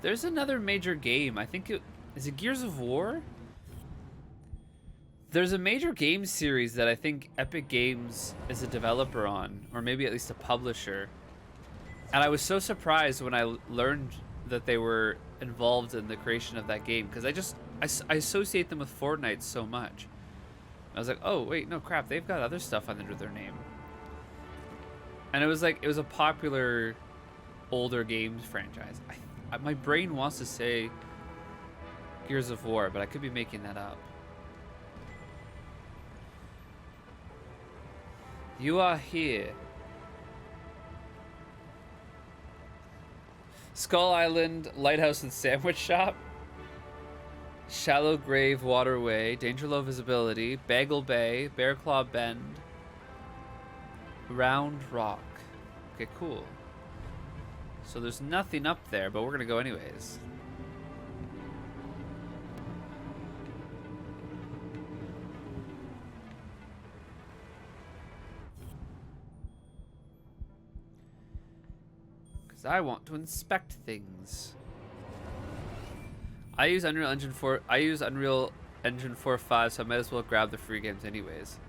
A: There's another major game. I think is it Gears of War? There's a major game series that I think Epic Games is a developer on, or maybe at least a publisher. And I was so surprised when I learned that they were involved in the creation of that game, because I associate them with Fortnite so much. I was like, oh wait, no crap, they've got other stuff under their name. And it was a popular older games franchise. My brain wants to say Gears of War, but I could be making that up. You are here. Skull Island, Lighthouse and Sandwich Shop. Shallow Grave Waterway, Danger Low Visibility, Bagel Bay, Bear Claw Bend, Round Rock. Okay, cool. So there's nothing up there, but we're gonna go anyways. Because I want to inspect things. I use Unreal Engine 4.5, so I might as well grab the free games anyways.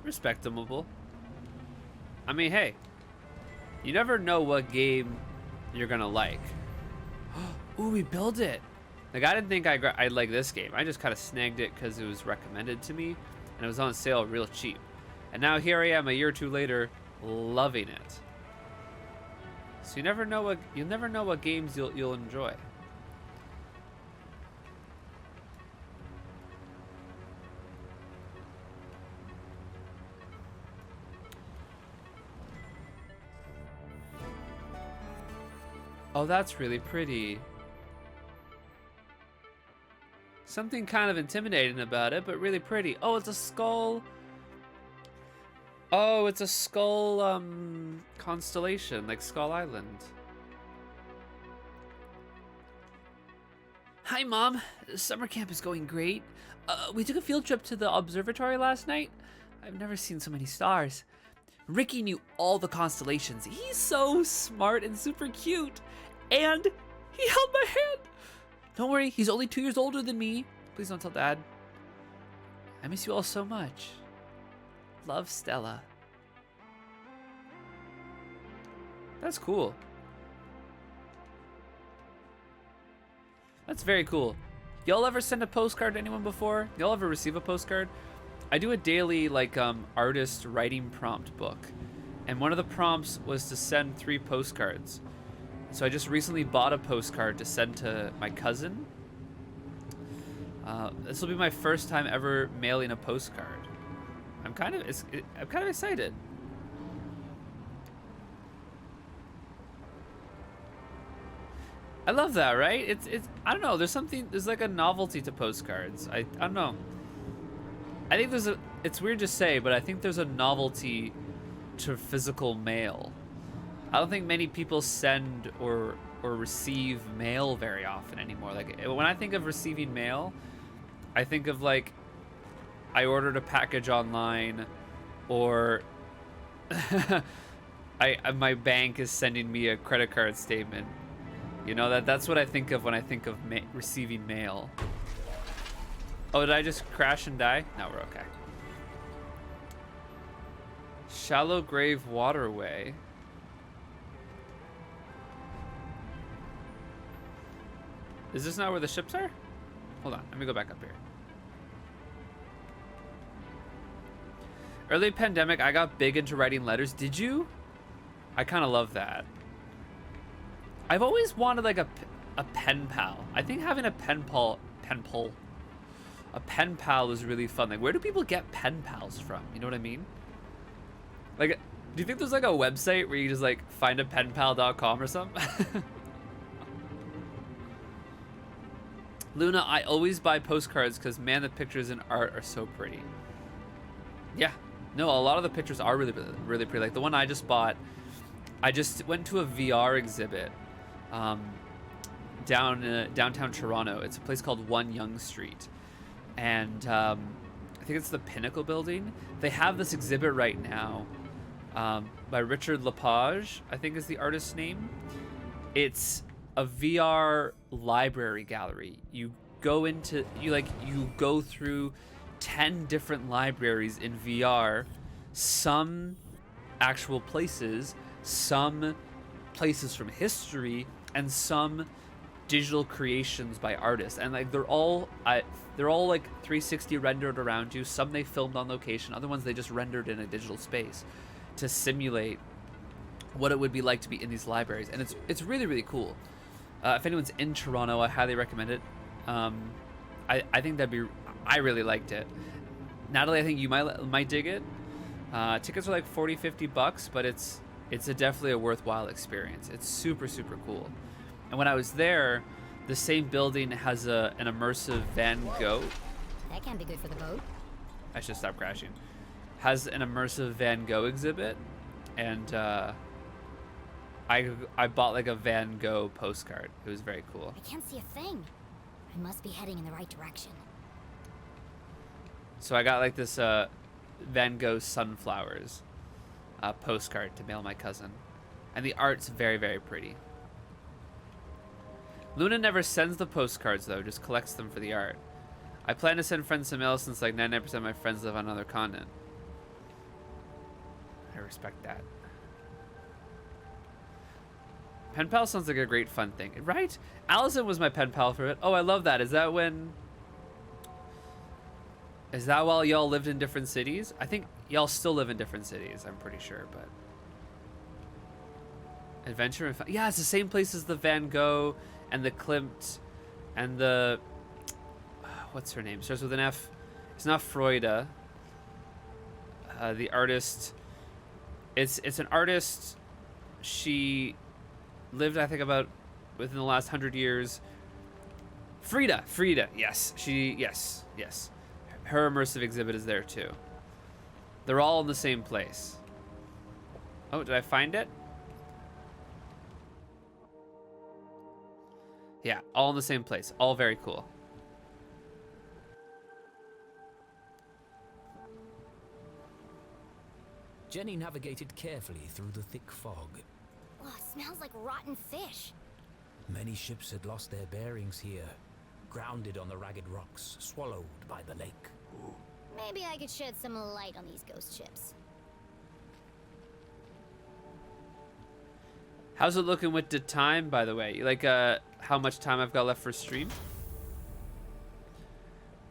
A: Respectable. I mean, hey. You never know what game you're gonna like. Ooh, we built it. Like, I didn't think I'd like this game. I just kind of snagged it because it was recommended to me, and it was on sale real cheap. And now here I am, a year or two later, loving it. So you never know what games you'll enjoy. Oh, that's really pretty. Something kind of intimidating about it, but really pretty. Oh, it's a skull. Oh, it's a skull constellation, like Skull Island. Hi, Mom. Summer camp is going great. We took a field trip to the observatory last night. I've never seen so many stars. Ricky knew all the constellations. He's so smart and super cute. And he held my hand. Don't worry, he's only 2 years older than me. Please don't tell Dad. I miss you all so much. Love, Stella. That's cool. That's very cool. Y'all ever send a postcard to anyone before? Y'all ever receive a postcard? I do a daily artist writing prompt book, and one of the prompts was to send 3 postcards. So I just recently bought a postcard to send to my cousin. This will be my first time ever mailing a postcard. I'm kind of excited. I love that, right? It's I don't know, there's like a novelty to postcards. I don't know. I think it's weird to say, but I think there's a novelty to physical mail. I don't think many people send or receive mail very often anymore. Like when I think of receiving mail, I think of like I ordered a package online, or my bank is sending me a credit card statement. You know, that's what I think of when I think of receiving mail. Oh, did I just crash and die? No, we're okay. Shallow Grave Waterway. Is this not where the ships are? Hold on, let me go back up here. Early pandemic, I got big into writing letters. Did you? I kind of love that. I've always wanted like a pen pal. I think having a pen pal is really fun. Like, where do people get pen pals from? You know what I mean? Like, do you think there's like a website where you just like find a penpal.com or something? Luna, I always buy postcards because, man, the pictures and art are so pretty. Yeah. No, a lot of the pictures are really, really pretty. Like the one I just bought, I just went to a VR exhibit downtown Toronto. It's a place called 1 Yonge Street. And I think it's the Pinnacle Building. They have this exhibit right now by Richard Lepage, I think is the artist's name. It's a VR library gallery. You go through 10 different libraries in VR, some actual places, some places from history, and some digital creations by artists. And like they're all like 360 rendered around you. Some they filmed on location, other ones they just rendered in a digital space to simulate what it would be like to be in these libraries. And it's really, really cool. If anyone's in Toronto, I highly recommend it. I think I really liked it. Natalie, I think you might dig it. Tickets are like $40-50, but it's definitely a worthwhile experience. It's super, super cool. And when I was there, the same building has an immersive Van Gogh.
D: That can't be good for the boat.
A: I should stop crashing. Has an immersive Van Gogh exhibit, and I bought like a Van Gogh postcard. It was very cool.
D: I can't see a thing. I must be heading in the right direction.
A: So I got like this Van Gogh sunflowers postcard to mail my cousin, and the art's very, very pretty. Luna never sends the postcards though, just collects them for the art. I plan to send friends some mail since like 99% of my friends live on another continent. I respect that. Pen pal sounds like a great fun thing, right? Allison was my pen pal for it. Oh, I love that. Is that while y'all lived in different cities? I think y'all still live in different cities, I'm pretty sure, but adventure and fun. Yeah, it's the same place as the Van Gogh and the Klimt and the what's her name? Starts with an F. It's not Freuda. The artist. It's an artist. She lived, I think, about within the last 100 years. Frida. Yes, yes. Her immersive exhibit is there too. They're all in the same place. Oh, did I find it? Yeah, all in the same place. All very cool.
B: Jenny navigated carefully through the thick fog.
D: Oh, it smells like rotten fish.
B: Many ships had lost their bearings here, grounded on the ragged rocks, swallowed by the lake.
D: Maybe I could shed some light on these ghost ships.
A: How's it looking with the time, by the way? Like, how much time I've got left for stream?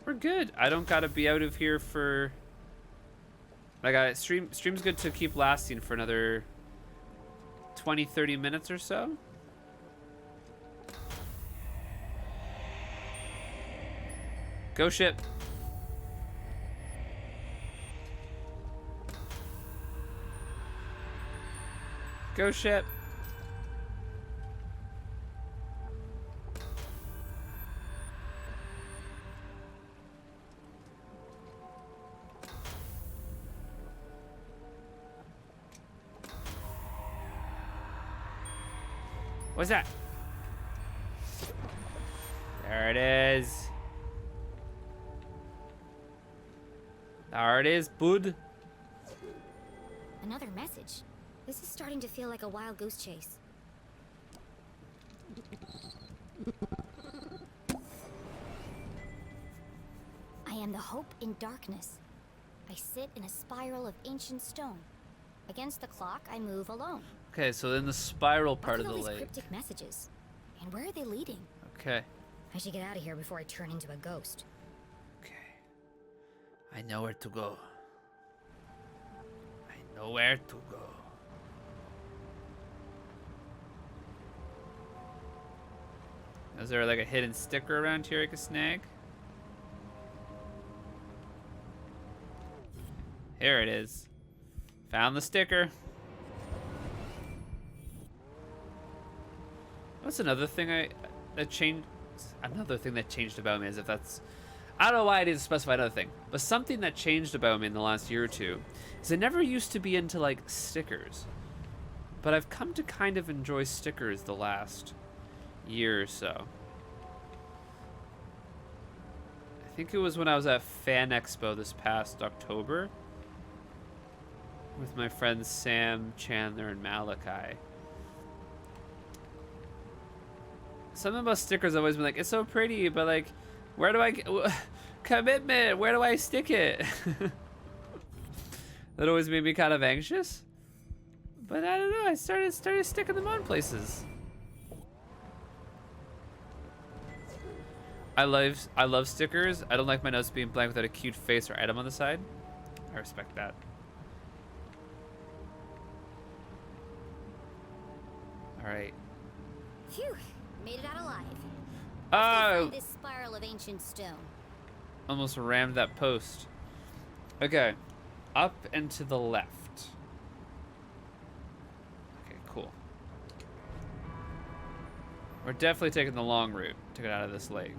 A: We're good. I don't gotta be out of here for... Like, stream's good to keep lasting for another 20-30 minutes or so. Go ship. Go ship. What's that? There it is. There it is, bud.
D: Another message. This is starting to feel like a wild goose chase. I am the hope in darkness. I sit in a spiral of ancient stone. Against the clock, I move alone.
A: Okay, so in the spiral part of the
D: Look at all these
A: lake.
D: cryptic messages. And where are they leading?
A: Okay.
D: I should get out of here before I turn into a ghost.
A: Okay. I know where to go. I know where to go. Is there like a hidden sticker around here I can snag? Here it is. Found the sticker. What's another thing that changed? Another thing that changed about me, as if that's... I don't know why I didn't specify another thing, but something that changed about me in the last year or two is I never used to be into like stickers, but I've come to kind of enjoy stickers the last year or so. I think it was when I was at Fan Expo this past October with my friends Sam, Chandler, and Malachi. Something about stickers I've always been like, it's so pretty, but like, where do I get commitment? Where do I stick it? That always made me kind of anxious. But I don't know, I started sticking them on places. I love stickers. I don't like my notes being blank without a cute face or item on the side. I respect that. All right.
D: Phew, made it out alive.
A: Oh!
D: Find this spiral of ancient stone.
A: Almost rammed that post. Okay. Up and to the left. Okay, cool. We're definitely taking the long route to get out of this lake.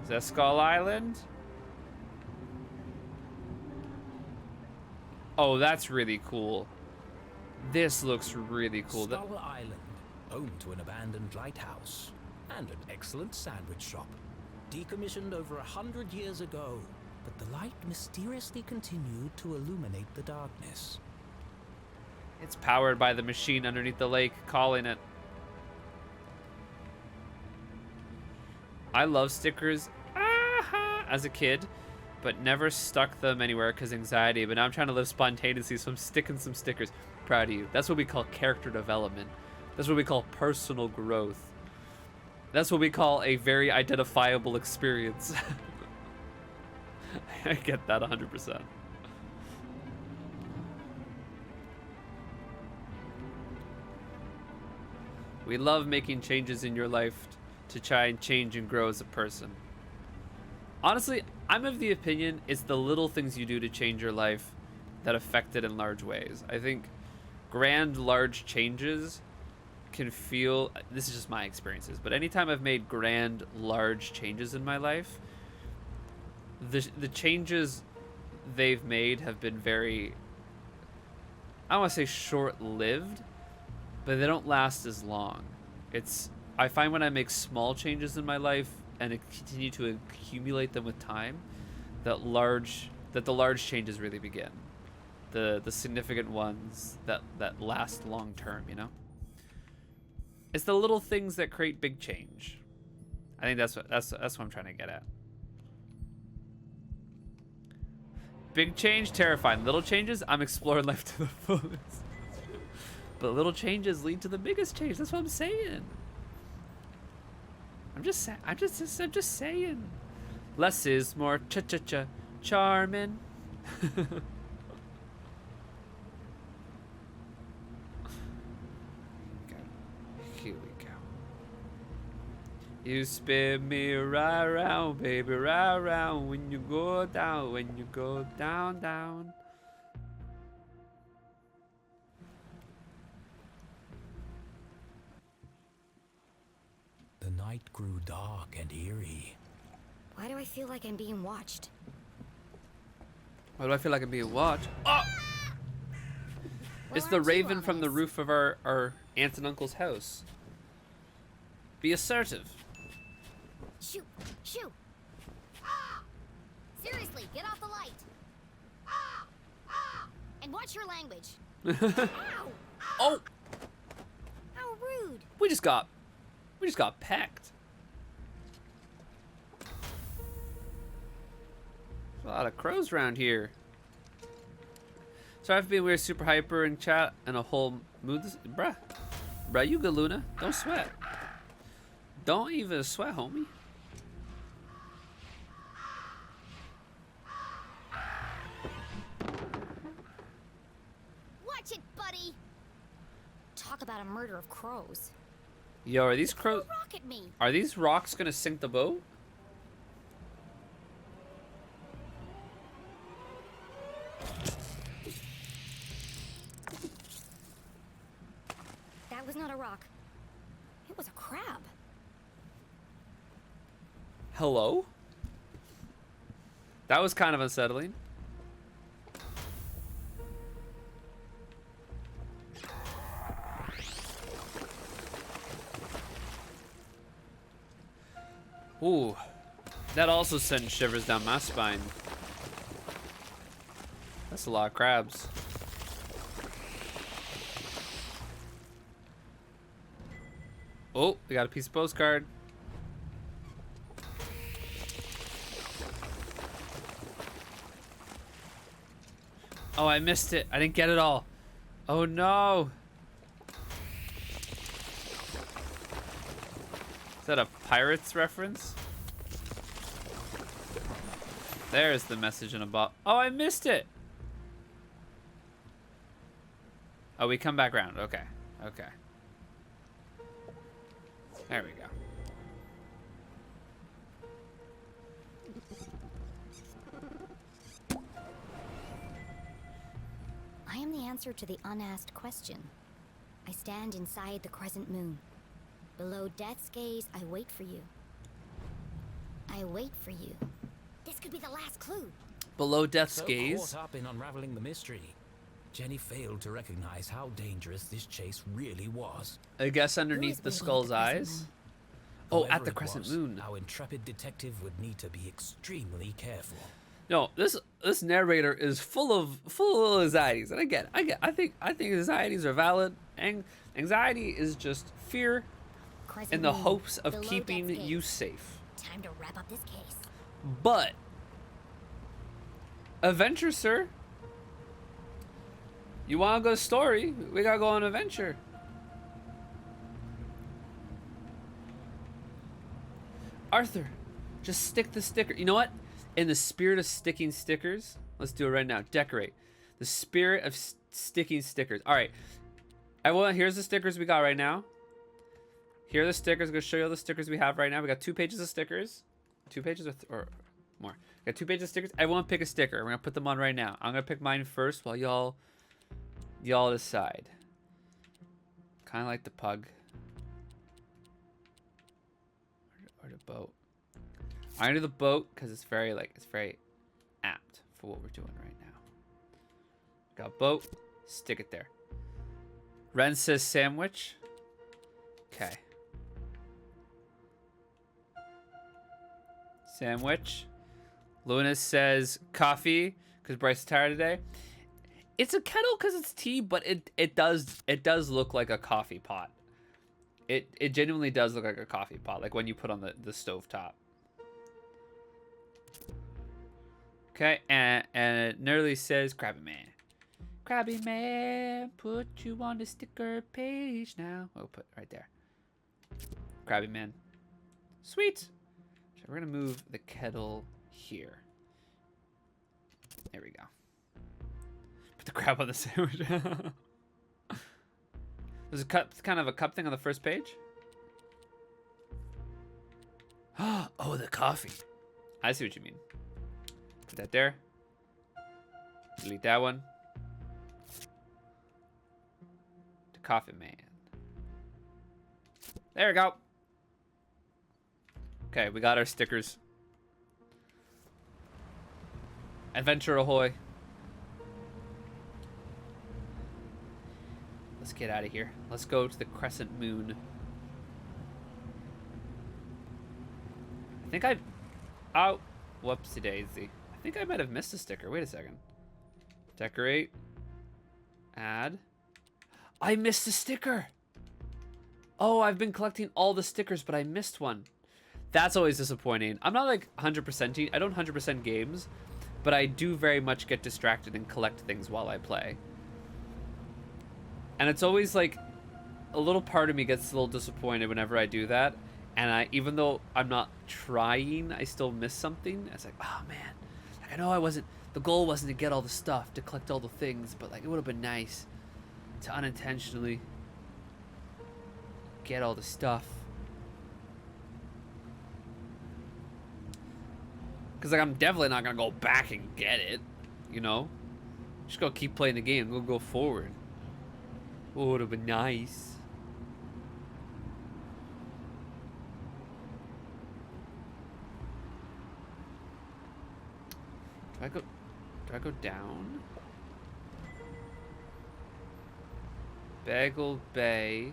A: Is that Skull Island? Oh, that's really cool. This looks really cool.
B: Skull Island, home to an abandoned lighthouse and an excellent sandwich shop. Decommissioned over 100 years ago, but the light mysteriously continued to illuminate the darkness.
A: It's powered by the machine underneath the lake calling it. I love stickers as a kid, but never stuck them anywhere because anxiety. But now I'm trying to live spontaneously, so I'm sticking some stickers. Proud of you. That's what we call character development. That's what we call personal growth. That's what we call a very identifiable experience. I get that 100%. We love making changes in your life to try and change and grow as a person. Honestly, I'm of the opinion it's the little things you do to change your life that affect it in large ways. I think grand, large changes can feel... This is just my experiences, but anytime I've made grand, large changes in my life, the changes they've made have been very... I don't want to say short-lived, but they don't last as long. I find when I make small changes in my life and continue to accumulate them with time, that the large changes really begin. The significant ones that last long term, you know? It's the little things that create big change. I think that's what I'm trying to get at. Big change, terrifying. Little changes, I'm exploring life to the fullest. But little changes lead to the biggest change. That's what I'm saying. I'm just saying. Less is more. Cha charming. Here we go. You spin me right around, baby, right around. When you go down, down.
B: The night grew dark and eerie.
D: Why do I feel like I'm being watched?
A: Why do I feel like I'm being watched? Oh! It's the
D: aren't you
A: raven from the
D: ominous?
A: roof of our aunt and uncle's house. Be assertive.
D: Shoot! Shoot! Seriously, get off the light! And watch your language. Ow!
A: Oh!
D: How rude!
A: We just got pecked. There's a lot of crows around here. Sorry for being weird, super hyper in chat and a whole mood. Bruh, you good, Luna. Don't sweat. Don't even sweat, homie.
D: Watch it, buddy! Talk about a murder of crows.
A: Yo, are these crows?
D: Rock at me!
A: Are these rocks gonna sink the boat?
D: That was not a rock. It was a crab.
A: Hello? That was kind of unsettling. Ooh, that also sent shivers down my spine. That's a lot of crabs. Oh, we got a piece of postcard. Oh, I missed it. I didn't get it all. Oh no. Is that a Pirates reference? There's the message in a bottle. Oh, I missed it. Oh, we come back around. Okay. Okay. There we go.
D: I am the answer to the unasked question. I stand inside the crescent moon. Below death's gaze, I wait for you. I wait for you. This could be the last clue.
A: Below death's
B: So
A: gaze.
B: caught up in unraveling the mystery, Jenny failed to recognize how dangerous this chase really was.
A: I guess
D: Who
A: underneath
D: is
A: the
D: waiting
A: skull's
D: at the crescent
A: eyes.
D: moon?
A: Oh,
B: Whoever
A: at the
B: it
A: crescent
B: was,
A: moon.
B: Our intrepid detective would need to be extremely careful.
A: No, this narrator is full of anxieties, and I think anxieties are valid. Anxiety is just fear
D: Crescent
A: in the
D: moon,
A: hopes of
D: below
A: keeping
D: death's
A: you
D: gaze.
A: safe.
D: Time to wrap up this case.
A: But adventure, sir. You want to go story? We gotta go on adventure. Arthur, just stick the sticker. You know what? In the spirit of sticking stickers, let's do it right now. Decorate. The spirit of sticking stickers. All right. Everyone, here's the stickers we got right now. Here are the stickers. I'm going to show you all the stickers we have right now. We got 2 pages of stickers. 2 pages or more. We got 2 pages of stickers. Everyone pick a sticker. We're going to put them on right now. I'm going to pick mine first while y'all decide. Kind of like the pug. Or the boat. I'm gonna do the boat because it's very apt for what we're doing right now. Got boat, stick it there. Ren says sandwich. Okay. Sandwich. Luna says coffee because Bryce is tired today. It's a kettle because it's tea, but it does look like a coffee pot. It genuinely does look like a coffee pot, like when you put on the stove top. Okay, and Nerly says Krabby Man. Krabby Man, put you on the sticker page now. Oh, put right there. Krabby Man. Sweet. So we're gonna move the kettle here. There we go. Put the crab on the sandwich. There's a cup, kind of a cup thing on the first page. Oh, the coffee. I see what you mean. Put that there. Delete that one. The coffee man. There we go. Okay, we got our stickers. Adventure ahoy. Let's get out of here. Let's go to the Crescent Moon. I think I... Oh, whoopsie daisy. I think I might have missed a sticker. Wait a second. Decorate. Add. I missed a sticker. Oh, I've been collecting all the stickers, but I missed one. That's always disappointing. I'm not like 100%ing. I don't 100% games, but I do very much get distracted and collect things while I play. And it's always like a little part of me gets a little disappointed whenever I do that. And even though I'm not trying, I still miss something. It's like, oh man, like I know the goal wasn't to get all the stuff, to collect all the things, but like it would have been nice to unintentionally get all the stuff. Cause like I'm definitely not gonna go back and get it, you know? Just go keep playing the game, go forward. Oh, it would have been nice. Do I go down? Bagel Bay.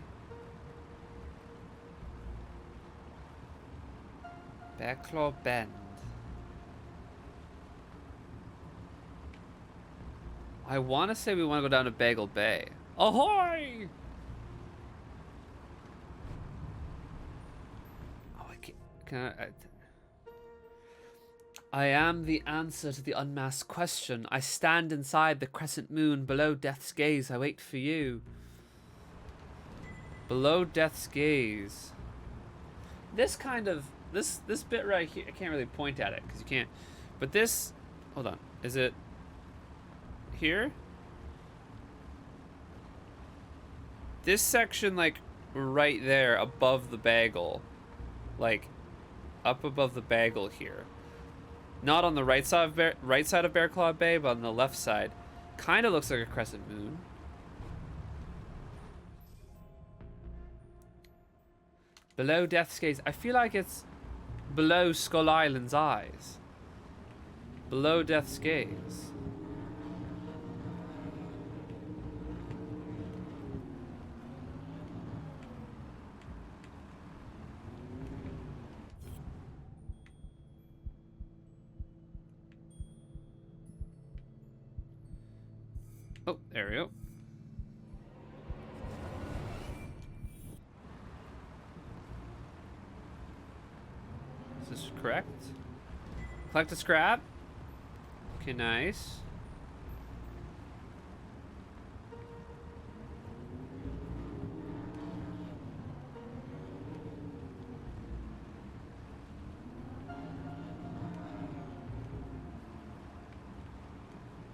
A: Backlaw Bend. I want to say we want to go down to Bagel Bay. Ahoy! Oh, I can't. Can I am the answer to the unmasked question. I stand inside the crescent moon below death's gaze. I wait for you. Below death's gaze. This kind of this bit right here. I can't really point at it because you can't. But this. Hold on. Is it here? This section, like right there above the bagel, like up above the bagel here. Not on the right side of Bear Claw Bay, but on the left side, kind of looks like a crescent moon. Below Death's Gaze, I feel like it's below Skull Island's eyes. Below Death's Gaze. Oh, there we go. Is this correct? Collect a scrap. Okay, nice.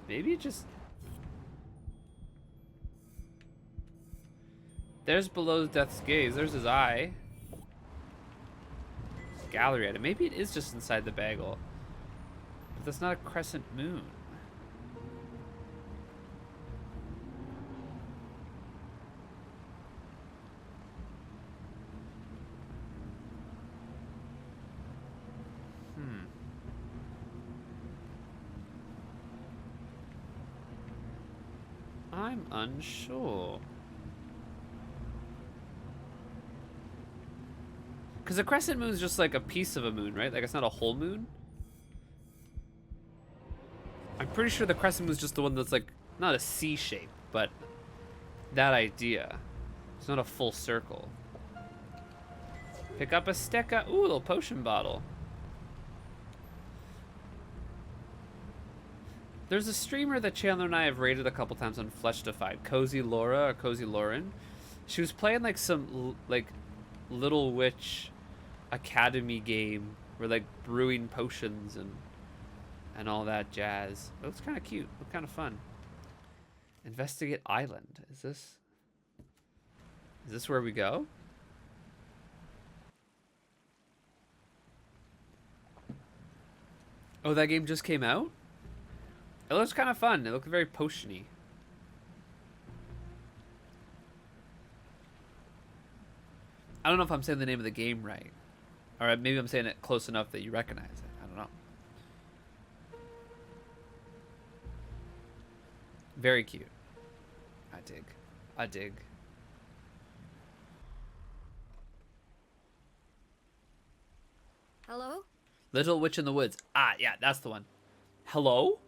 A: Maybe it just... There's below Death's Gaze. There's his eye. Gallery item. Maybe it is just inside the bagel. But that's not a crescent moon. I'm unsure. Because a crescent moon is just like a piece of a moon, right? Like it's not a whole moon. I'm pretty sure the crescent moon is just the one that's like not a C shape, but that idea. It's not a full circle. Pick up a stecca. Ooh, a little potion bottle. There's a streamer that Chandler and I have rated a couple times on Flesh Defied, Cozy Laura or Cozy Lauren. She was playing like some like Little Witch Academy game where like brewing potions and all that jazz. It looks kind of cute. Looked kind of fun. Investigate Island. Is this where we go? Oh, that game just came out? It looks kind of fun. It looked very potion-y. I don't know if I'm saying the name of the game right. Or maybe I'm saying it close enough that you recognize it. I don't know. Very cute. I dig. I dig.
D: Hello?
A: Little Witch in the Woods. Ah, yeah, that's the one. Hello?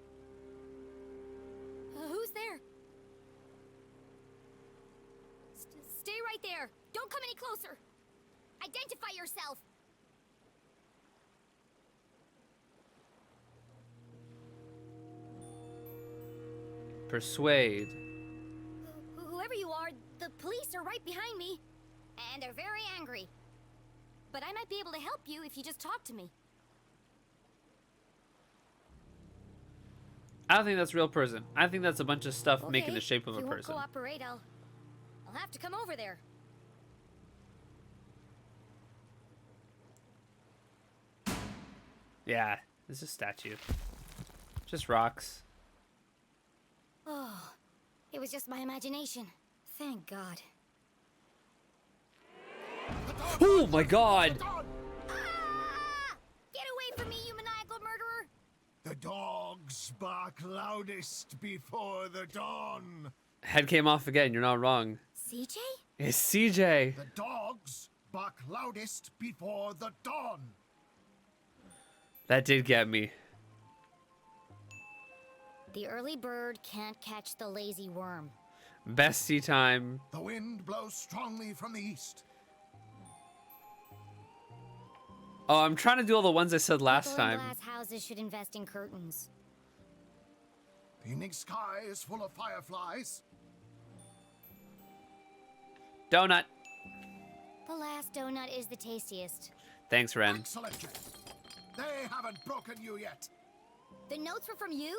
D: Who's there? Stay right there. Don't come any closer. Identify yourself.
A: Persuade.
D: Whoever you are, the police are right behind me. And they're very angry. But I might be able to help you if you just talk to me.
A: I don't think that's a real person. I think that's a bunch of stuff
D: Okay,
A: making the shape of a
D: if you won't
A: person.
D: cooperate, I'll have to come over there.
A: Yeah, this is a statue. Just rocks.
D: Oh, it was just my imagination. Thank God.
A: Oh my god!
D: Ah! Get away from me, you maniacal murderer!
H: The dogs bark loudest before the dawn.
A: Head came off again, you're not wrong.
D: CJ?
A: It's CJ!
H: The dogs bark loudest before the dawn.
A: That did get me.
D: The early bird can't catch the lazy worm.
A: Best tea time.
H: The wind blows strongly from the east.
A: Oh, I'm trying to do all the ones I said last
D: People in
A: time.
D: glass houses should invest in curtains.
H: The evening sky is full of fireflies.
A: Donut.
D: The last donut is the tastiest.
A: Thanks, Ren.
H: Excellent, Jane. They haven't broken you yet.
D: The notes were from you?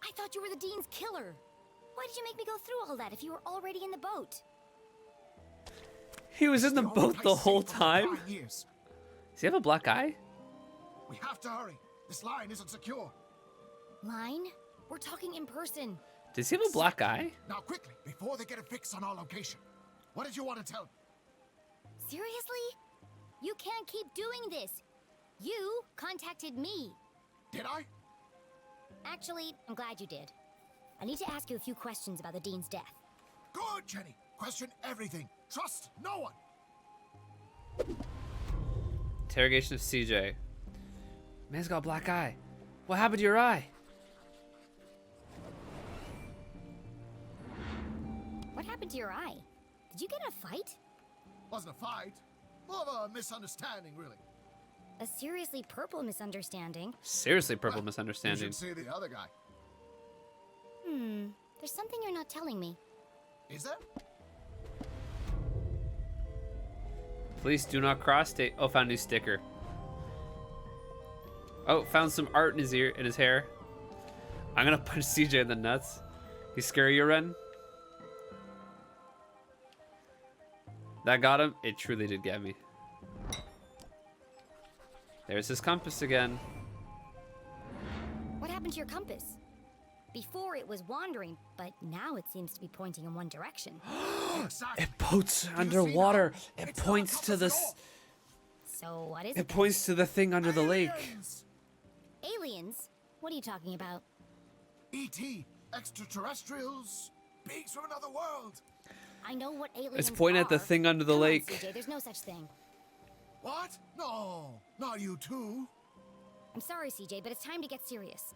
D: I thought you were the Dean's killer. Why did you make me go through all that if you were already in the boat?
A: He was in the boat the whole time?
H: Years.
A: Does he have a black eye?
H: We have to hurry. This line isn't secure.
D: Line? We're talking in person.
A: Does he have a black eye?
H: Now quickly, before they get a fix on our location. What did you want to tell me?
D: Seriously? You can't keep doing this. You contacted me.
H: Did I?
D: Actually, I'm glad you did. I need to ask you a few questions about the Dean's death.
H: Good, Jenny. Question everything. Trust no one.
A: Interrogation of CJ. Man's got a black eye. What happened to your eye?
D: What happened to your eye? Did you get in a fight?
H: Wasn't a fight. More of a misunderstanding, really.
D: A seriously purple misunderstanding?
A: Seriously, purple
H: You
A: misunderstanding.
H: should see the other guy.
D: There's something you're not telling me.
H: Is there?
A: Please do not cross state. Oh, found a new sticker. Oh, found some art in his ear, in his hair. I'm gonna punch CJ in the nuts. He scary you, Ren? That got him? It truly did get me. There's his compass again.
D: What happened to your compass? Before it was wandering, but now it seems to be pointing in one direction.
H: Exactly.
A: It points
H: Do you see
A: underwater.
H: now?
A: It
H: It's not
A: points
H: a
A: to the.
H: compass
D: So what is
A: It
D: it?
A: points to the thing under the lake.
H: Aliens!
D: Aliens? What are you talking about?
H: E.T. Extraterrestrials. Beings from another world.
D: I know what aliens
A: It's pointing at the
D: are.
A: thing under the
D: Come on,
A: lake.
D: CJ, there's no such thing.
H: What? No, not you too.
D: I'm sorry, CJ, but it's time to get serious.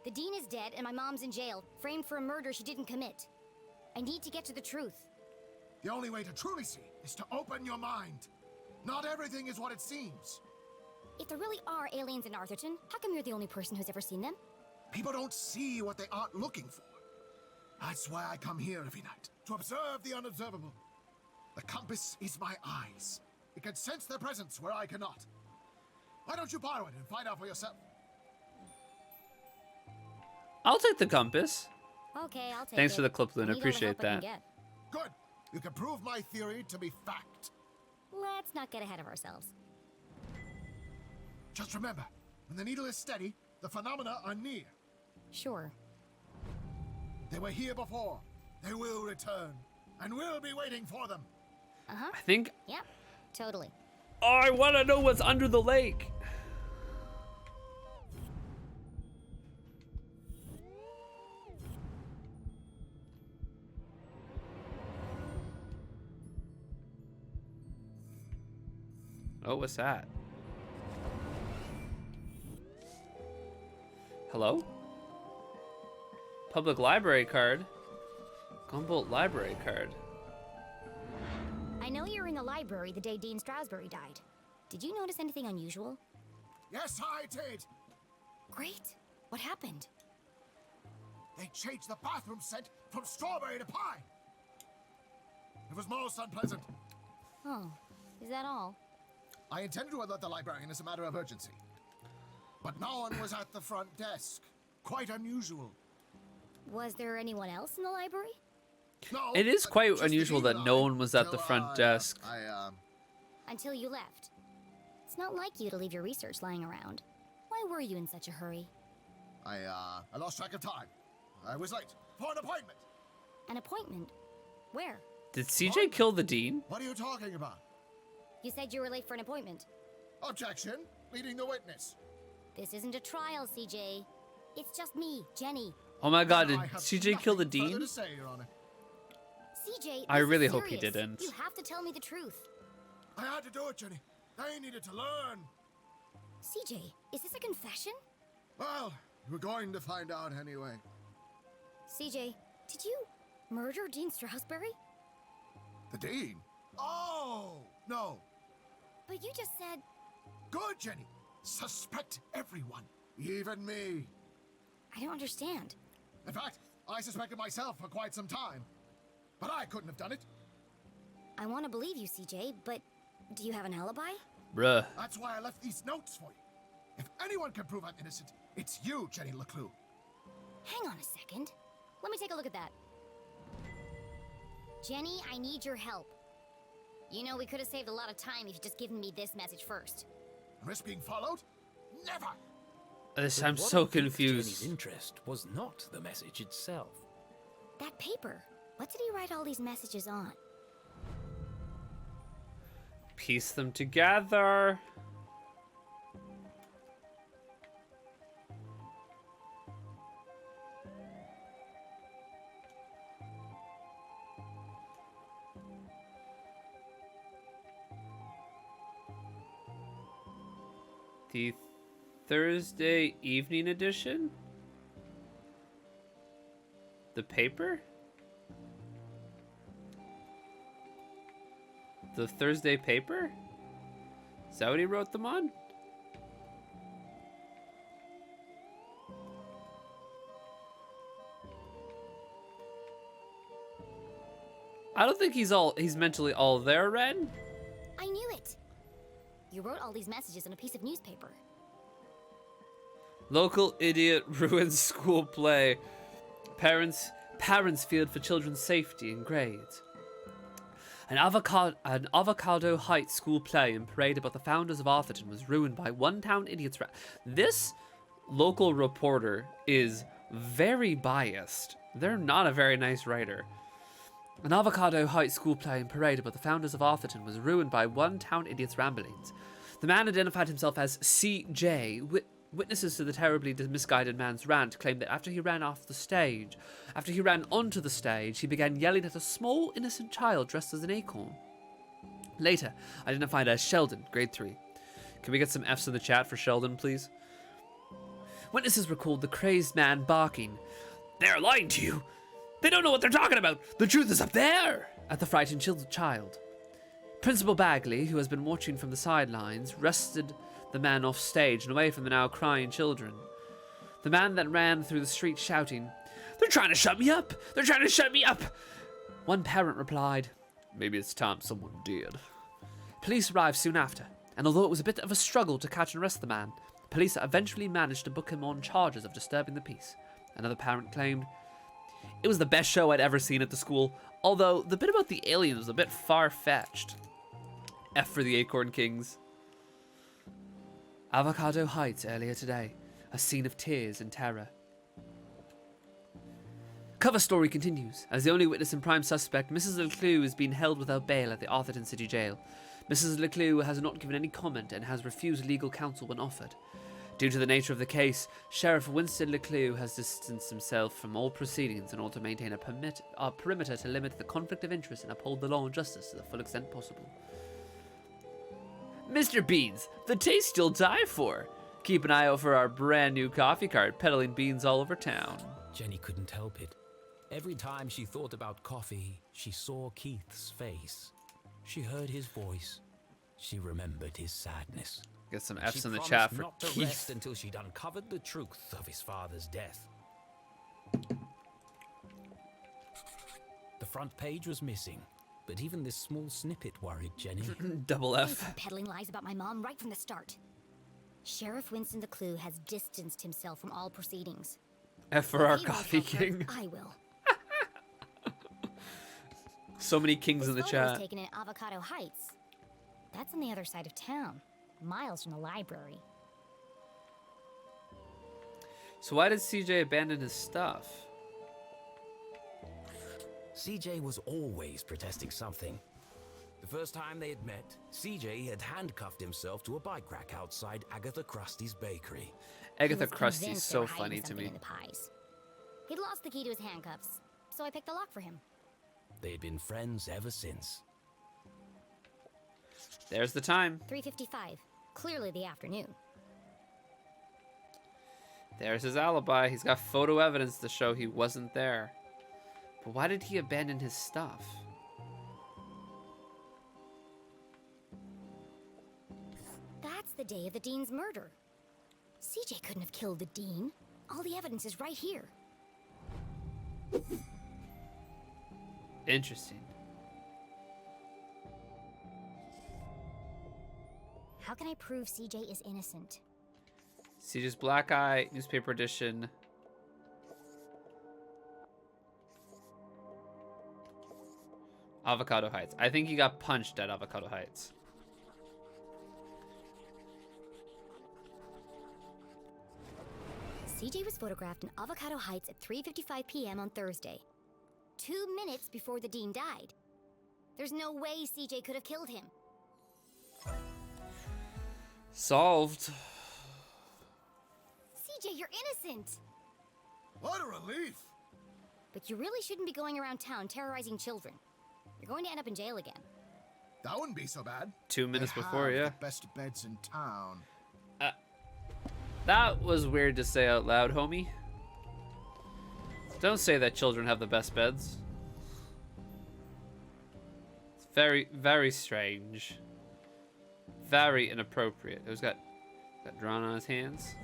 D: The Dean is dead, and my mom's in jail, framed for a murder she didn't commit. I need to get to the truth.
H: The only way to truly see is to open your mind. Not everything is what it seems.
D: If there really are aliens in Arthurton, how come you're the only person who's ever seen them?
H: People don't see what they aren't looking for. That's why I come here every night, to observe the unobservable. The compass is my eyes. It can sense their presence where I cannot. Why don't you borrow it and find out for yourself?
A: I'll take the compass.
D: Okay, I'll take
A: Thanks
D: it.
A: for the clip, Luna.
D: I need all the
A: Appreciate
D: help I can
A: that.
D: get.
H: Good. You can prove my theory to be fact.
D: Let's not get ahead of ourselves.
H: Just remember, when the needle is steady, the phenomena are near.
D: Sure.
H: They were here before. They will return. And we'll be waiting for them.
D: Uh-huh.
A: I think...
D: Yep, totally.
A: Oh, I want to know what's under the lake. Oh, what's that? Hello? Public library card. Gumboldt library card.
D: I know you were in the library the day Dean Stroudsbury died. Did you notice anything unusual?
H: Yes, I did.
D: Great. What happened?
H: They changed the bathroom scent from strawberry to pie. It was most unpleasant.
D: Oh, is that all?
H: I intended to alert the librarian as a matter of urgency. But no one was at the front desk. Quite unusual.
D: Was there anyone else in the library?
H: No,
A: It is quite
H: just the
A: unusual
H: Dean
A: that
H: and
A: no
H: I,
A: one was at the
H: till,
A: front desk.
D: Until you left. It's not like you to leave your research lying around. Why were you in such a hurry?
H: I lost track of time. I was late for an appointment.
D: An appointment? Where?
A: Did CJ kill the dean?
H: What are you talking about?
D: You said you were late for an appointment.
H: Objection. Leading the witness.
D: This isn't a trial, CJ. It's just me, Jenny.
A: Oh my god, did
H: I have
A: CJ kill the
H: nothing further
A: dean?
H: to say, Your Honor.
D: CJ,
A: I
D: this is
A: really hope he
D: serious.
A: didn't.
D: You have to tell me the truth.
H: I had to do it, Jenny. They needed to learn.
D: CJ, is this a confession?
H: Well, you were going to find out anyway.
D: CJ, did you murder Dean Stroudsbury?
H: The Dean? Oh, no.
D: But you just said...
H: Good, Jenny. Suspect everyone, even me.
D: I don't understand.
H: In fact, I suspected myself for quite some time. But I couldn't have done it.
D: I want to believe you, CJ, but do you have an alibi?
A: Bruh.
H: That's why I left these notes for you. If anyone can prove I'm innocent, it's you, Jenny LeClue.
D: Hang on a second. Let me take a look at that. Jenny, I need your help. You know, we could have saved a lot of time if you'd just given me this message first.
H: Risk being followed? Never!
A: I'm
B: But
A: so
B: what piqued
A: confused.
B: Jenny's interest was not the message itself.
D: That paper. What did he write all these messages on?
A: Piece them together. The Thursday evening edition? The paper? The Thursday paper? Is that what he wrote them on? I don't think he's mentally all there, Ren.
D: I knew it. You wrote all these messages on a piece of newspaper.
A: Local idiot ruins school play. Parents feared for children's safety and grades. An Avocado Heights school play and parade about the founders of Arthurton was ruined by one town idiot's This local reporter is very biased. They're not a very nice writer. An Avocado Heights school play and parade about the founders of Arthurton was ruined by one town idiot's ramblings. The man identified himself as CJ. Witnesses to the terribly misguided man's rant claimed that after he ran onto the stage, he began yelling at a small, innocent child dressed as an acorn. Later, identified as Sheldon, grade 3. Can we get some Fs in the chat for Sheldon, please? Witnesses recalled the crazed man barking, "They're lying to you! They don't know what they're talking about! The truth is up there!" at the frightened child. Principal Bagley, who has been watching from the sidelines, wrested the man off stage and away from the now crying children. The man then ran through the street shouting, "They're trying to shut me up! They're trying to shut me up!" One parent replied, "Maybe it's time someone did." Police arrived soon after, and although it was a bit of a struggle to catch and arrest the man, police eventually managed to book him on charges of disturbing the peace. Another parent claimed, "It was the best show I'd ever seen at the school, although the bit about the aliens was a bit far-fetched." F for the Acorn Kings. Avocado Heights earlier today, a scene of tears and terror. Cover story continues. As the only witness and prime suspect, Mrs. LeClue is being held without bail at the Arthurton City Jail. Mrs. LeClue has not given any comment and has refused legal counsel when offered. Due to the nature of the case, Sheriff Winston LeClue has distanced himself from all proceedings in order to maintain a perimeter to limit the conflict of interest and uphold the law and justice to the full extent possible. Mr. Beans, the taste you'll die for. Keep an eye out for our brand new coffee cart peddling beans all over town.
B: Jenny couldn't help it. Every time she thought about coffee, she saw Keith's face. She heard his voice. She remembered his sadness.
A: Get some F's
B: She
A: in the
B: promised
A: chat for
B: not to
A: Keith.
B: rest until she'd uncovered the truth of his father's death. The front page was missing, but even this small snippet worried Jenny.
A: Double
D: He's
A: F.
D: been peddling lies about my mom right from the start. Sheriff Winston LeClue has distanced himself from all proceedings.
A: F for our
D: He won't
A: coffee
D: help her,
A: king.
D: I will.
A: So many kings
D: This
A: in the
D: photo was
A: chat.
D: taken in Avocado Heights. That's on the other side of town, miles from the library.
A: So why did CJ abandon his stuff?
B: CJ was always protesting something. The first time they had met, CJ had handcuffed himself to a bike rack outside Agatha Krusty's bakery.
A: Agatha
D: He was
A: Krusty's
D: convinced they
A: so
D: were hiding
A: funny to
D: something
A: me.
D: in the pies. He'd lost the key to his handcuffs, so I picked the lock for him.
B: They had been friends ever since.
A: There's the time.
D: 3:55, clearly the afternoon.
A: There's his alibi. He's got photo evidence to show he wasn't there. But why did he abandon his stuff?
D: That's the day of the Dean's murder. CJ couldn't have killed the Dean. All the evidence is right here.
A: Interesting.
D: How can I prove CJ is innocent?
A: CJ's Black Eye, newspaper edition. Avocado Heights. I think he got punched at Avocado Heights.
D: CJ was photographed in Avocado Heights at 3:55 p.m. on Thursday, 2 minutes before the Dean died. There's no way CJ could have killed him.
A: Solved.
D: CJ, you're innocent!
H: What a relief!
D: But you really shouldn't be going around town terrorizing children. You're going to end up in jail again.
H: That wouldn't be so bad.
A: 2 minutes
H: They
A: before,
H: have
A: yeah.
H: the best beds in town.
A: That was weird to say out loud, homie. Don't say that children have the best beds. It's very, very strange. Very inappropriate. It was got drawn on his hands.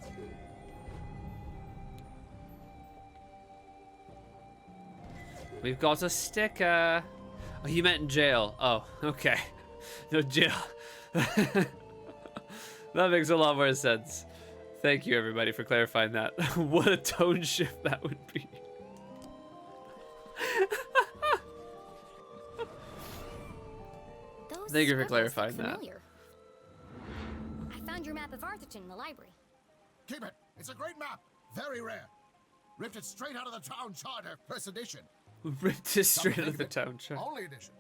A: We've got a sticker. Oh, he meant in jail. Oh, okay. No jail. That makes a lot more sense. Thank you, everybody, for clarifying that. What a tone shift that would be.
D: Those
A: Thank you for
D: scribbles
A: clarifying
D: look
A: that.
D: familiar. I found your map of Arthurton in the library.
H: Keep it. It's a great map. Very rare. Ripped it straight out of the town charter, first edition.
A: Ripped it straight
H: Come
A: out
H: to
A: of the
H: think of it,
A: town chart.
H: Only edition.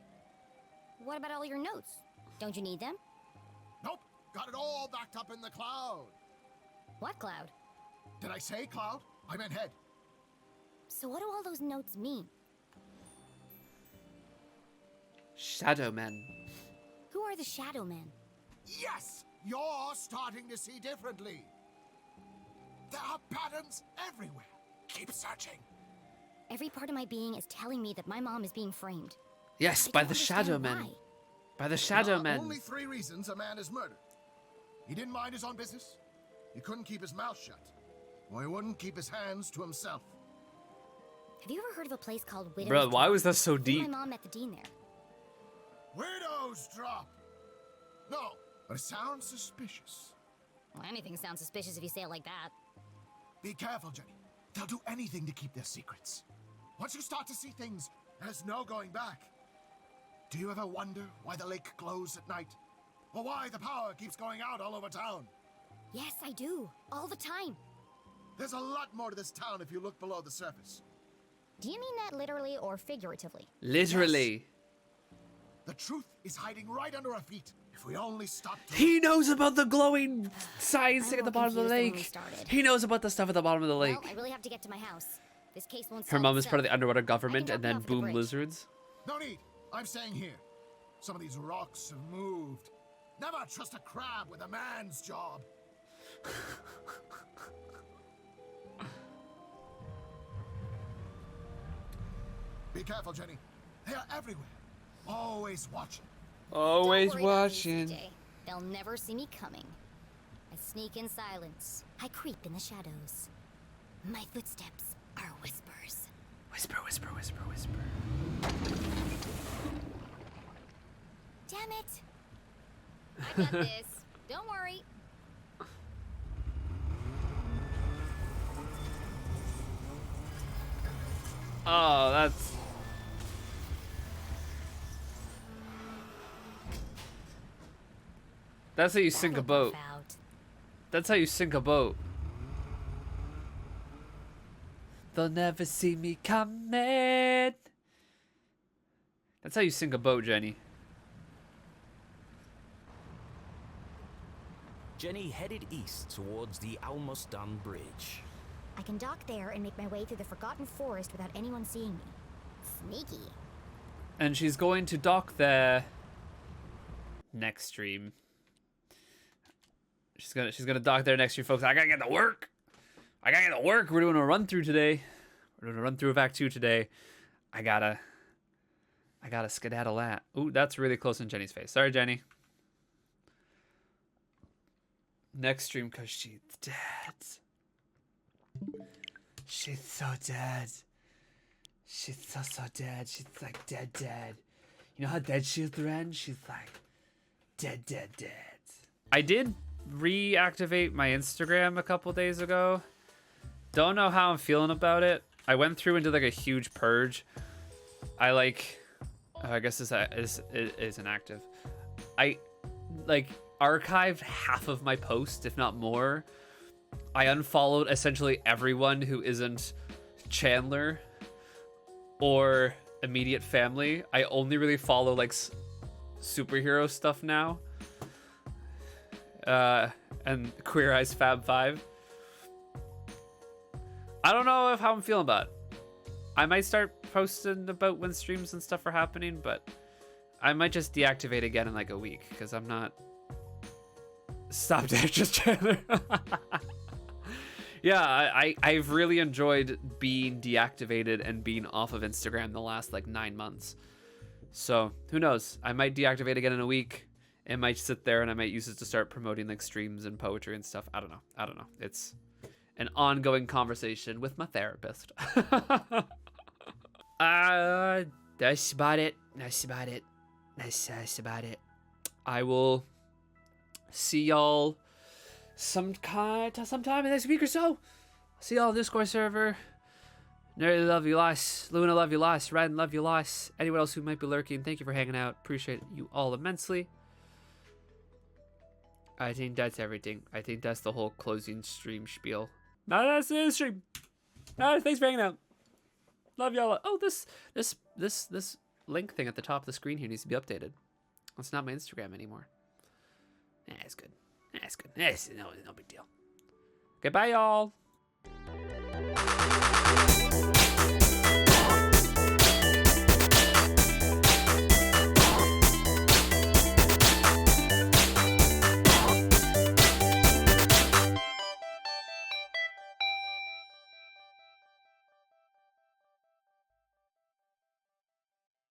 D: What about all your notes? Don't you need them?
H: Nope. Got it all backed up in the cloud.
D: What cloud?
H: Did I say cloud? I meant head.
D: So what do all those notes mean?
A: Shadow Men.
D: Who are are the Shadow Men?
H: Yes! You're starting to see differently. There are patterns everywhere. Keep searching.
D: Every part of my being is telling me that my mom is being framed.
A: Yes,
D: I
A: by
D: don't
A: the
D: understand
A: Shadow Men.
D: why.
A: By the
H: There
A: Shadow
H: are
A: Men.
H: only 3 reasons a man is murdered. He didn't mind his own business. He couldn't keep his mouth shut. Or he wouldn't keep his hands to himself.
D: Have you ever heard of a place called Widow's
A: Bro, why
D: Drop?
A: was that so
D: Me and
A: deep?
D: My mom met the dean there.
H: Widow's drop! No, but it sounds suspicious.
D: Well, anything sounds suspicious if you say it like that.
H: Be careful, Jenny. They'll do anything to keep their secrets. Once you start to see things, there's no going back. Do you ever wonder why the lake glows at night? Or why the power keeps going out all over town?
D: Yes, I do. All the time.
H: There's a lot more to this town if you look below the surface.
D: Do you mean that literally or figuratively?
A: Literally.
H: The truth is hiding right under our feet. If we only stop to
A: He knows about the glowing signs
D: I'm
A: thing at the
D: more
A: bottom of the
D: confused than when we
A: lake.
D: started.
A: He knows about the stuff at the bottom of the lake.
D: Well, I really have to get to my house. This case won't
A: Her
D: solve
A: mom is part of the
D: itself.
A: underwater
D: I can
A: government
D: drop
A: and
D: you
A: then
D: off at the
A: boom
D: bridge.
A: lizards.
H: No need. I'm staying here. Some of these rocks have moved. Never trust a crab with a man's job. Be careful, Jenny. They are everywhere. Always watching.
A: Always
D: Don't worry about me,
A: watching.
D: CJ. They'll never see me coming. I sneak in silence. I creep in the shadows. My footsteps are whispers.
A: Whisper, whisper, whisper, whisper.
D: Damn it! I got this. Don't worry.
A: Oh, that's... That's how you sink a
D: That'll
A: boat.
D: buff out.
A: That's how you sink a boat. They'll never see me coming. That's how you sink a boat, Jenny.
B: Jenny headed east towards the Almustan Bridge.
D: I can dock there and make my way through the Forgotten Forest without anyone seeing me. Sneaky.
A: And she's going to dock there next stream. She's gonna dock there next stream, folks. I gotta get to work. I gotta get to work. We're doing a run through today. We're doing a run through of Act 2 today. I gotta skedaddle that. Ooh, that's really close in Jenny's face. Sorry, Jenny. Next stream, cause she's dead. She's so dead. She's so dead. She's like dead. You know how dead she is, Ren? She's like dead. I did reactivate my Instagram a couple days ago. Don't know how I'm feeling about it. I went through into like a huge purge. I guess this is inactive. I like archived half of my posts, if not more. I unfollowed essentially everyone who isn't Chandler or immediate family. I only really follow like superhero stuff now. And Queer Eyes Fab 5. I don't know how I'm feeling about it. I might start posting about when streams and stuff are happening, but I might just deactivate again in like a week because I'm not. Stop that, just Chandler. Yeah, I've really enjoyed being deactivated and being off of Instagram the last like 9 months. So who knows? I might deactivate again in a week. It might sit there and I might use it to start promoting like streams and poetry and stuff. I don't know. It's an ongoing conversation with my therapist. That's about it. That's about it. I will see y'all sometime in the next week or so. See y'all on the Discord server. Nerdy love you lots. Luna love you lots. Ren love you lots. Anyone else who might be lurking, thank you for hanging out. Appreciate you all immensely. I think that's everything. I think that's the whole closing stream spiel. No, that's the stream. No, thanks for hanging out. Love y'all. Oh, this link thing at the top of the screen here needs to be updated. It's not my Instagram anymore. It's good. It's good. It's no big deal. Okay, bye y'all.